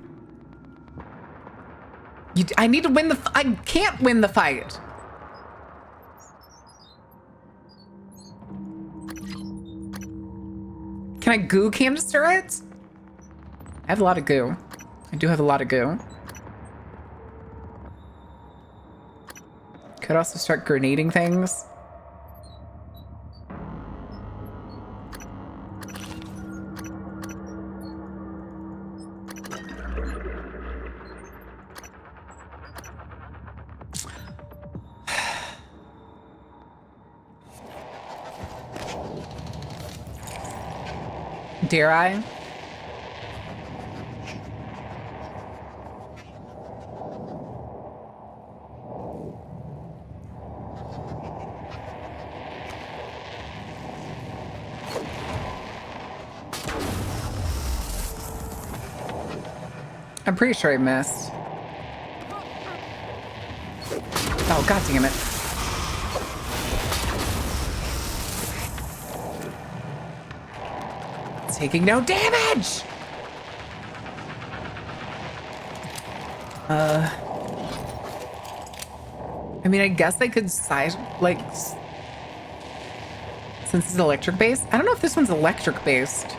I need to win the. I can't win the fight. Can I goo canister it? I have a lot of goo. I do have a lot of goo. Could also start grenading things. Dare I? I'm pretty sure I missed. Oh, god damn it. Taking no damage! I mean, I guess I could size, like, since it's electric based. I don't know if this one's electric based.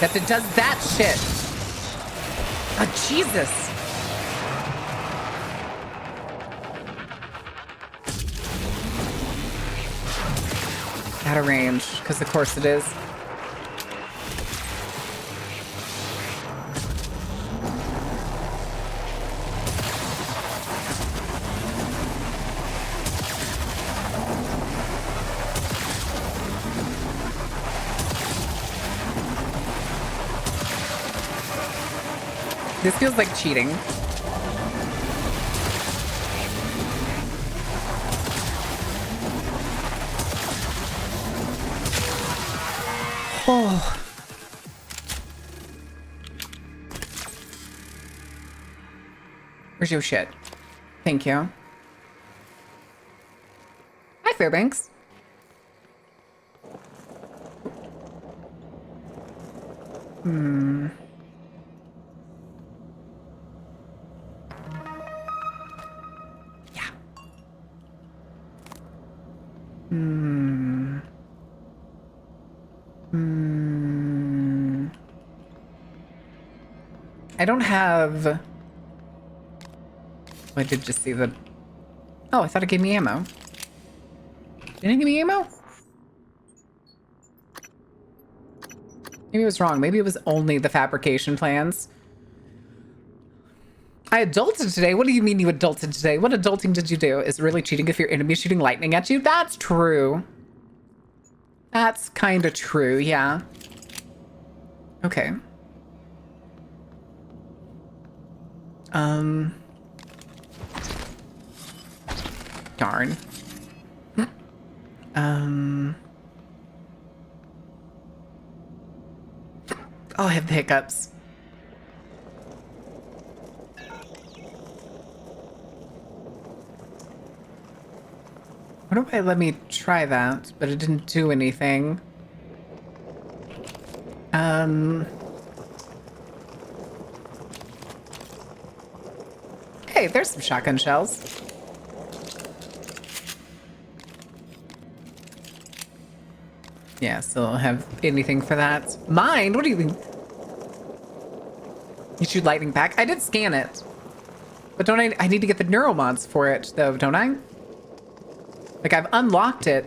Except it does that shit. Oh, Jesus. Out of range, because of course it is. This feels like cheating. Oh. Where's your shit? Thank you. Hi, Fairbanks. I don't have... I did just see the... Oh, I thought it gave me ammo. Didn't it give me ammo? Maybe it was wrong. Maybe it was only the fabrication plans. I adulted today? What do you mean you adulted today? What adulting did you do? Is it really cheating if your enemy's shooting lightning at you? That's true. That's kind of true, yeah. Okay. Darn. Oh, I have the hiccups. What if I let me try that, but it didn't do anything? Hey, there's some shotgun shells. Yeah, still don't have anything for that. Mind? What do you mean? You shoot lightning back? I did scan it. But don't I need to get the neuromods for it, though, don't I? Like, I've unlocked it.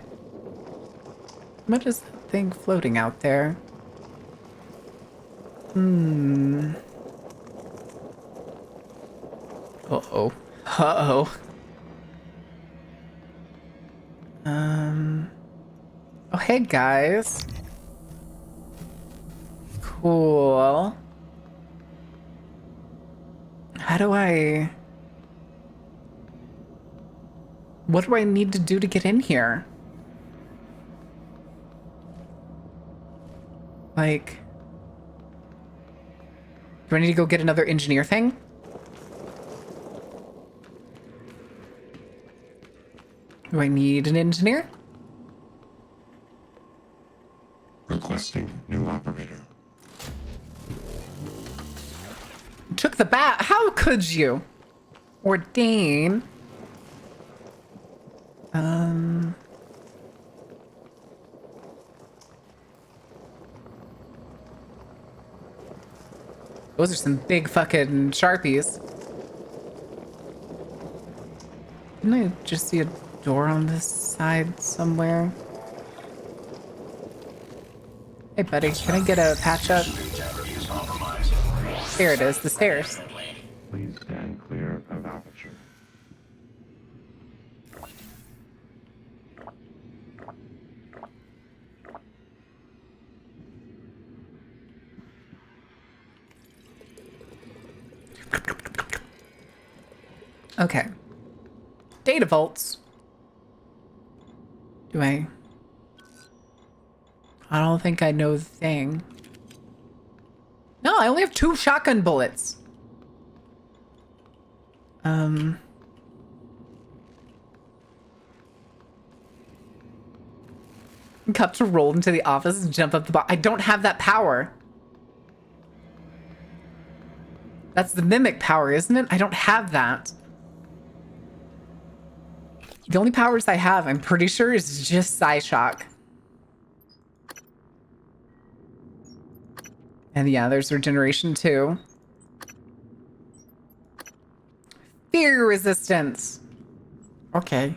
What is that thing floating out there? Uh-oh. Uh-oh. Oh, hey, guys. Cool. How do I... What do I need to do to get in here? Like... Do I need to go get another engineer thing? Do I need an engineer? Requesting new operator. Took the bat. How could you? Ordain. Those are some big fucking Sharpies. Didn't I just see a door on this side somewhere? Hey, buddy, can I get a patch up? There it is, the stairs. Please stand clear of aperture. Okay. Data vaults. Do I don't think I know the thing. No, I only have 2 shotgun bullets. Cup to roll into the office and jump up the box. I don't have that power. That's the mimic power, isn't it? I don't have that. The only powers I have, I'm pretty sure, is just Psyshock. And yeah, there's regeneration too. Fear resistance. Okay.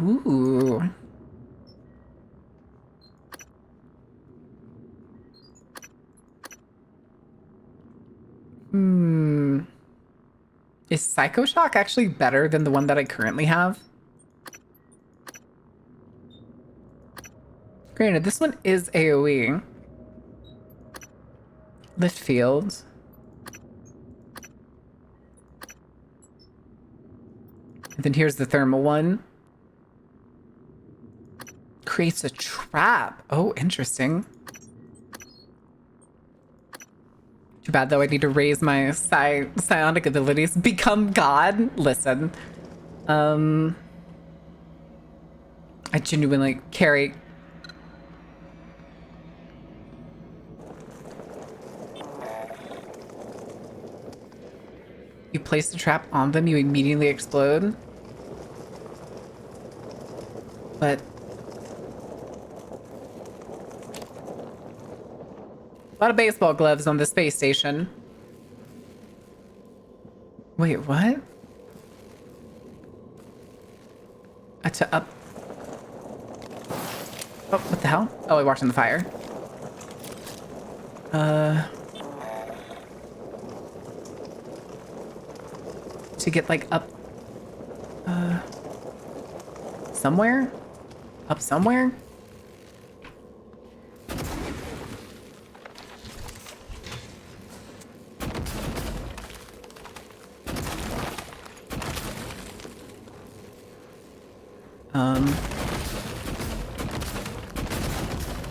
Ooh. Is Psycho Shock actually better than the one that I currently have? Granted, this one is AoE. Lift fields. And then here's the thermal one. Creates a trap. Oh, interesting. Too bad, though, I need to raise my psionic abilities. Become God? Listen. I genuinely carry... You place the trap on them, you immediately explode. But... a lot of baseball gloves on the space station. Wait, what? To up... Oh, what the hell? Oh, I walked in the fire. To get, like, up... somewhere? Up somewhere?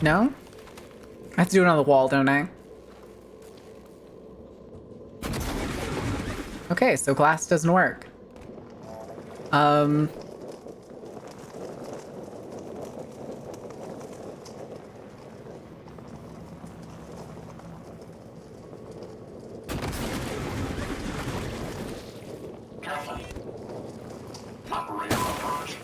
No? I have to do it on the wall, don't I? Okay, so glass doesn't work. Careful. Operator approach.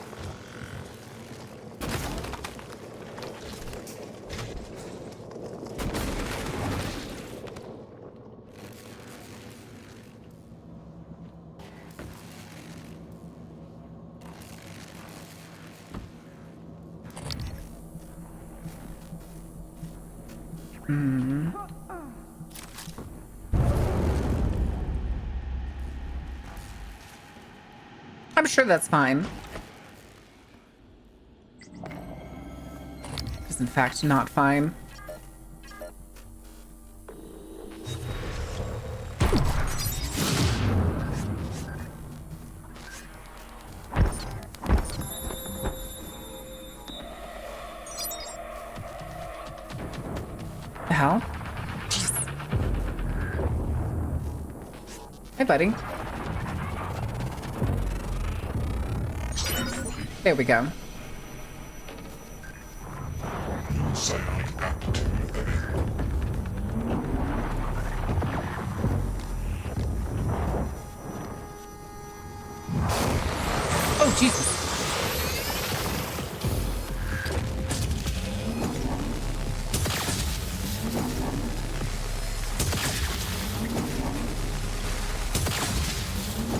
I'm sure that's fine. It's in fact not fine. The hell? Jeez. Hey, buddy. There we go. Oh, Jesus.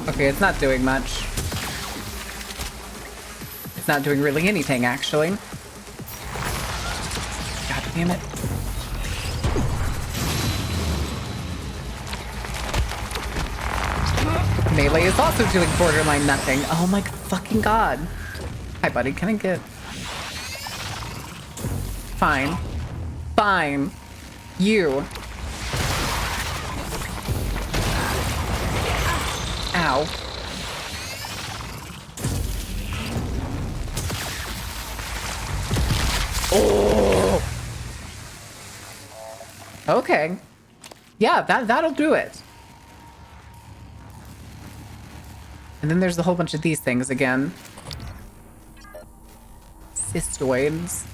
Okay, it's not doing much. It's not doing really anything, actually. God damn it. Melee is also doing borderline nothing. Oh my fucking god. Hi, buddy. Can I get... Fine. Fine. You. Ow. Oh. Okay. Yeah, that'll do it. And then there's a whole bunch of these things again. Cystoids.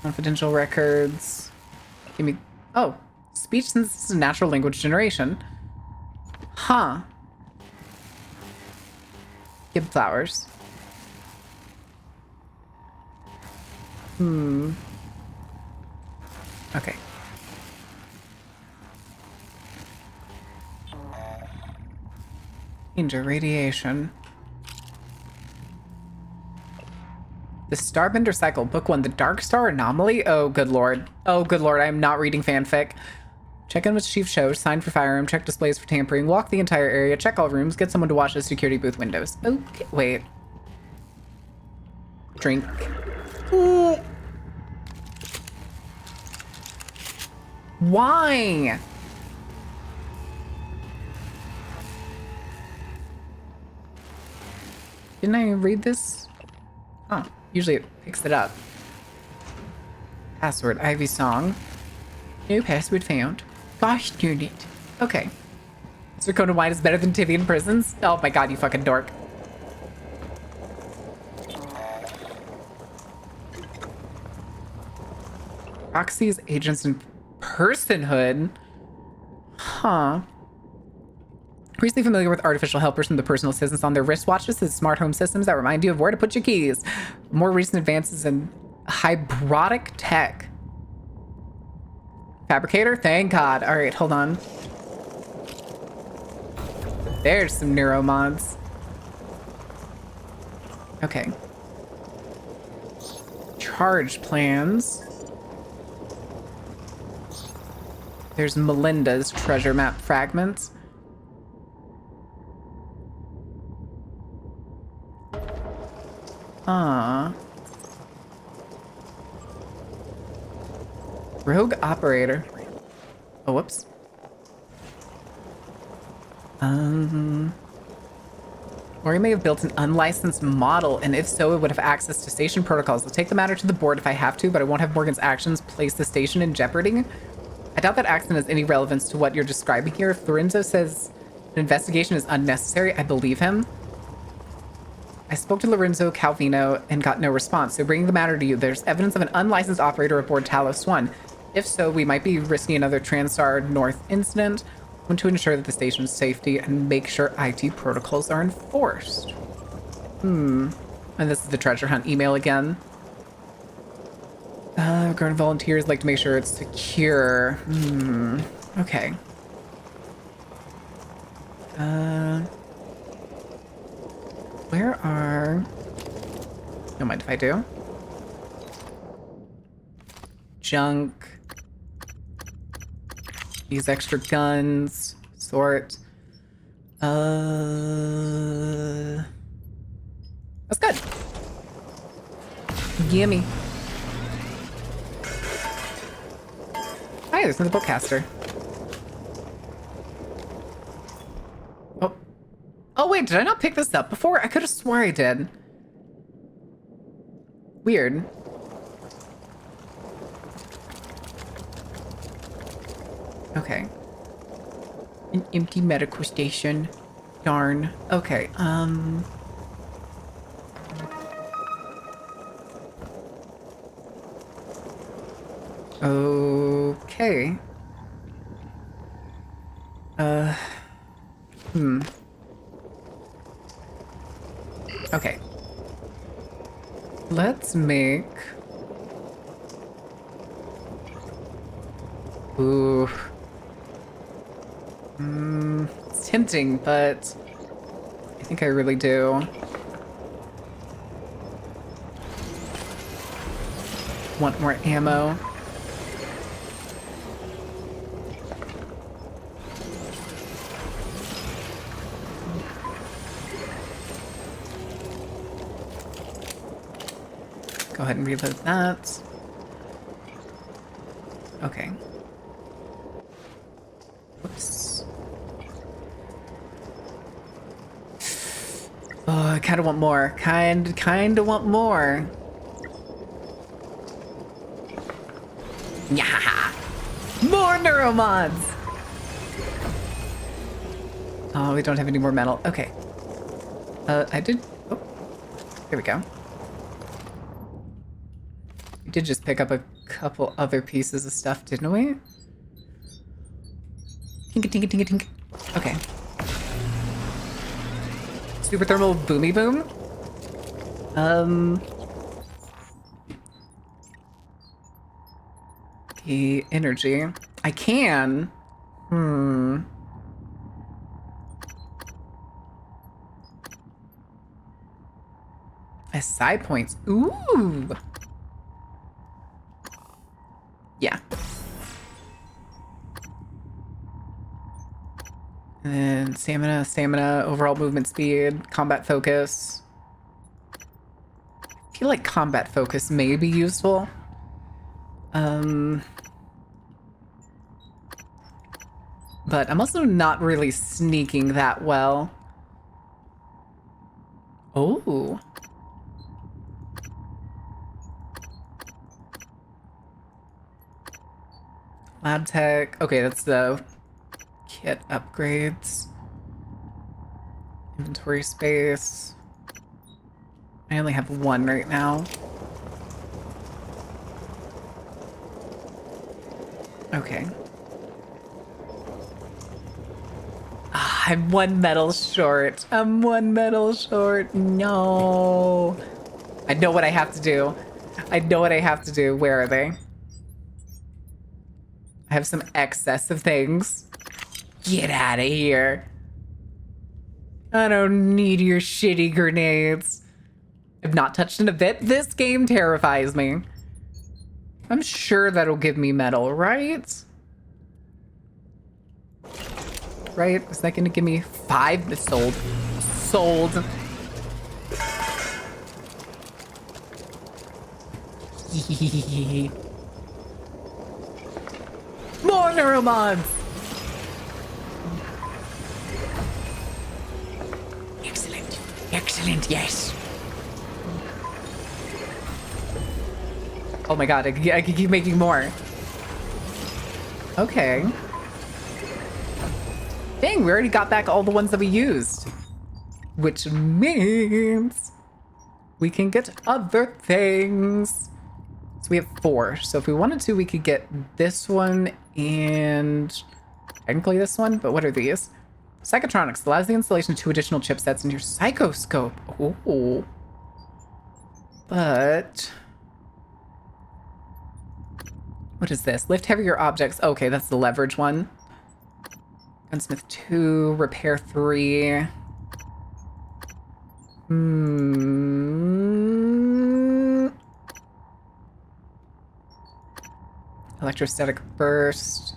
Confidential records. Give me... Oh. Speech synthesis and natural language generation. Huh. Gib flowers. Okay. Danger radiation. The Starbender Cycle, Book 1, The Dark Star Anomaly? Oh, good lord. Oh, good lord, I am not reading fanfic. Check in with Chief Cho, sign for firearm, check displays for tampering, walk the entire area, check all rooms, get someone to watch the security booth windows. Okay, wait. Drink. Ooh. Why? Didn't I read this? Oh, usually it picks it up. Password, Ivy Song. No password found. Gosh, darn it. Okay. Mr. Conan White is better than Tivian Prisons? Oh my god, you fucking dork. Roxy's agents and personhood? Huh. Increasingly familiar with artificial helpers from the personal assistants on their wristwatches and smart home systems that remind you of where to put your keys. More recent advances in hybrodic tech. Fabricator? Thank God. All right, hold on. There's some neuromods. Okay. Charge plans. There's Melinda's treasure map fragments. Rogue operator. Oh, whoops. Or he may have built an unlicensed model, and if so, it would have access to station protocols. I'll take the matter to the board if I have to, but I won't have Morgan's actions place the station in jeopardy. I doubt that accident has any relevance to what you're describing here. If Lorenzo says an investigation is unnecessary, I believe him. I spoke to Lorenzo Calvino and got no response, so bringing the matter to you, there's evidence of an unlicensed operator aboard Talos 1. If so, we might be risking another Transtar North incident. I want to ensure that the station's safety and make sure IT protocols are enforced. And this is the treasure hunt email again. Current volunteers like to make sure it's secure. Okay. Where are... Don't mind if I do. Junk. These extra guns. Sort. That's good. Gimme. Hi, there's another bowcaster. Oh. Oh, wait, did I not pick this up before? I could have swore I did. Weird. Okay. An empty medical station. Darn. Okay, Okay. Okay. Let's make... Ooh. It's tempting, but I think I really do. Want more ammo. Go ahead and reload that. Okay. Whoops. Oh, I kind of want more. Kind of want more. Yeah. More neuromods. Oh, we don't have any more metal. Okay. I did. Oh, here we go. We did just pick up a couple other pieces of stuff, didn't we? Tinka, tinka, tinka, tinka. Okay. Super thermal boomy boom. The energy. I can. SI points. Ooh. Yeah. And then stamina, overall movement speed, combat focus. I feel like combat focus may be useful. But I'm also not really sneaking that well. Oh. Lab tech. Okay, that's the kit upgrades. Inventory space. I only have one right now. Okay. I'm one medal short. I'm one medal short. No. I know what I have to do. I know what I have to do. Where are they? I have some excess of things. Get out of here. I don't need your shitty grenades. I've not touched in a bit. This game terrifies me. I'm sure that'll give me metal, right? Right? Is that gonna give me 5? Sold. Sold. More neuromods! Excellent. Excellent, yes. Oh my god, I can keep making more. Okay. Dang, we already got back all the ones that we used. Which means we can get other things. So we have 4. So if we wanted to, we could get this one and technically this one, but what are these? Psychotronics allows the installation of 2 additional chipsets in your psychoscope. Oh. But what is this? Lift heavier objects. Okay, that's the leverage one. Gunsmith 2, repair 3. Electrostatic burst.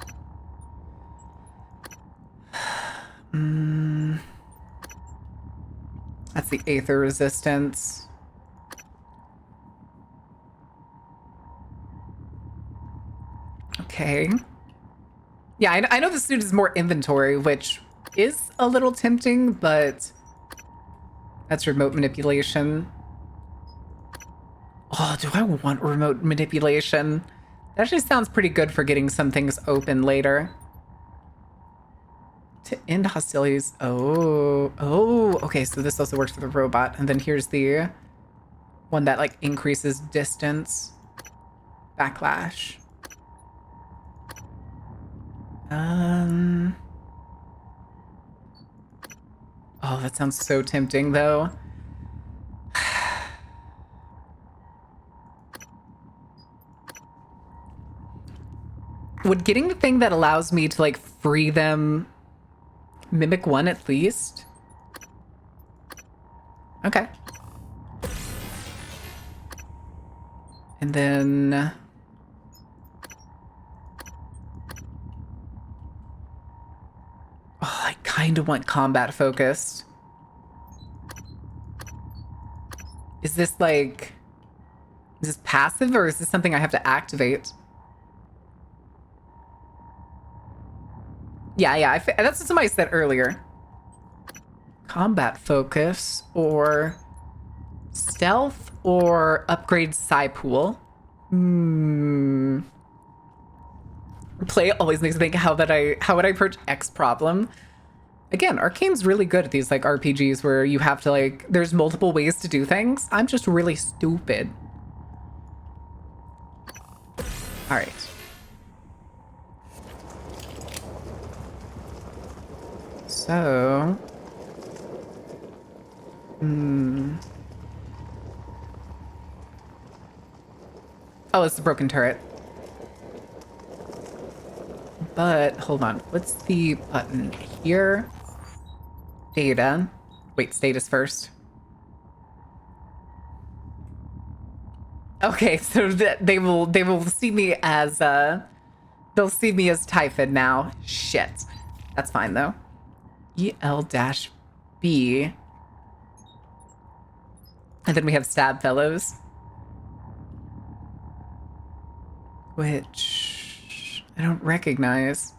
That's the Aether resistance. Okay. Yeah, I know the suit is more inventory, which is a little tempting, but that's remote manipulation. Oh, do I want remote manipulation? That actually sounds pretty good for getting some things open later. To end hostilities. Oh, okay, so this also works for the robot. And then here's the one that like increases distance. Backlash. Oh, that sounds so tempting though. Would getting the thing that allows me to like free them mimic one at least? Okay. And then I kind of want combat focused. Is this like, is this passive or is this something I have to activate? Yeah, that's what somebody said earlier. Combat focus or stealth or upgrade psi pool. Play always makes me think how would I approach X problem? Again, Arcane's really good at these like RPGs where you have to like there's multiple ways to do things. I'm just really stupid. All right. So oh, it's the broken turret. But hold on, what's the button here? Data. Wait, status first. Okay, so they will see me as they'll see me as Typhon now. Shit. That's fine though. EL-B. And then we have Stab Fellows. Which I don't recognize.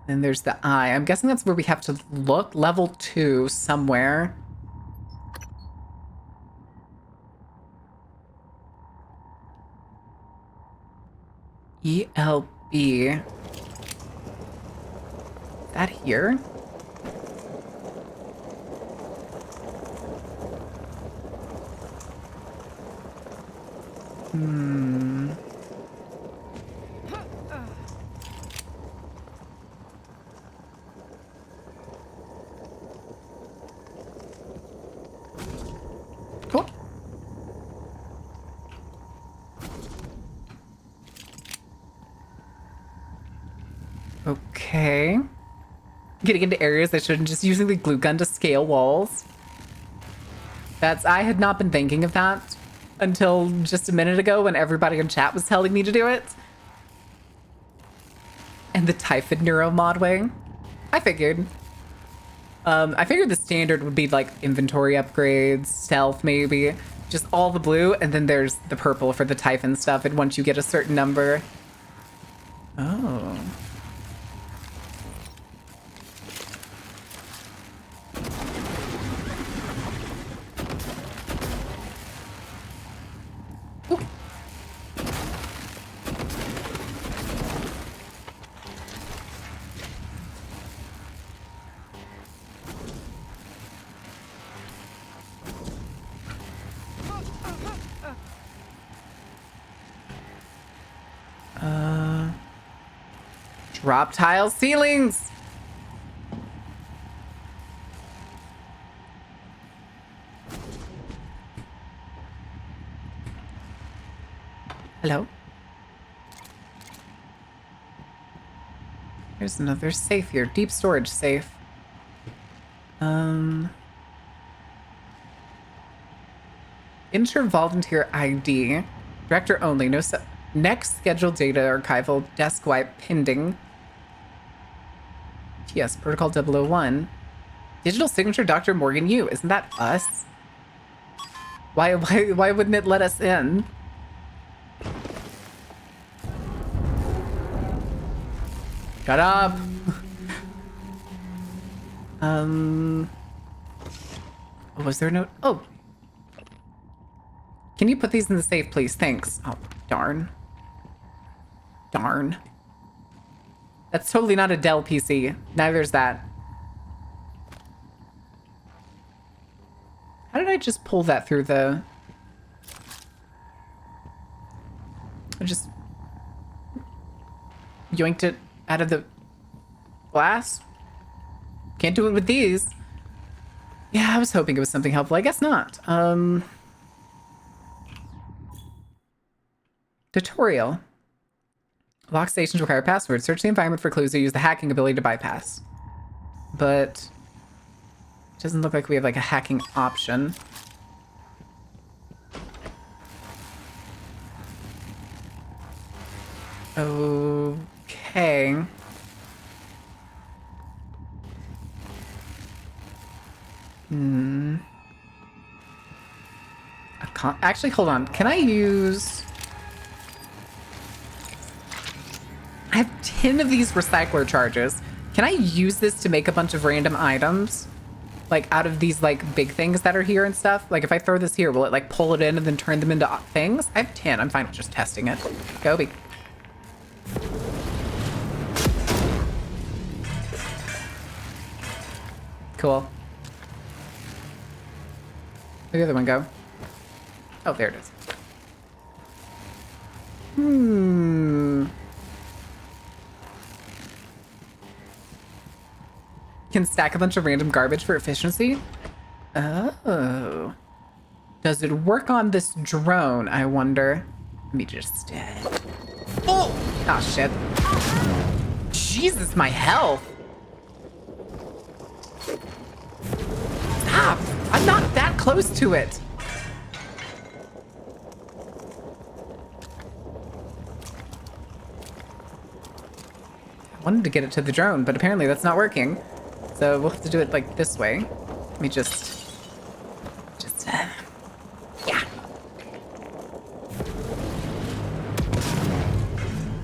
Then there's the eye. I'm guessing that's where we have to look. Level 2 somewhere. ELB. That here? Cool. Okay. Getting into areas I shouldn't, just using the glue gun to scale walls. I had not been thinking of that until just a minute ago when everybody in chat was telling me to do it. And the Typhon Neuromod wing. I figured the standard would be like inventory upgrades, stealth maybe, just all the blue, and then there's the purple for the Typhon stuff, and once you get a certain number. Oh. Drop tile ceilings. Hello. There's another safe here. Deep storage safe. Enter volunteer ID. Director only. No next scheduled data archival. Desk wipe pending. Yes, Protocol 001. Digital signature Dr. Morgan Yu. Isn't that us? Why wouldn't it let us in? Shut up. Was there no... Oh. Can you put these in the safe, please? Thanks. Oh, darn. Darn. That's totally not a Dell PC. Neither's that. How did I just pull that through the... I just... yoinked it out of the glass? Can't do it with these. Yeah, I was hoping it was something helpful. I guess not. Tutorial. Lock stations require passwords. Search the environment for clues or use the hacking ability to bypass. But it doesn't look like we have like a hacking option. Okay. Actually, hold on. Can I use... I have 10 of these recycler charges. Can I use this to make a bunch of random items? Like, out of these, like, big things that are here and stuff? Like, if I throw this here, will it, like, pull it in and then turn them into things? I have 10. I'm fine with just testing it. Go, be... Cool. Where'd the other one go? Oh, there it is. Can stack a bunch of random garbage for efficiency? Oh. Does it work on this drone, I wonder? Let me just... Oh! Oh, shit. Jesus, my health! Stop! I'm not that close to it! I wanted to get it to the drone, but apparently that's not working. So we'll have to do it like this way. Let me just yeah.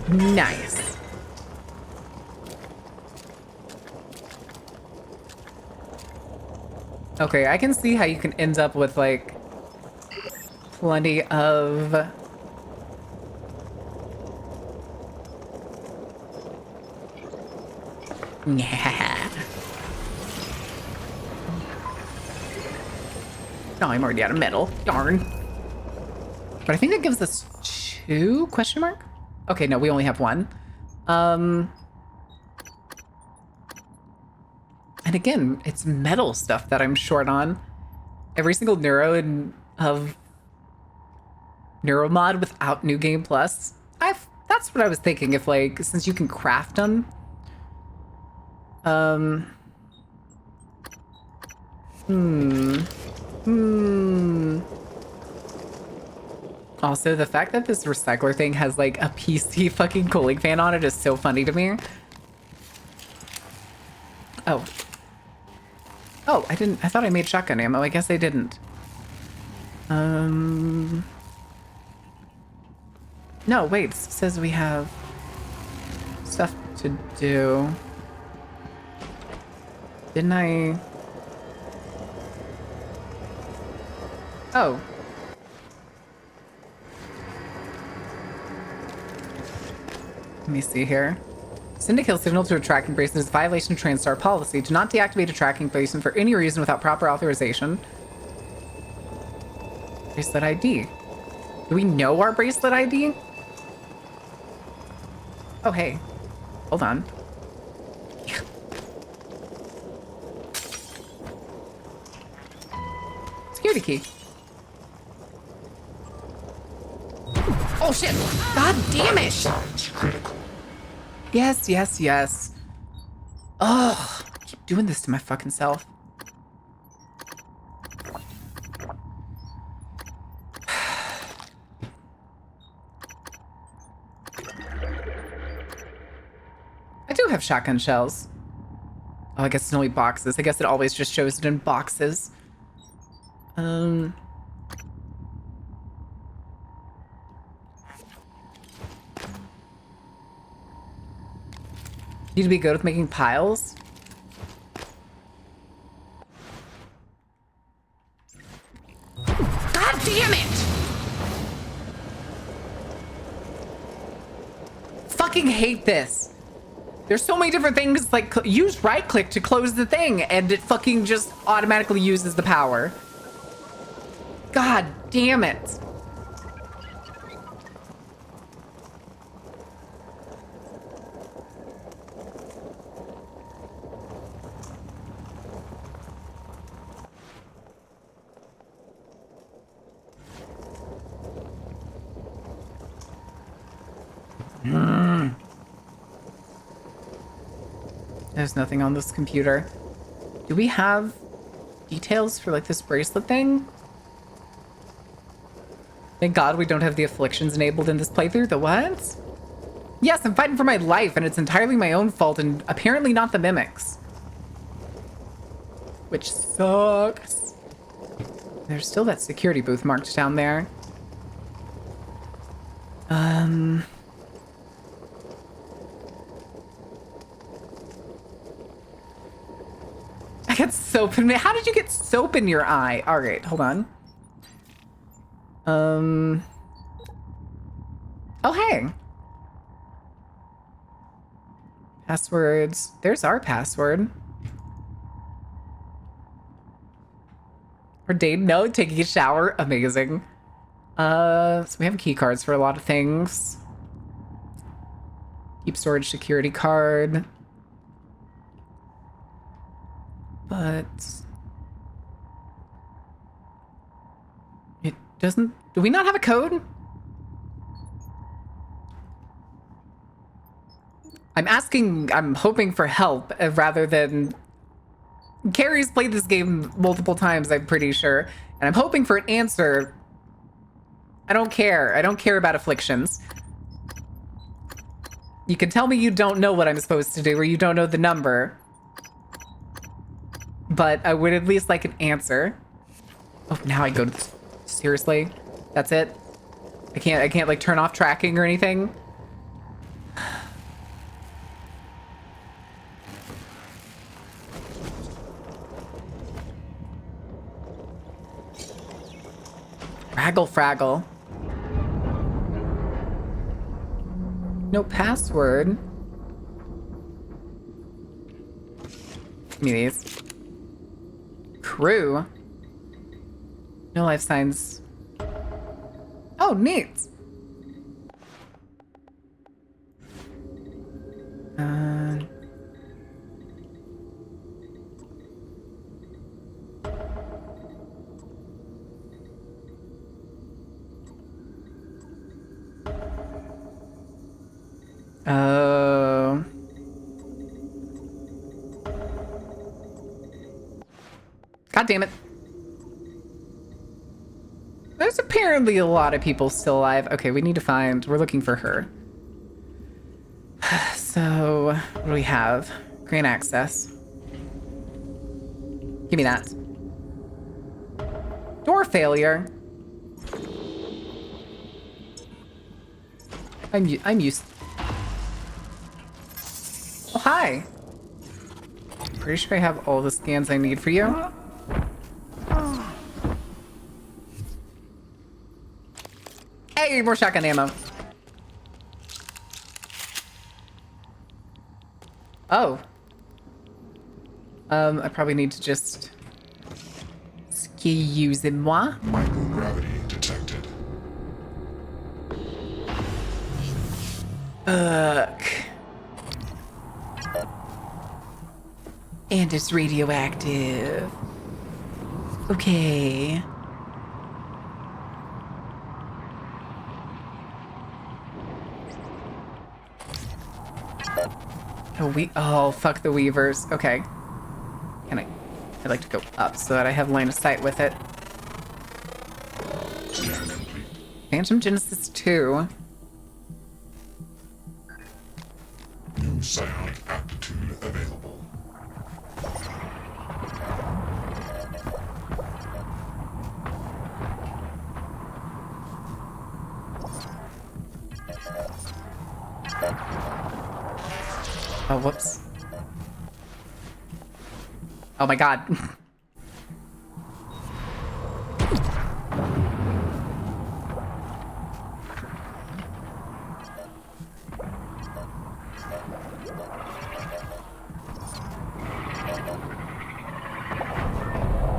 Nice. Okay, I can see how you can end up with like plenty of yeah. Oh, I'm already out of metal. Darn. But I think that gives us 2 question mark? Okay, no, we only have 1. And again, it's metal stuff that I'm short on. Every single neuro of Neuromod without New Game Plus. That's what I was thinking, if like, since you can craft them. Also, the fact that this recycler thing has like a PC fucking cooling fan on it is so funny to me. Oh. Oh, I thought I made shotgun ammo. I guess I didn't. No, wait, it says we have stuff to do. Didn't I? Oh. Let me see here. Send a kill signal to a tracking bracelet is a violation of TranStar policy. Do not deactivate a tracking bracelet for any reason without proper authorization. Bracelet ID. Do we know our bracelet ID? Oh, hey. Hold on. Yeah. Security key. Oh, shit. God damn it. Yes, yes, yes. Ugh. I keep doing this to my fucking self. I do have shotgun shells. Oh, I guess it's only boxes. I guess it always just shows it in boxes. Need to be good with making piles? God damn it! Fucking hate this. There's so many different things, like use right click to close the thing and it fucking just automatically uses the power. God damn it. There's nothing on this computer. Do we have details for like this bracelet thing? Thank God we don't have the afflictions enabled in this playthrough. The what? Yes, I'm fighting for my life and it's entirely my own fault and apparently not the mimics. Which sucks. There's still that security booth marked down there. I got soap in me. How did you get soap in your eye? All right, hold on. Oh, hey. Passwords. There's our password. We're dating? No, taking a shower. Amazing. So we have key cards for a lot of things. Keep storage security card. But it doesn't. Do we not have a code? I'm hoping for help rather than. Carrie's played this game multiple times, I'm pretty sure. And I'm hoping for an answer. I don't care. I don't care about afflictions. You can tell me you don't know what I'm supposed to do or you don't know the number. But I would at least like an answer. Oh, now I go to this. Seriously? That's it? I can't like turn off tracking or anything? Fraggle Fraggle. No password. Give me these. Crew. No life signs. Oh, neat. Oh. God damn it. There's apparently a lot of people still alive. Okay, we need to find... We're looking for her. So, what do we have? Grant access. Give me that. Door failure. I'm used... Oh, hi. Pretty sure I have all the scans I need for you. Hey, more shotgun ammo. Oh. I probably need to just... Excusez-moi. Microgravity detected. Ugh. And it's radioactive. Okay. Oh, fuck the weavers. Okay. I'd like to go up so that I have line of sight with it. Phantom Genesis 2. New psionic aptitude available. Oh, whoops. Oh my god.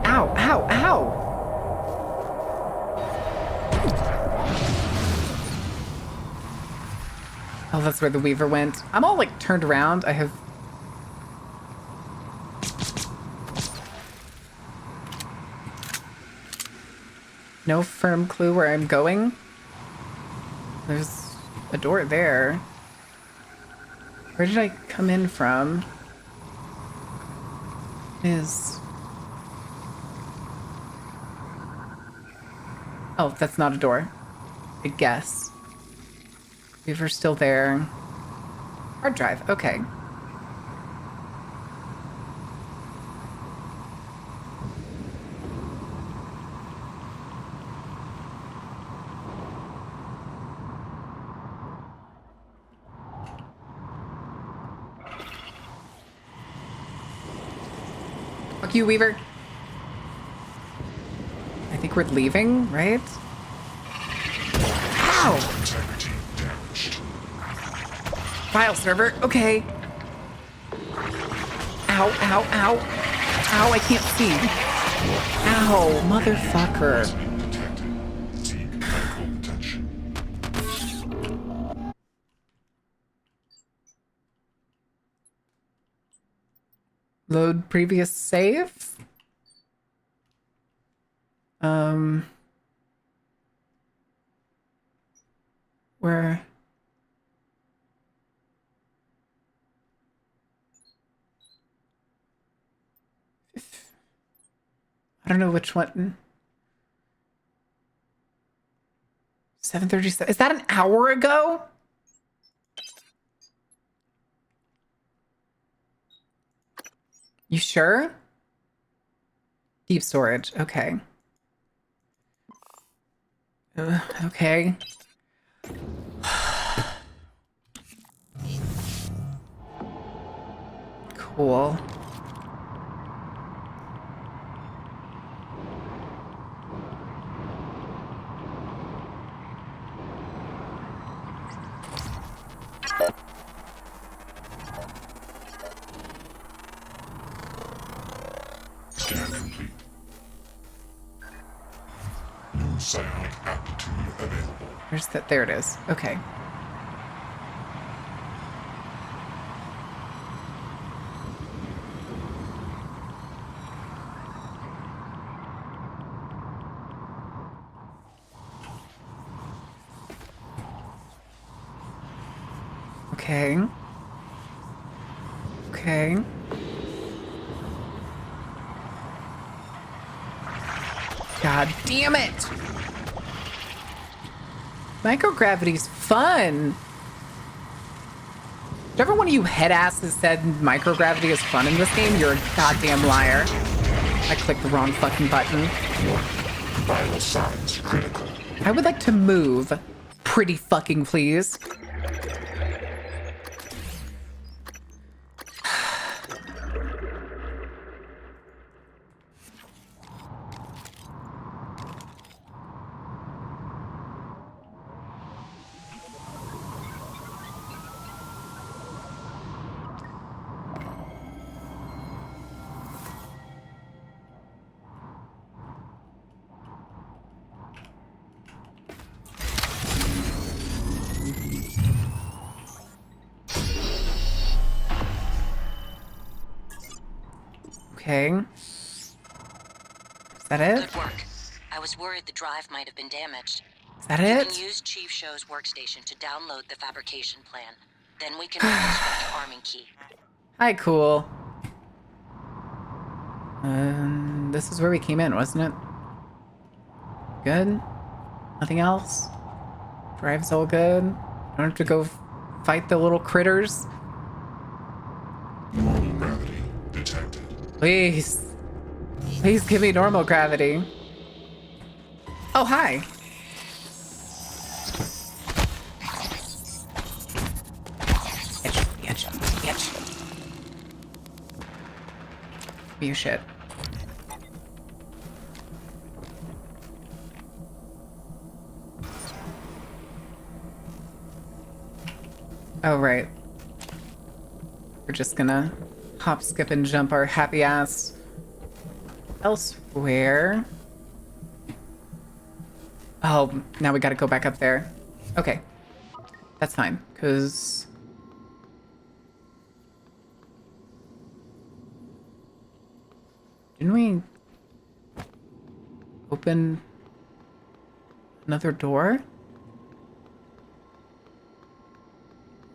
Ow, ow, ow! Oh, that's where the Weaver went. I'm all like turned around. I have... no firm clue where I'm going. There's a door there. Where did I come in from? Oh, that's not a door. I guess. Weaver's still there. Hard drive, okay. Fuck you, Weaver. I think we're leaving, right? Ow! File server, okay. Ow, ow, ow. Ow, I can't see. Ow, motherfucker. Load previous save? Where? I don't know which one. 7:37. Is that an hour ago? You sure? Deep storage. Okay. Okay. Cool. Scan complete. New psionic aptitude available. Where's that? There it is. Okay. Okay. Okay. God damn it! Microgravity's fun! Whichever one of you head asses said microgravity is fun in this game, you're a goddamn liar. I clicked the wrong fucking button. Vital signs critical. I would like to move. Pretty fucking please. Okay. Is that it? Good work. I was worried the drive might have been damaged. Is that You it? can use Chief Show's workstation to download the fabrication plan. Then we can reconstruct the arming key. Hi, cool. This is where we came in, wasn't it? Good? Nothing else? Drive's all good? Don't have to go fight the little critters? Normal gravity detected. Please. Please give me normal gravity. Oh, hi. Itch, itch, itch. You shit. Oh, right. We're just gonna hop, skip, and jump our happy ass elsewhere. Oh, now we gotta go back up there. Okay. That's fine, because... Didn't we open another door?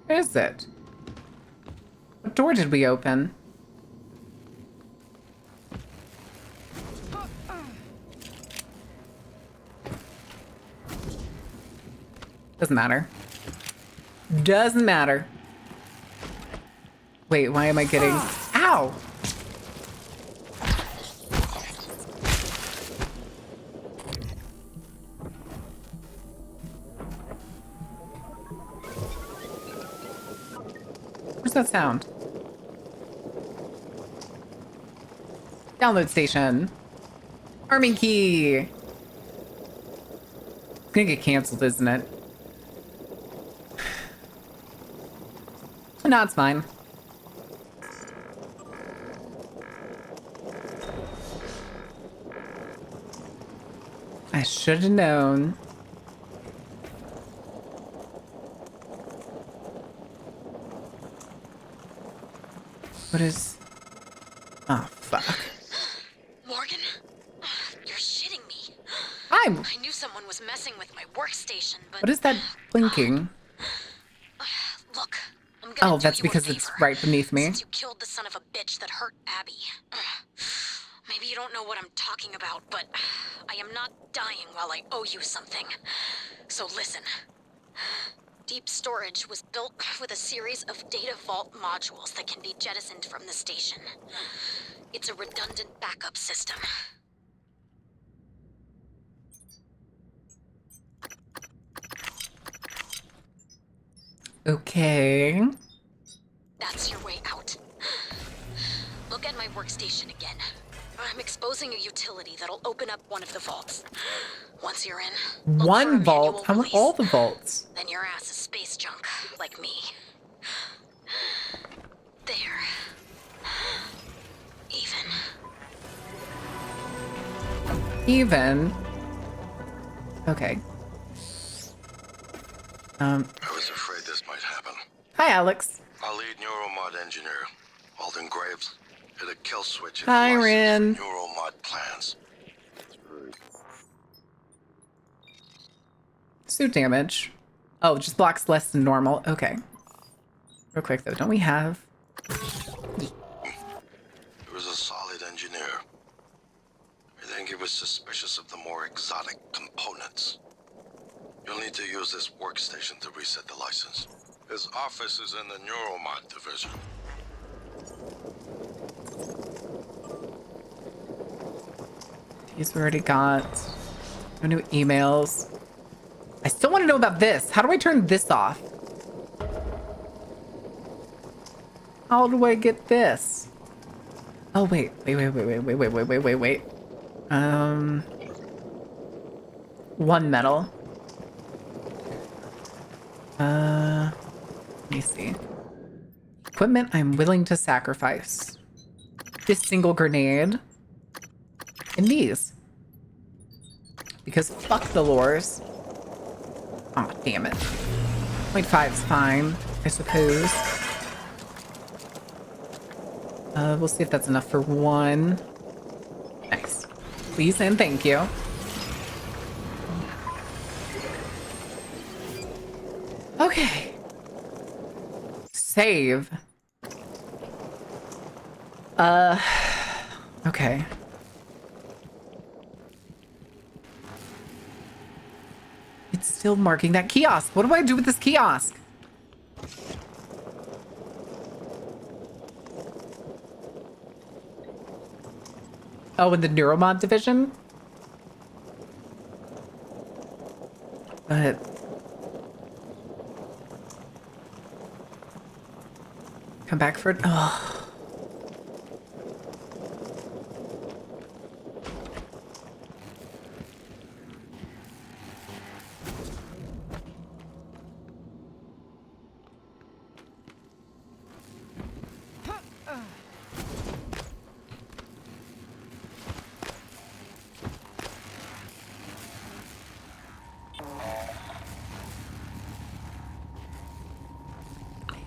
Where is it? What door did we open? Doesn't matter. Doesn't matter. Wait, why am I getting... Ow! Where's that sound? Download station. Army key. It's gonna get canceled, isn't it? No, it's fine. I should have known. What is... Oh, fuck. Morgan? You're shitting me. I knew someone was messing with my workstation, but... What is that blinking? Look, I'm gonna Oh, that's because it's right beneath me. Since you killed the son of a bitch that hurt Abby. Maybe you don't know what I'm talking about, but I am not dying while I owe you something. So listen. Deep storage was built with a series of data vault modules that can be jettisoned from the station. It's a redundant backup system. Okay. That's your way out. Look at my workstation again. I'm exposing a utility that'll open up one of the vaults. Once you're in, look for a One manual vault? I want release. all the vaults. Then your ass is space junk, like me. There. Even. Okay. I was afraid this might happen. Hi, Alex. Our lead neuromod engineer, Alden Graves, hit a kill switch in Hi, Velocity's Rin. neuromod plans. Suit damage. Oh, just blocks less than normal. Okay. Real quick, though. Don't we have... He was a solid engineer. I think he was suspicious of the more exotic components. You'll need to use this workstation to reset the license. His office is in the neuromod division. He's already got no new emails. I still want to know about this. How do I turn this off? How do I get this? Oh, wait. Wait. One metal. Let me see. Equipment I'm willing to sacrifice. This single grenade. And these. Because fuck the lures. Aw, oh, damn it. 0.5 is fine, I suppose. We'll see if that's enough for one. Nice. Please and thank you. Okay. Save. Okay. It's still marking that kiosk. What do I do with this kiosk? Oh, in the neuromod division? But... come back for it? Oh.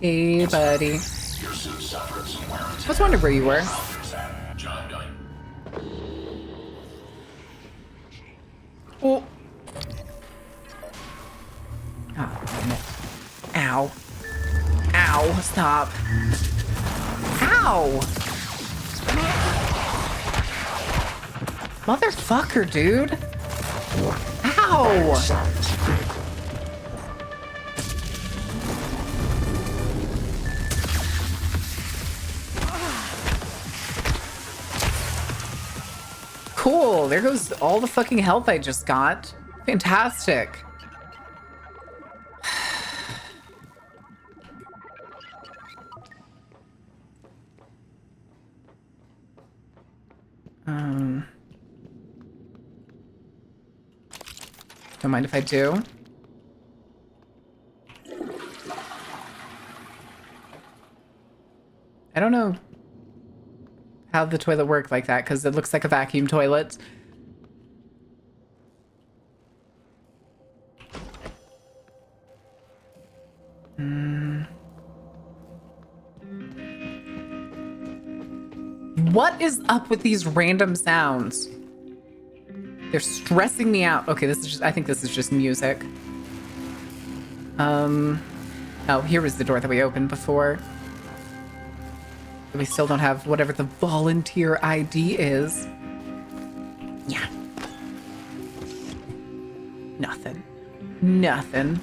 Hey, buddy. Your suit suffered some wear and I was wondering where you were. tear. Job done. Oh. Oh, damn it. Ow. Ow. Stop. Ow. Motherfucker, dude. Ow. Cool. There goes all the fucking health I just got. Fantastic. Don't mind if I do. I don't know how the toilet worked like that because it looks like a vacuum toilet. What is up with these random sounds? They're stressing me out. Okay, this is just, I think this is just music. Oh, here was the door that we opened before. We still don't have whatever the volunteer ID is. Yeah. Nothing. Nothing.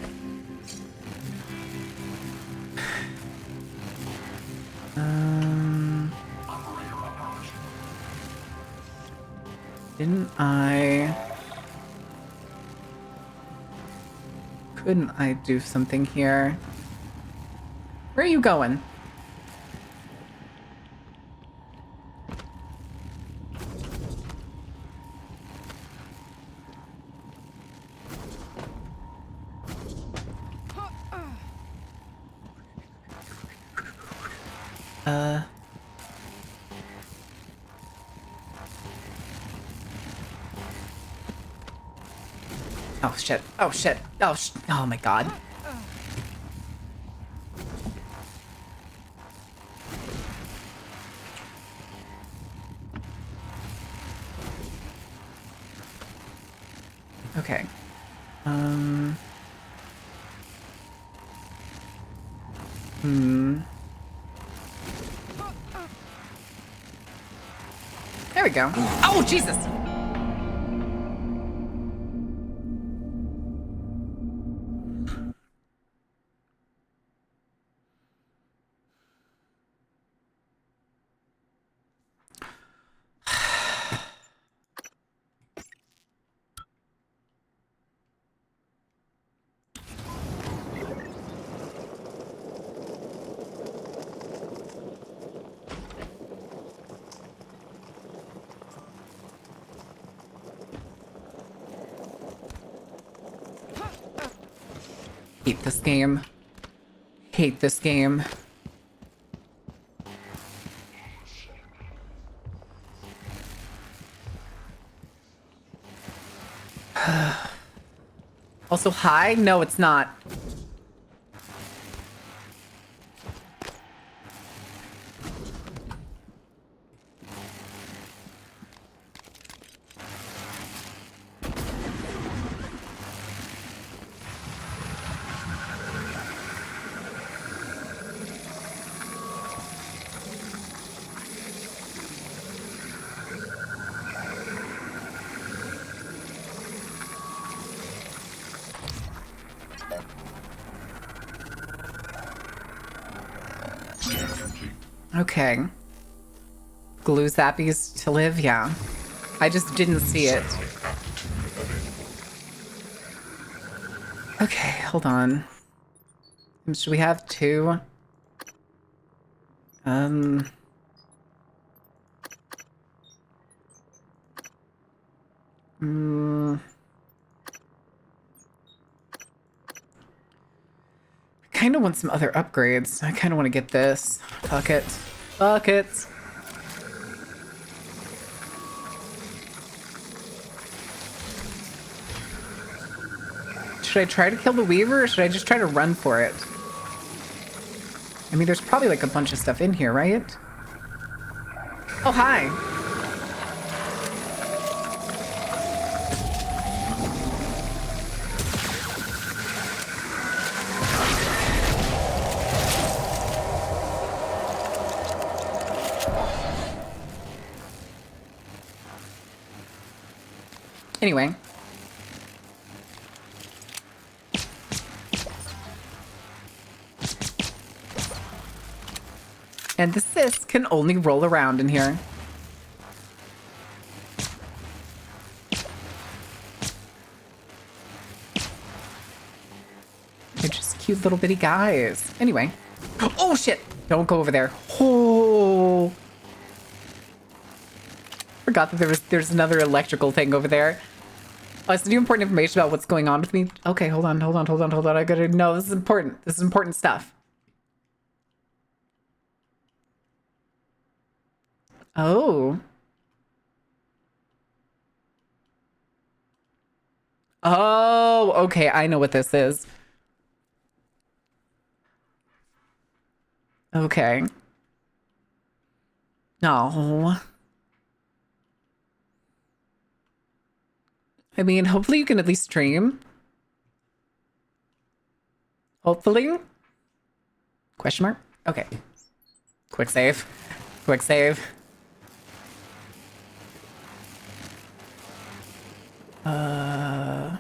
Couldn't I do something here? Where are you going? Oh shit. Oh shit. Oh my god. Okay. There we go. Oh, Jesus! Hate this game. Hate this game. Also, hi? No, it's not. Okay. Glue zappies to live? Yeah. I just didn't see it. Okay, hold on. Should we have two? I kind of want some other upgrades. I kind of want to get this. Fuck it. Fuck it. Should I try to kill the Weaver or should I just try to run for it? I mean, there's probably like a bunch of stuff in here, right? Oh, hi. Anyway. And the sis can only roll around in here. They're just cute little bitty guys. Anyway. Oh, shit. Don't go over there. Oh. Forgot that there's another electrical thing over there. Oh, it's new important information about what's going on with me. Okay, hold on. I gotta know. This is important. This is important stuff. Oh. Oh, okay. I know what this is. Okay. No. I mean, hopefully you can at least stream. Hopefully. Question mark? Okay. Quick save. Quick save. I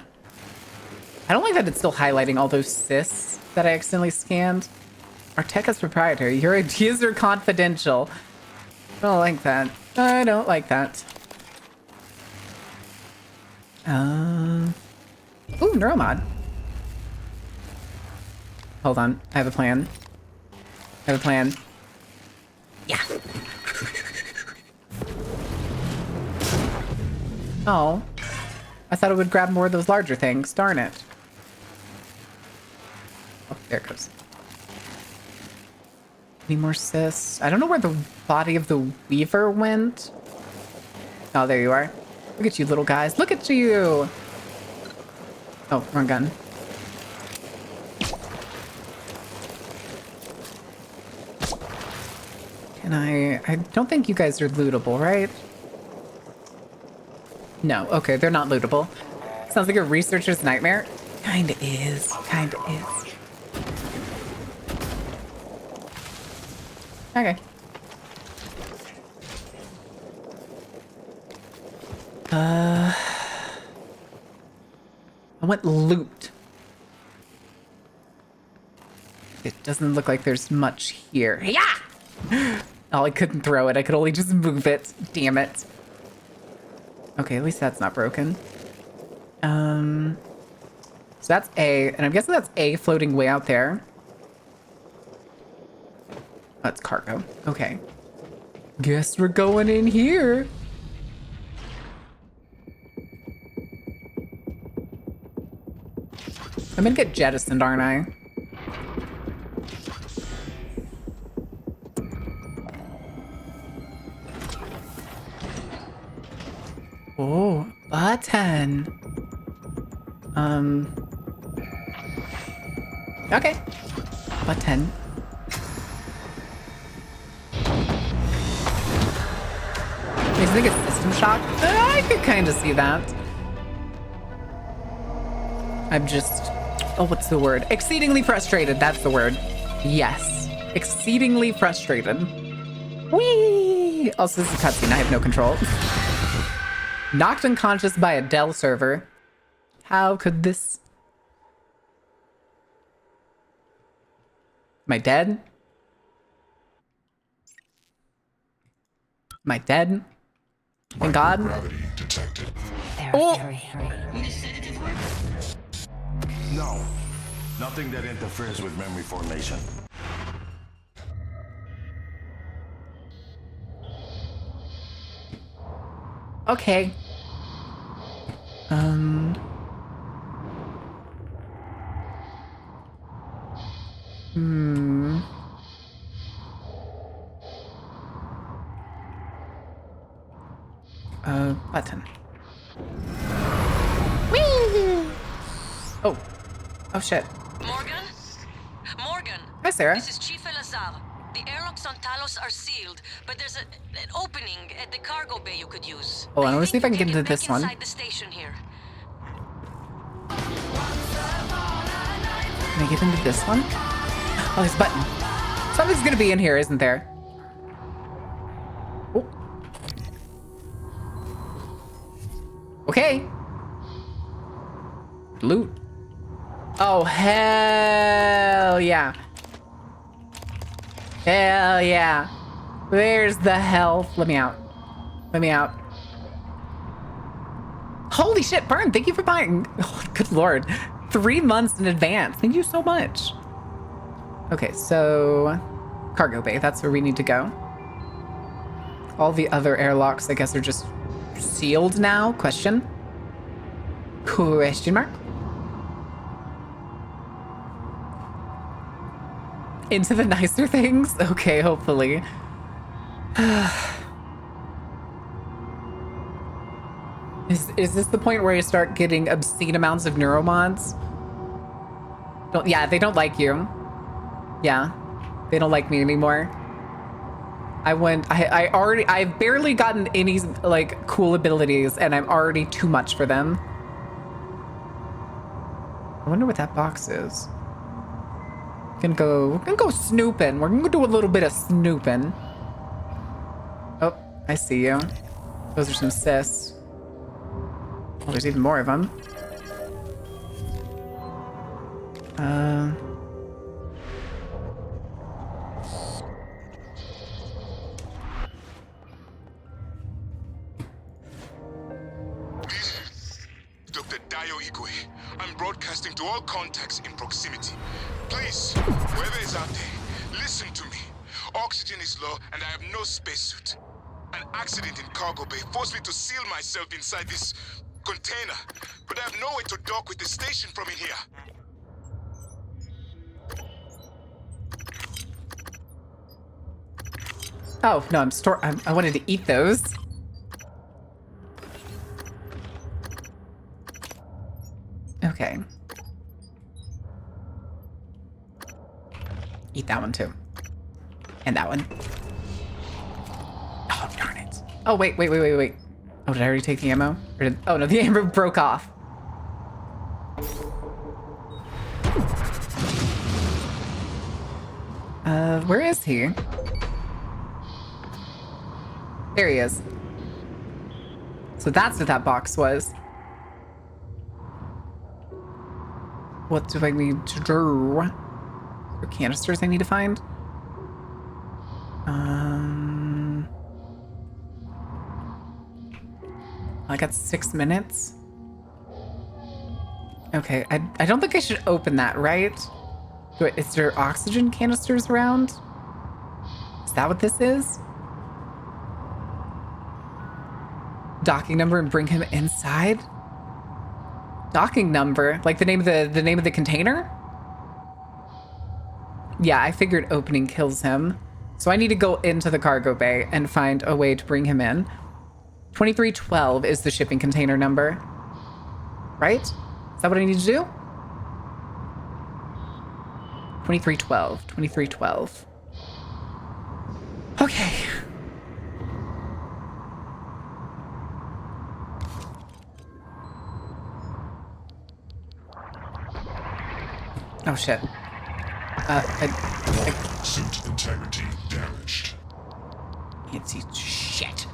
don't like that it's still highlighting all those cysts that I accidentally scanned. Arteca's proprietary. Your ideas are confidential. I don't like that. I don't like that. Ooh, Neuromod. Hold on. I have a plan. I have a plan. Yeah. Oh. I thought it would grab more of those larger things. Darn it. Oh, there it goes. Any more cysts? I don't know where the body of the Weaver went. Oh, there you are. Look at you, little guys. Look at you! Oh, wrong gun. Can I don't think you guys are lootable, right? No, okay, they're not lootable. Sounds like a researcher's nightmare. Kinda is. Kinda is. Okay. I went loot. It doesn't look like there's much here. Yeah! Oh, I couldn't throw it. I could only just move it. Damn it. Okay, at least that's not broken. So that's A, and I'm guessing that's A floating way out there. That's cargo. Okay. Guess we're going in here. I'm gonna get jettisoned, aren't I? Oh, button. Okay. Button. Makes me think it's System Shock. I could kind of see that. I'm just... Oh, what's the word? Exceedingly frustrated. That's the word. Yes. Exceedingly frustrated. Whee! Also, this is a cutscene. I have no control. Knocked unconscious by a Dell server. How could this... Am I dead? Am I dead? Thank God. Oh! No. Nothing that interferes with memory formation. Okay. Button. Whee! Oh. Oh, shit. Morgan? Morgan! Hi, Sarah. This is Chief Ellis Sal. The airlocks on Talos are sealed, but there's an opening at the cargo bay you could use. Oh, and let me see if I can get into back this one. inside the station here. Can I get into this one? Oh, there's a button. Something's gonna be in here, isn't there? Oh. Okay. Loot. Oh, hell yeah. Hell yeah. Where's the health? Let me out. Let me out. Holy shit, Burn, thank you for buying. Oh, good lord. 3 months in advance. Thank you so much. Okay, so cargo bay, that's where we need to go. All the other airlocks, I guess, are just sealed now? Question mark? Into the nicer things? Okay, hopefully. Is this the point where you start getting obscene amounts of neuromods? Yeah, they don't like you. Yeah, they don't like me anymore. I've barely gotten any, like, cool abilities, and I'm already too much for them. I wonder what that box is. We're gonna go snooping. We're gonna do a little bit of snooping. Oh, I see you. Those are some sis. Oh, there's even more of them. Dr. Dio Igwe, I'm broadcasting to all contacts in proximity. Please, whoever is out there, listen to me. Oxygen is low and I have no spacesuit. An accident in cargo bay forced me to seal myself inside this container, but I have no way to dock with the station from in here. Oh, no, I wanted to eat those. Okay. Eat that one too. And that one. Oh, darn it. Oh, wait. Oh, did I already take the ammo? Oh, no, the ammo broke off. Where is he? There he is. So that's what that box was. What do I need to do? Are there canisters I need to find? I got 6 minutes. Okay, I don't think I should open that, right? Is there oxygen canisters around? Is that what this is? Docking number and bring him inside? Docking number? Like the name of the container? Yeah, I figured opening kills him. So I need to go into the cargo bay and find a way to bring him in. 2312 is the shipping container number. Right? Is that what I need to do? 2312. Okay. Oh shit. Suit integrity damaged. Can't see shit.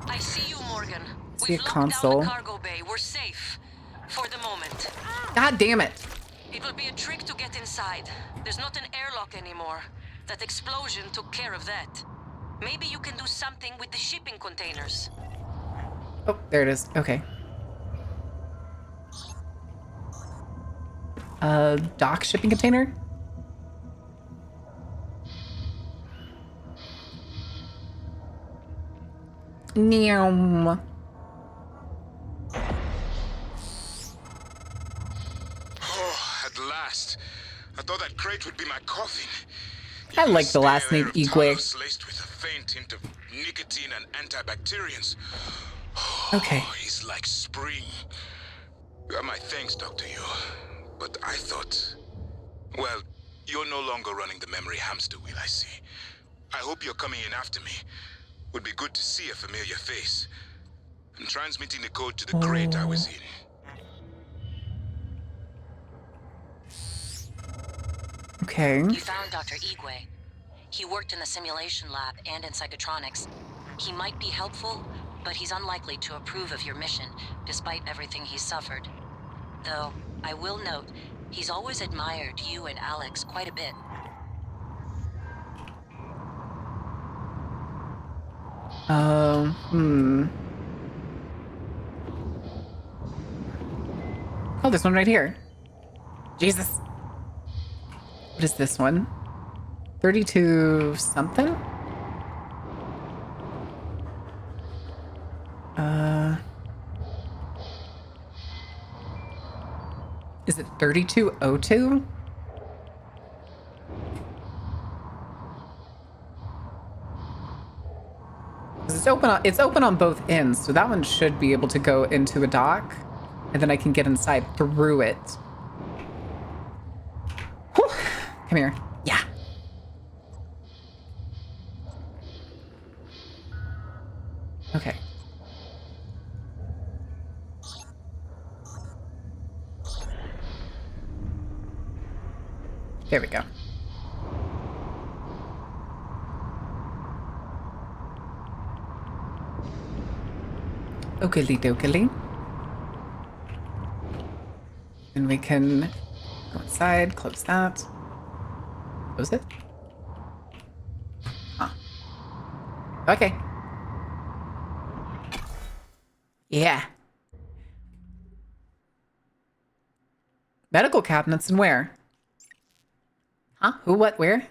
I see you, Morgan. See a We've locked console. down the cargo bay. We're safe. For the moment. God damn it. It will be a trick to get inside. There's not an airlock anymore. That explosion took care of that. Maybe you can do something with the shipping containers. Oh, there it is. Okay. Dock shipping container? Meow. Oh, at last. I thought that crate would be my coffin. I like the last name Igwe. Igwe. Laced with a faint hint of nicotine and antibacterians. Okay. It's like spring. You have my thanks, Dr. Yu. But I thought... Well, you're no longer running the memory hamster wheel, I see. I hope you're coming in after me. Would be good to see a familiar face. I'm transmitting the code to the crate I was in. Okay. You found Dr. Igwe. He worked in the simulation lab and in psychotronics. He might be helpful, but he's unlikely to approve of your mission, despite everything he's suffered. Though, I will note, he's always admired you and Alex quite a bit. Oh, this one right here. Jesus. What is this one? 32 something? Is it 3202? It's open on both ends, so that one should be able to go into a dock, and then I can get inside through it. Whew. Come here. Yeah. Okay. There we go. Oakley dokily. And we can go inside, close that. Close it. Huh. Okay. Yeah. Medical cabinets and where? Huh? Who, what, where?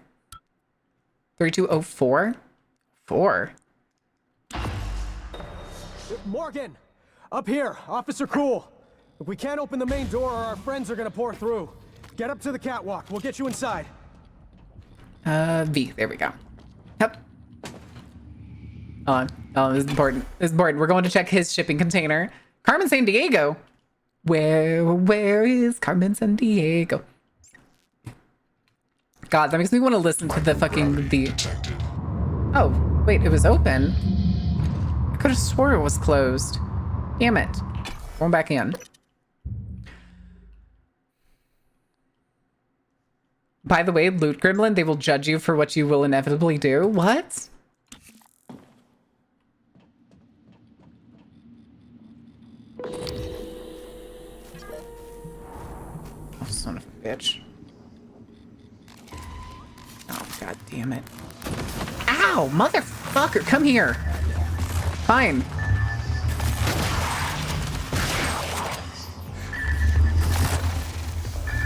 3204? 4? Morgan! Up here! Officer Cool! If we can't open the main door, our friends are gonna pour through. Get up to the catwalk. We'll get you inside. V. There we go. Yep. Hold on. Oh, this is important. This is important. We're going to check his shipping container. Carmen Sandiego. Where is Carmen Sandiego? God, that makes me want to listen to the fucking Oh, wait, it was open. I could have swore it was closed. Damn it. Going back in. By the way, Loot Gremlin, they will judge you for what you will inevitably do. What? Oh, son of a bitch. Oh, god damn it. Ow, motherfucker, come here. Fine.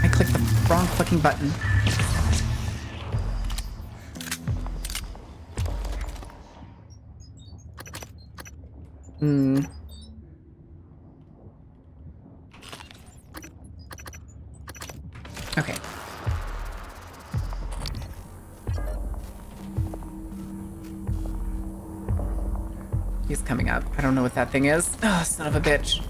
I clicked the wrong fucking button. Okay. He's coming up. I don't know what that thing is. Oh, son of a bitch.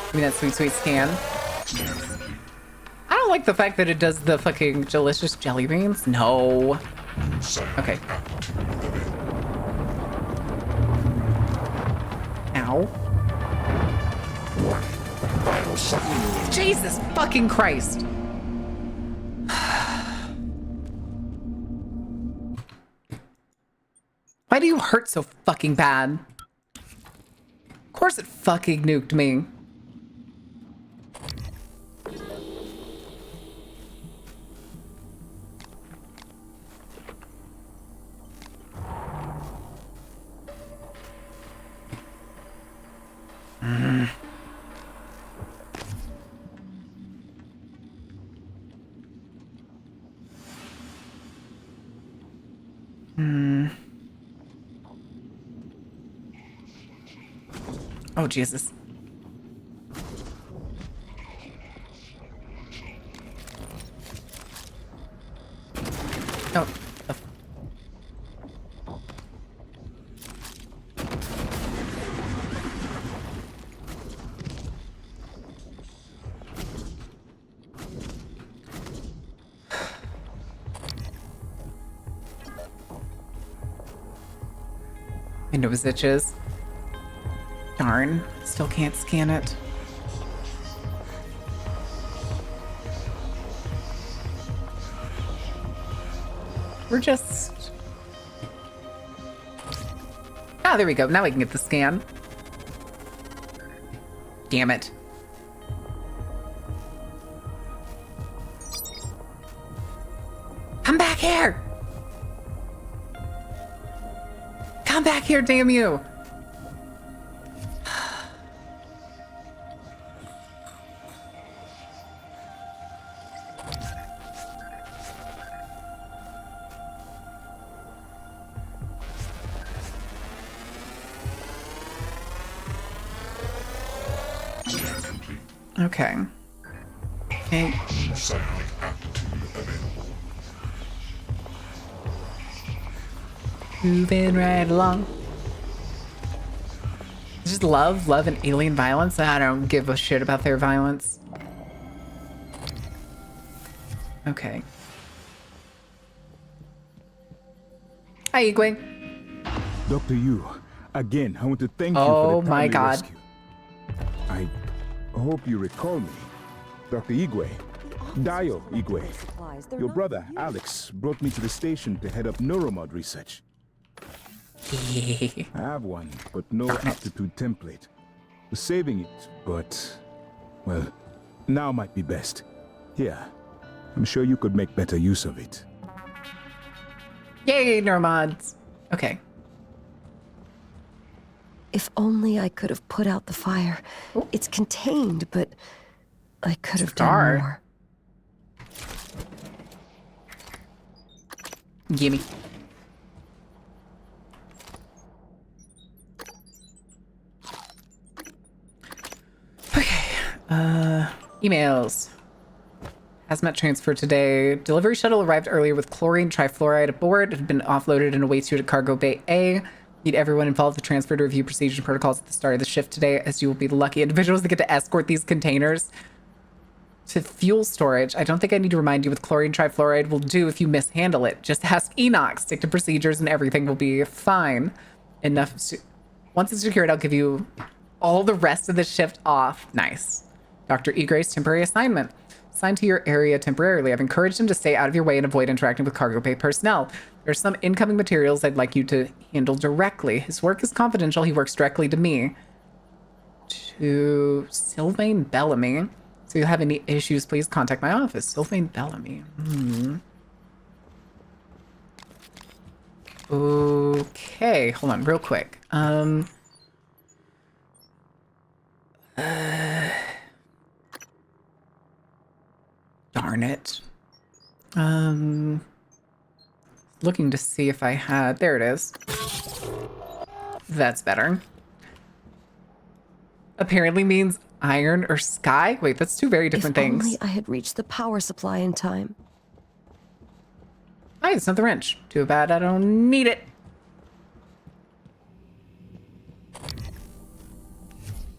Give me that sweet, sweet scan. I don't like the fact that it does the fucking delicious jelly beans. No. Okay. Ow. Jesus fucking Christ. Why do you hurt so fucking bad? Of course it fucking nuked me. Oh, Jesus. Oh. My nose itches. Darn, still can't scan it. We're just... Ah, there we go. Now we can get the scan. Damn it. Come back here! Come back here, damn you! Okay. Okay. Psionic aptitude available. Moving right along. Just love and alien violence. I don't give a shit about their violence. Okay. Hi, Igwe. Dr. Yu, again, I want to thank you Oh for the my timely God. rescue. I hope you recall me. Dr. Igwe. Dio Igwe. Your brother, Alex, brought me to the station to head up neuromod research. I have one, but no aptitude template. Was saving it, but... well, now might be best. Here, I'm sure you could make better use of it. Yay, neuromods. Okay. If only I could have put out the fire. Ooh. It's contained, but I could have done more. Gimme. Okay. Emails. Hazmat transfer today. Delivery shuttle arrived earlier with chlorine trifluoride aboard. It had been offloaded and awaits you at Cargo Bay A. Need everyone involved with the transfer to review procedures and protocols at the start of the shift today, as you will be the lucky individuals that get to escort these containers to fuel storage. I don't think I need to remind you with chlorine trifluoride will do if you mishandle it. Just ask Enoch, stick to procedures, and everything will be fine. Once it's secured, I'll give you all the rest of the shift off. Nice. Dr. Egray's temporary assignment. Assigned to your area temporarily. I've encouraged him to stay out of your way and avoid interacting with cargo bay personnel. There's some incoming materials I'd like you to handle directly. His work is confidential. He works directly to me. To Sylvain Bellamy. So if you have any issues, please contact my office. Sylvain Bellamy. Okay, hold on real quick. Darn it. Looking to see if I had... There it is. That's better. Apparently means iron or sky. Wait, that's two very different things. If only I had reached the power supply in time. Hi, it's not the wrench. Too bad I don't need it.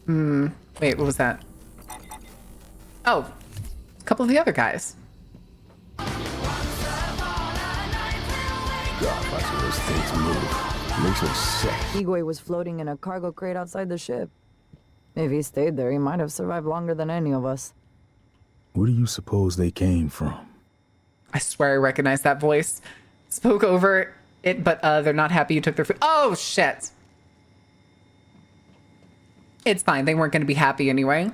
Wait, what was that? Oh, a couple of the other guys. God, watching those things move makes me sick. Igwe was floating in a cargo crate outside the ship. If he stayed there, he might have survived longer than any of us. Where do you suppose they came from? I swear I recognize that voice. Spoke over it, but they're not happy you took their food. Oh, shit. It's fine. They weren't going to be happy anyway.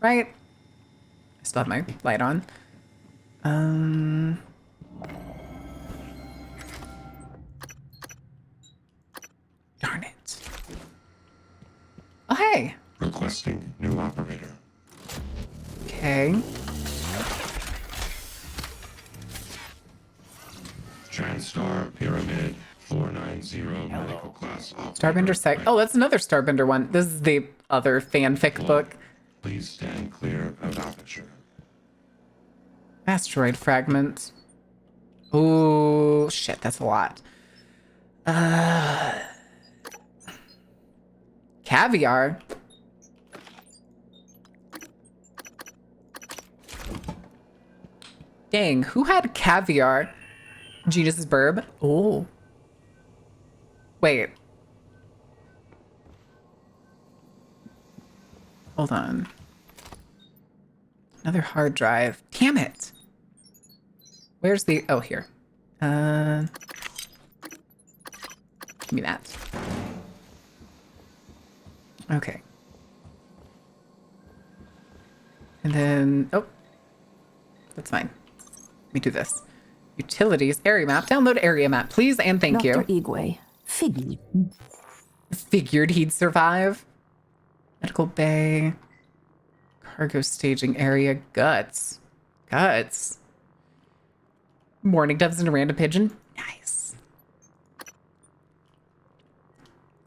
Right? I still have my light on. Darn it. Oh, hey. Requesting new operator. Okay. TranStar Pyramid 490 medical class operator. Starbender Sec. Oh, that's another Starbender one. This is the other fanfic book. Please stand clear of aperture. Asteroid fragment. Ooh, Oh shit, that's a lot. Caviar. Dang, who had caviar? Genius's burb. Oh. Wait. Hold on. Another hard drive. Damn it. Where's the... Oh, here. Give me that. Okay. And then... Oh. That's fine. Let me do this. Utilities, area map. Download area map, please, and thank you. Dr. Igwe, Figured he'd survive. Medical bay. Cargo staging area. Guts. Guts. Morning doves and a random pigeon. Nice.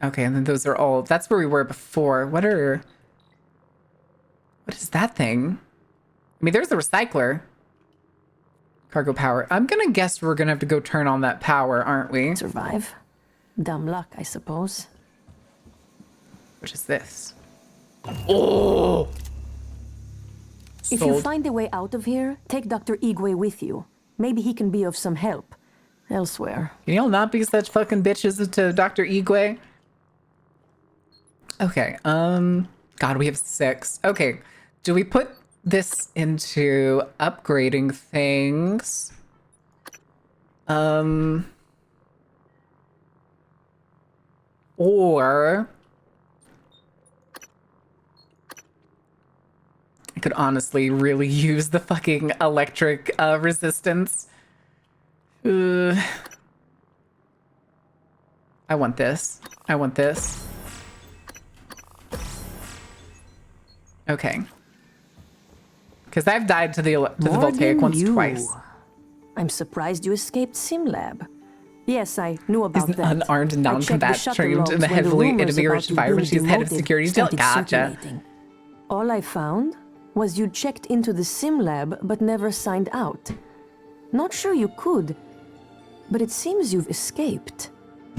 Okay, and then those are all... That's where we were before. What is that thing? I mean, there's the recycler. Cargo power. I'm gonna guess we're gonna have to go turn on that power, aren't we? Survive. Dumb luck, I suppose. What is this? Oh! If you find a way out of here, take Dr. Igwe with you. Maybe he can be of some help elsewhere. Can y'all not be such fucking bitches to Dr. Igwe? Okay, God, we have 6. Okay, do we put this into upgrading things? Or I could honestly really use the fucking electric resistance. I want this. I want this. Okay. Because I've died to the voltaic once twice. I'm surprised you escaped SimLab. Yes, I knew about He's that. unarmed and non-combat trained in the heavily enemy-rich environment. She's head of security still. Gotcha. All I found was you checked into the SimLab but never signed out. Not sure you could, but it seems you've escaped.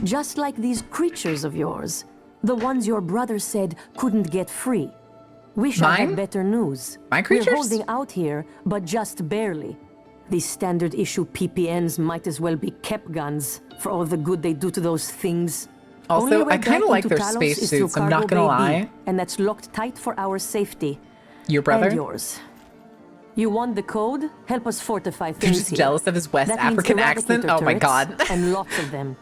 Just like these creatures of yours. The ones your brother said couldn't get free. Wish I had better news. My creatures? We're holding out here, but just barely. These standard issue PPNs might as well be Kep guns for all the good they do to those things. Also, I kind of like their spacesuits, I'm not gonna lie. And that's locked tight for our safety. Your brother? And yours. You want the code? Help us fortify things. You're just here. jealous of his West That means African accent? eradicator Oh my turrets, god. And lots of them.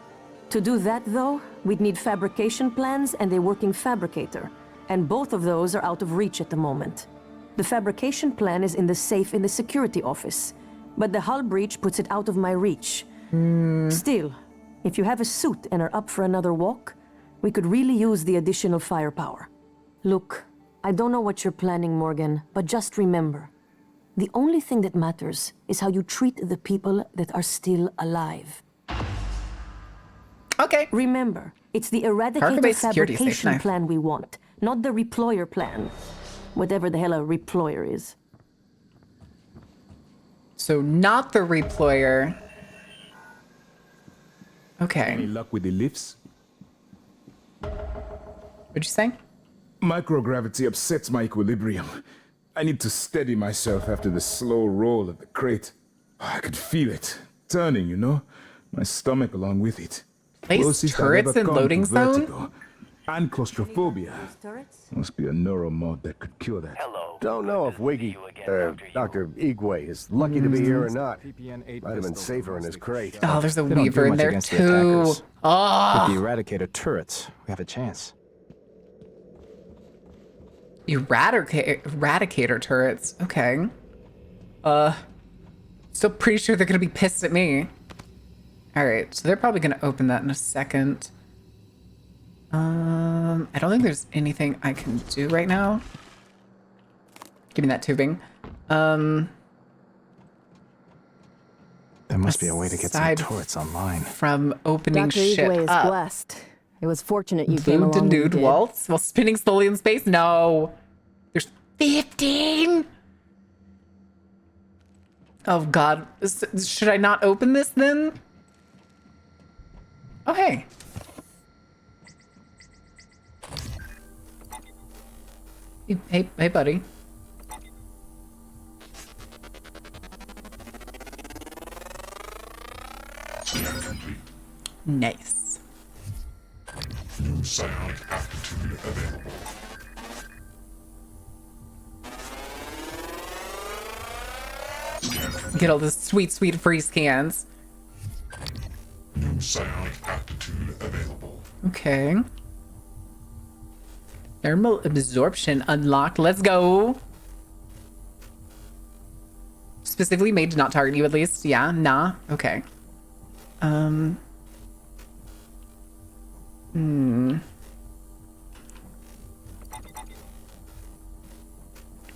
To do that, though, we'd need fabrication plans and a working fabricator. And both of those are out of reach at the moment. The fabrication plan is in the safe in the security office, but the hull breach puts it out of my reach. Still, if you have a suit and are up for another walk, we could really use the additional firepower. Look, I don't know what you're planning, Morgan, but just remember, the only thing that matters is how you treat the people that are still alive. Okay. Remember, it's the eradicator fabrication plan we want, not the reployer plan. Whatever the hell a reployer is. So not the reployer. Okay. Any luck with the lifts? What'd you say? Microgravity upsets my equilibrium. I need to steady myself after the slow roll of the crate. I could feel it turning, you know? My stomach along with it. Place Closest I've turrets ever in come loading to zone? vertigo. And claustrophobia. Must be a neuromod that could cure that. Don't know if Dr. Igwe is lucky to be here or not. Might have been safer in his crate. Oh, there's a Weaver in there too. Oh. With the Eradicator turrets, we have a chance. Eradicator turrets. Okay. Still pretty sure they're gonna be pissed at me. Alright, so they're probably gonna open that in a second. I don't think there's anything I can do right now. Give me that tubing. There must be a way to get some turrets online. From opening Dr. shit Igwe is up. blessed. It was fortunate you came Boom to along when you nude did. waltz while spinning slowly in space? No. There's 15? Oh god. Should I not open this then? Oh, hey. Hey, buddy. Scan complete. Nice. New psionic aptitude available. Get all the sweet, sweet free scans. New psionic aptitude available. Okay. Thermal absorption unlocked. Let's go. Specifically made to not target you, at least. Yeah, nah. Okay.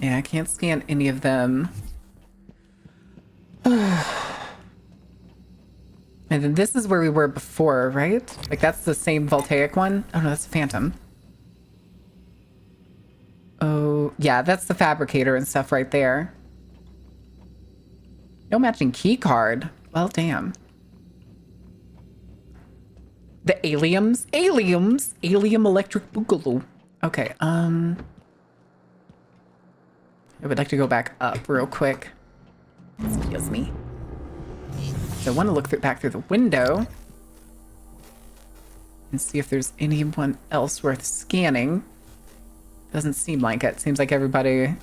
Yeah, I can't scan any of them. And then this is where we were before, right? Like, that's the same voltaic one? Oh, no, that's a Phantom. Oh, yeah, that's the fabricator and stuff right there. No matching key card. Well, damn. The aliens? Aliens! Alium Electric Boogaloo. Okay, I would like to go back up real quick. Excuse me. So I want to look back through the window and see if there's anyone else worth scanning. Doesn't seem like it. Seems like everybody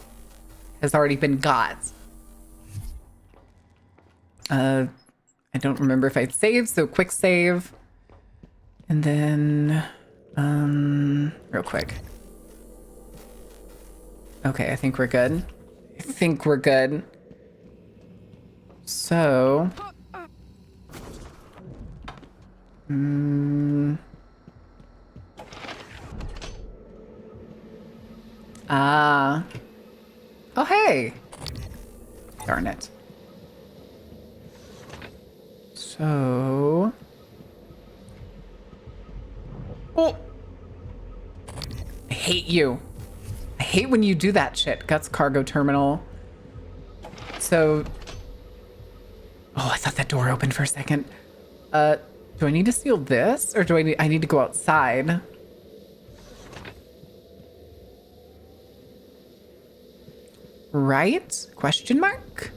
has already been got. I don't remember if I'd saved, so quick save. And then, real quick. Okay, I think we're good. I think we're good. So... Oh, hey! Darn it. So... Oh! I hate you. I hate when you do that shit. Guts cargo terminal. So... Oh, I thought that door opened for a second. Do I need to steal this? Or do I need to go outside? Right? Question mark?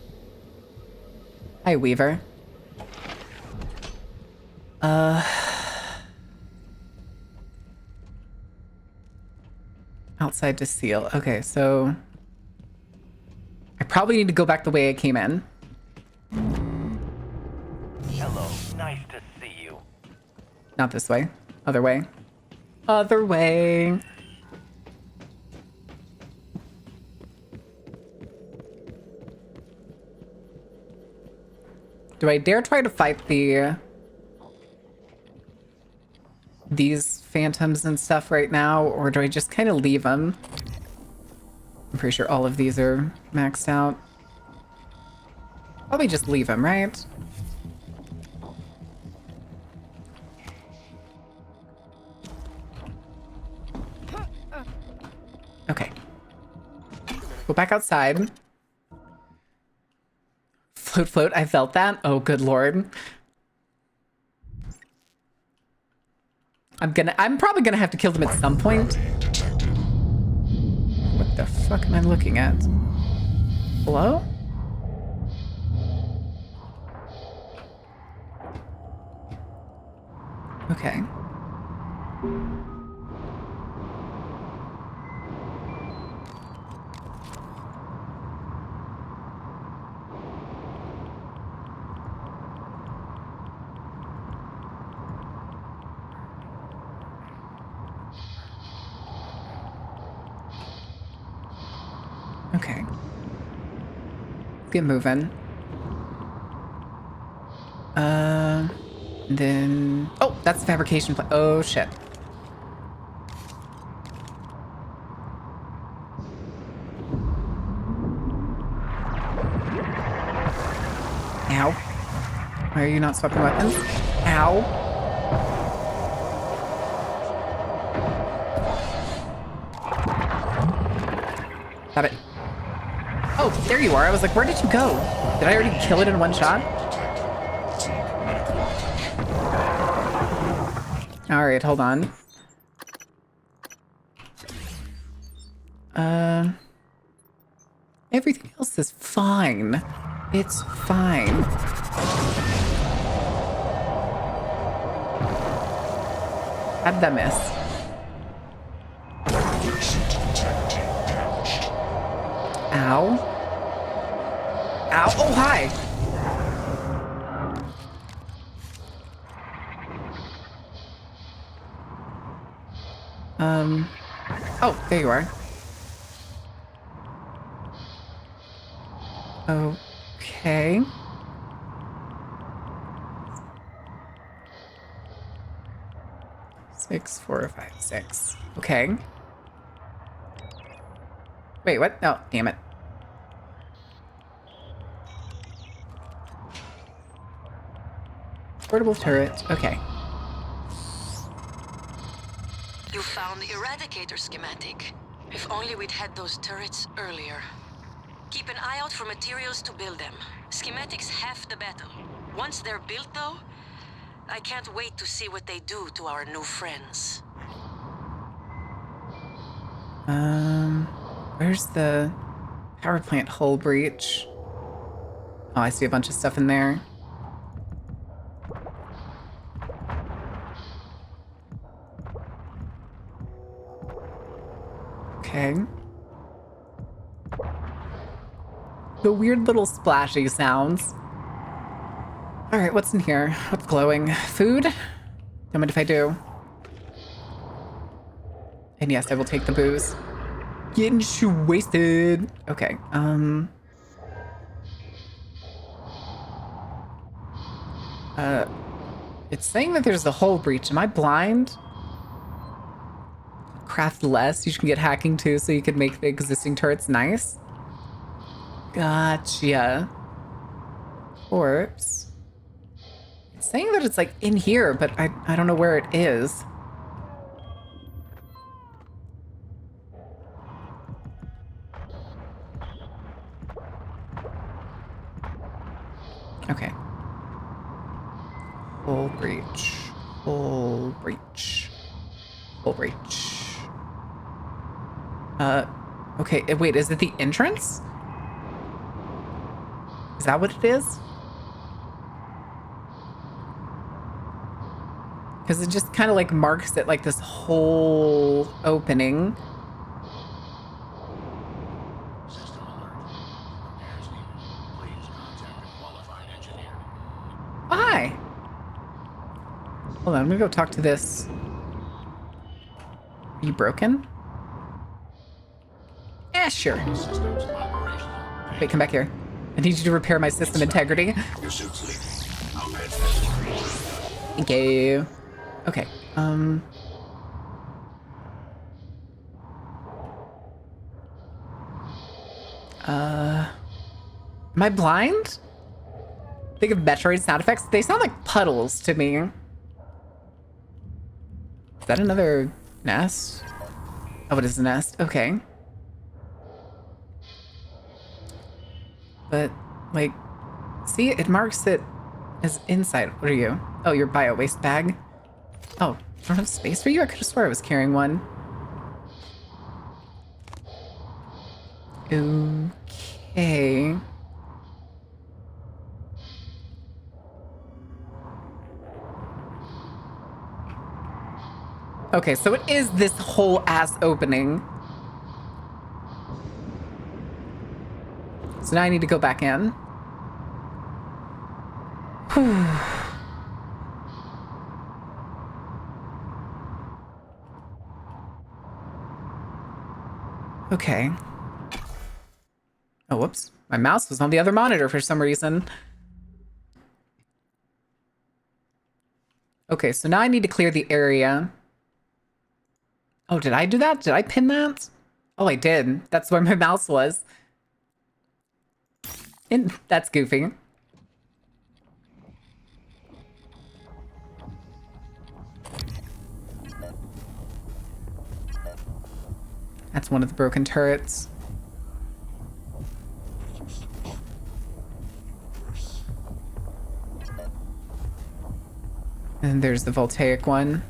Hi, Weaver. Outside to seal. Okay, so... I probably need to go back the way I came in. Hello, nice to see you. Not this way. Other way. Other way. Do I dare try to fight these phantoms and stuff right now, or do I just kind of leave them? I'm pretty sure all of these are maxed out. Probably just leave them, right? Okay. Go back outside. Float, float, I felt that. Oh, good lord. I'm probably gonna have to kill them at some point. What the fuck am I looking at? Hello? Okay. Okay. Get moving. Then... Oh, that's the fabrication plan. Oh, shit. Ow. Why are you not swapping weapons? Ow. Stop it. Oh, there you are. I was like, where did you go? Did I already kill it in one shot? All right, hold on. Everything else is fine. It's fine. How'd that miss? Ow. Ow. Oh, hi. Oh, there you are. Okay. Six, 4, 5, 6. Okay. Wait, what? Oh, damn it. Portable turret. Okay. You found the Eradicator schematic. If only we'd had those turrets earlier. Keep an eye out for materials to build them. Schematics half the battle. Once they're built, though, I can't wait to see what they do to our new friends. Where's the power plant hull breach? Oh, I see a bunch of stuff in there. Okay. The weird little splashy sounds. All right, what's in here? What's glowing? Food? Don't mind if I do. And yes, I will take the booze. Getting wasted. Okay, it's saying that there's a hull breach. Am I blind? Craft less. You can get hacking too, so you could make the existing turrets nice. Gotcha. Corpse. It's saying that it's like in here, but I don't know where it is. Okay. Hull breach. Hull breach. Hull breach. Okay, wait, is it the entrance? Is that what it is? Because it just kind of like marks it like this whole opening. Oh, hi. Hold on, I'm gonna go talk to this. Are you broken? Yeah, sure. Wait, come back here. I need you to repair my system integrity. Thank you. Okay, am I blind? Think of Metroid sound effects. They sound like puddles to me. Is that another nest? Oh, it is a nest. Okay. But, like, see, it marks it as inside. What are you? Oh, your bio waste bag. Oh, I don't have space for you? I could have swore I was carrying one. Okay. Okay, so it is this whole ass opening. So now I need to go back in. Whew. Okay. Oh, whoops. My mouse was on the other monitor for some reason. Okay, so now I need to clear the area. Oh, did I do that? Did I pin that? Oh, I did. That's where my mouse was. And that's goofy. That's one of the broken turrets. And there's the voltaic one.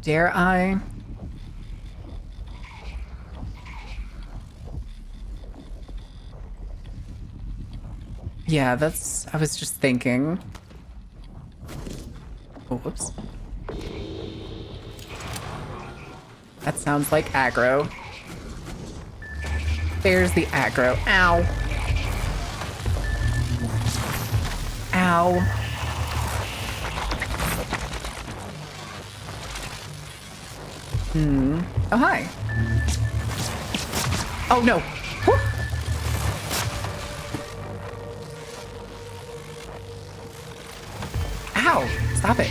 Dare I? Yeah, that's... I was just thinking. Oh, whoops. That sounds like aggro. There's the aggro. Ow. Ow. Oh, hi. Oh, no. Whew. Ow. Stop it.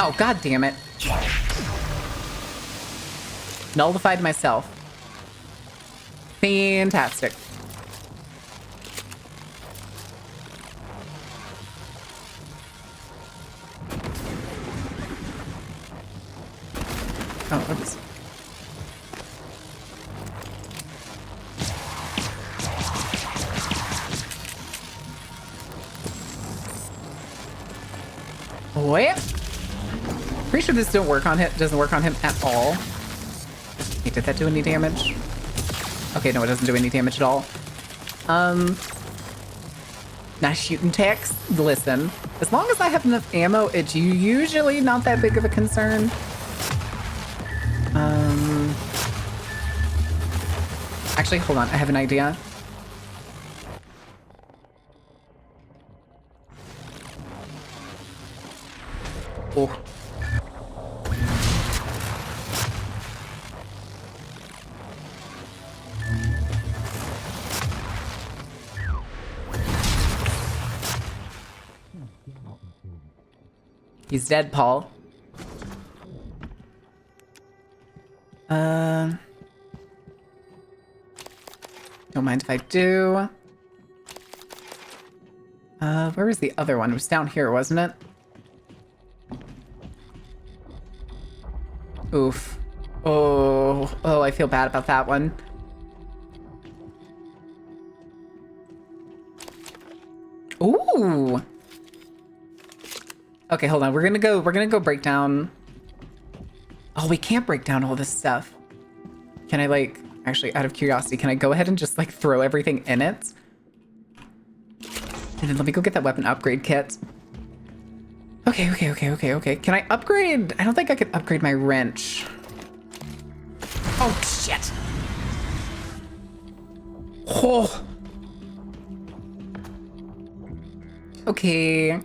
Oh, god damn it. Nullified myself. Fantastic. Oh, oops. What? Pretty sure this doesn't work on him at all. Hey, did that do any damage? Okay, no, it doesn't do any damage at all. Nice shooting techs. Listen, as long as I have enough ammo, it's usually not that big of a concern. Actually, hold on, I have an idea. Oh. He's dead, Paul. Don't mind if I do. Where was the other one? It was down here, wasn't it? Oof. Oh, I feel bad about that one. Ooh. Okay, hold on. We're gonna go break down. Oh, we can't break down all this stuff. Can I, like, actually, out of curiosity, can I go ahead and just, like, throw everything in it? And then let me go get that weapon upgrade kit. Okay. Can I upgrade? I don't think I could upgrade my wrench. Oh, shit. Oh. Okay.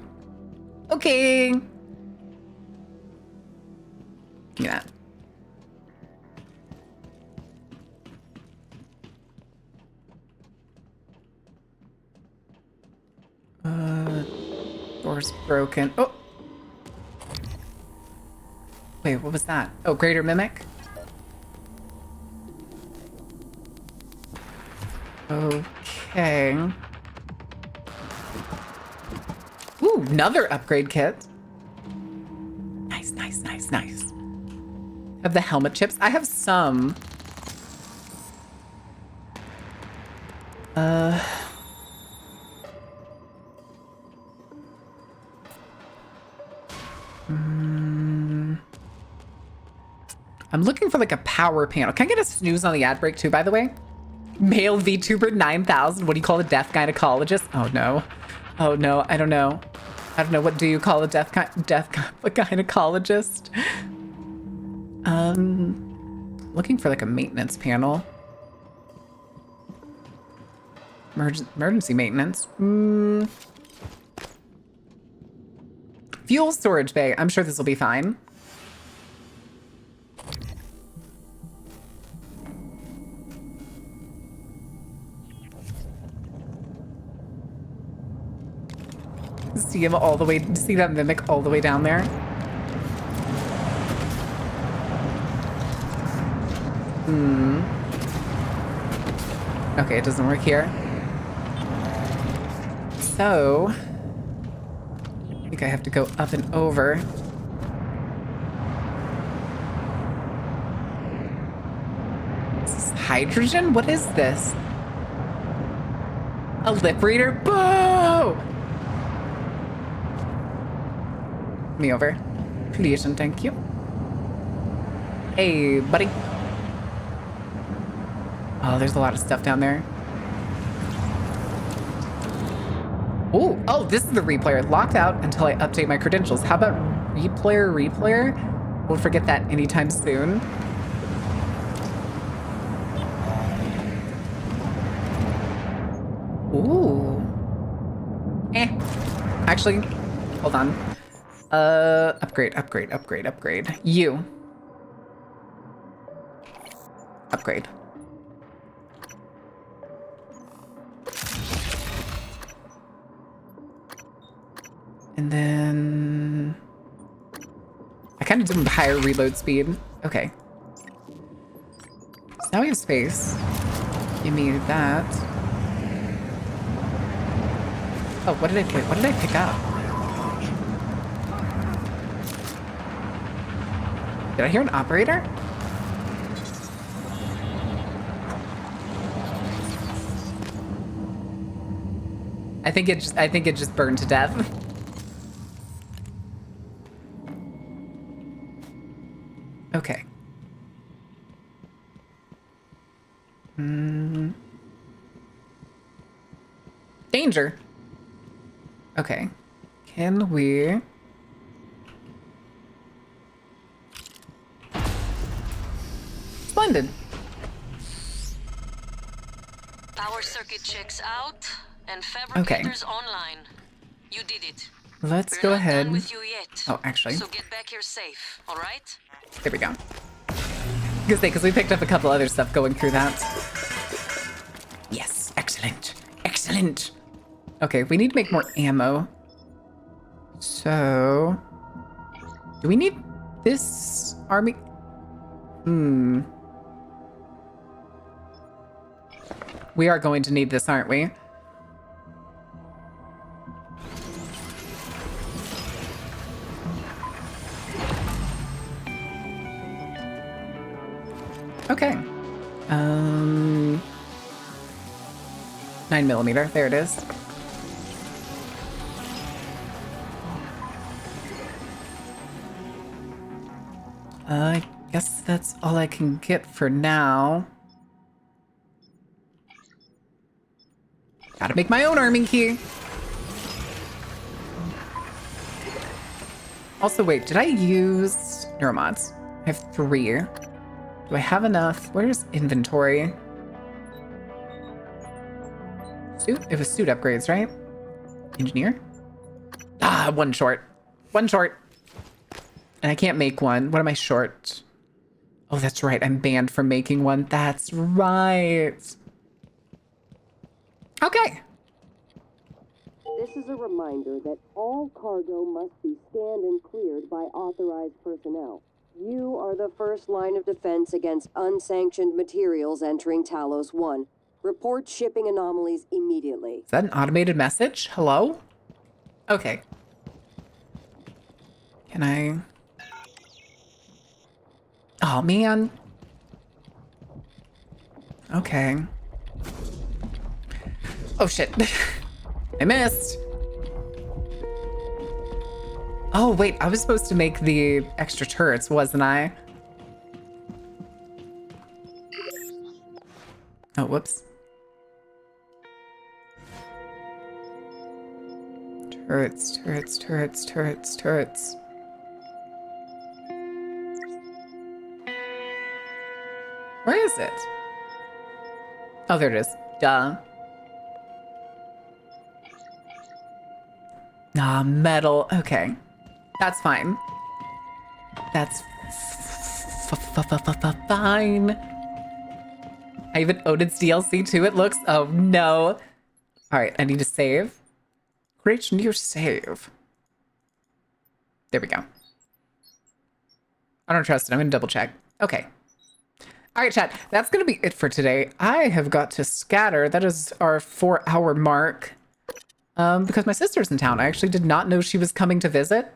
Give me that. Door's broken. Oh! Wait, what was that? Oh, Greater Mimic? Okay. Ooh, another upgrade kit. Nice. Have the helmet chips? I have some. I'm looking for like a power panel. Can I get a snooze on the ad break too, by the way? Male VTuber 9000. What do you call a deaf gynecologist? Oh no. I don't know. What do you call a deaf gynecologist? Looking for like a maintenance panel. Emergency maintenance. Fuel storage bay. I'm sure this will be fine. See him all the way, see that mimic all the way down there. Okay, it doesn't work here. So, I think I have to go up and over. Is this hydrogen? What is this? A lip reader? Boo! Me over. Please and thank you. Hey, buddy. Oh, there's a lot of stuff down there. Ooh, oh, this is the replayer. Locked out until I update my credentials. How about replayer? Won't forget that anytime soon. Ooh. Actually, hold on. Upgrade. You. Upgrade. And then I kind of did with higher reload speed. Okay. So now we have space. Give me that. Oh, what did I pick up? Did I hear an operator? I think it just burned to death. Okay. Danger. Okay. Can we... Splendid. Power circuit checks out and fabricators online. You did it. Let's We're go not ahead. done with you yet. Oh, actually. So get back here safe, all right? There we go. Because we picked up a couple other stuff going through that. Yes, excellent. Excellent. Okay, we need to make more ammo. So... do we need this army? We are going to need this, aren't we? Okay. 9mm, there it is. I guess that's all I can get for now. Gotta make my own arming key. Also, wait, did I use neuromods? I have 3. Do I have enough? Where's inventory? Suit? It was suit upgrades, right? Engineer? Ah, one short. One short. And I can't make one. What am I short? Oh, that's right. I'm banned from making one. That's right. Okay. This is a reminder that all cargo must be scanned and cleared by authorized personnel. You are the first line of defense against unsanctioned materials entering Talos 1. Report shipping anomalies immediately. Is that an automated message? Hello? Okay. Can I... oh, man. Okay. Oh, shit. I missed. Oh, wait. I was supposed to make the extra turrets, wasn't I? Oh, whoops. Turrets, turrets, turrets, turrets, turrets. Where is it? Oh, there it is. Duh. Ah, metal. Okay. That's fine. That's fine. I even own its DLC too, it looks. Oh, no. All right, I need to save. Create new save. There we go. I don't trust it. I'm going to double check. Okay. All right, chat. That's going to be it for today. I have got to scatter. That is our 4-hour mark. because my sister's in town. I actually did not know she was coming to visit.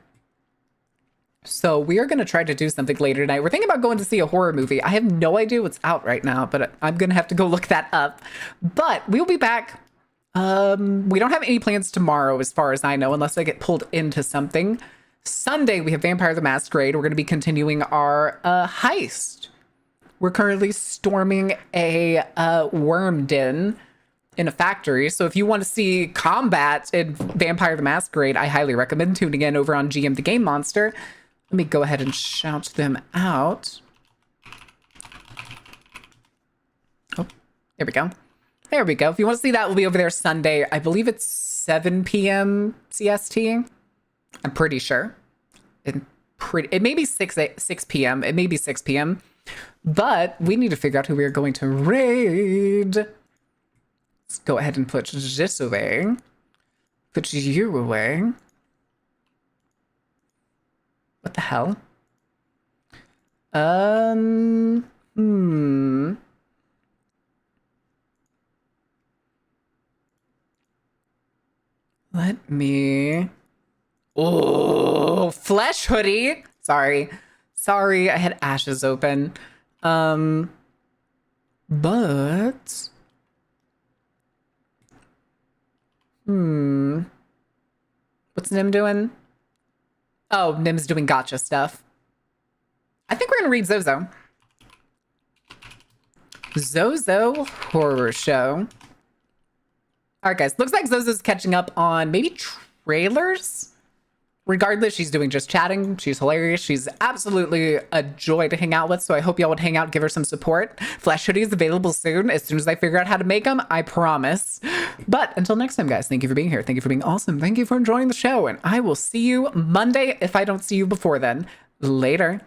So we are going to try to do something later tonight. We're thinking about going to see a horror movie. I have no idea what's out right now, but I'm going to have to go look that up. But we'll be back. We don't have any plans tomorrow, as far as I know, unless I get pulled into something. Sunday, we have Vampire the Masquerade. We're going to be continuing our heist. We're currently storming a worm den in a factory. So if you want to see combat in Vampire the Masquerade, I highly recommend tuning in over on GM the Game Monster. Let me go ahead and shout them out. Oh, there we go. There we go. If you want to see that, we'll be over there Sunday. I believe it's 7 p.m. CST. I'm pretty sure. It may be 6 p.m. It may be 6 p.m. But we need to figure out who we are going to raid. Let's go ahead and put this away. Put you away. What the hell? Let me... Oh, Flesh Hoodie. Sorry, I had Ashes open. But... What's Nim doing? Oh, Nim's doing gotcha stuff. I think we're gonna read Zozo. Zozo Horror Show. All right, guys. Looks like Zozo's catching up on maybe trailers. Regardless, she's doing just chatting. She's hilarious. She's absolutely a joy to hang out with. So I hope y'all would hang out, give her some support. Flesh Hoodie is available soon. As soon as I figure out how to make them, I promise. But until next time, guys, thank you for being here. Thank you for being awesome. Thank you for enjoying the show. And I will see you Monday if I don't see you before then. Later.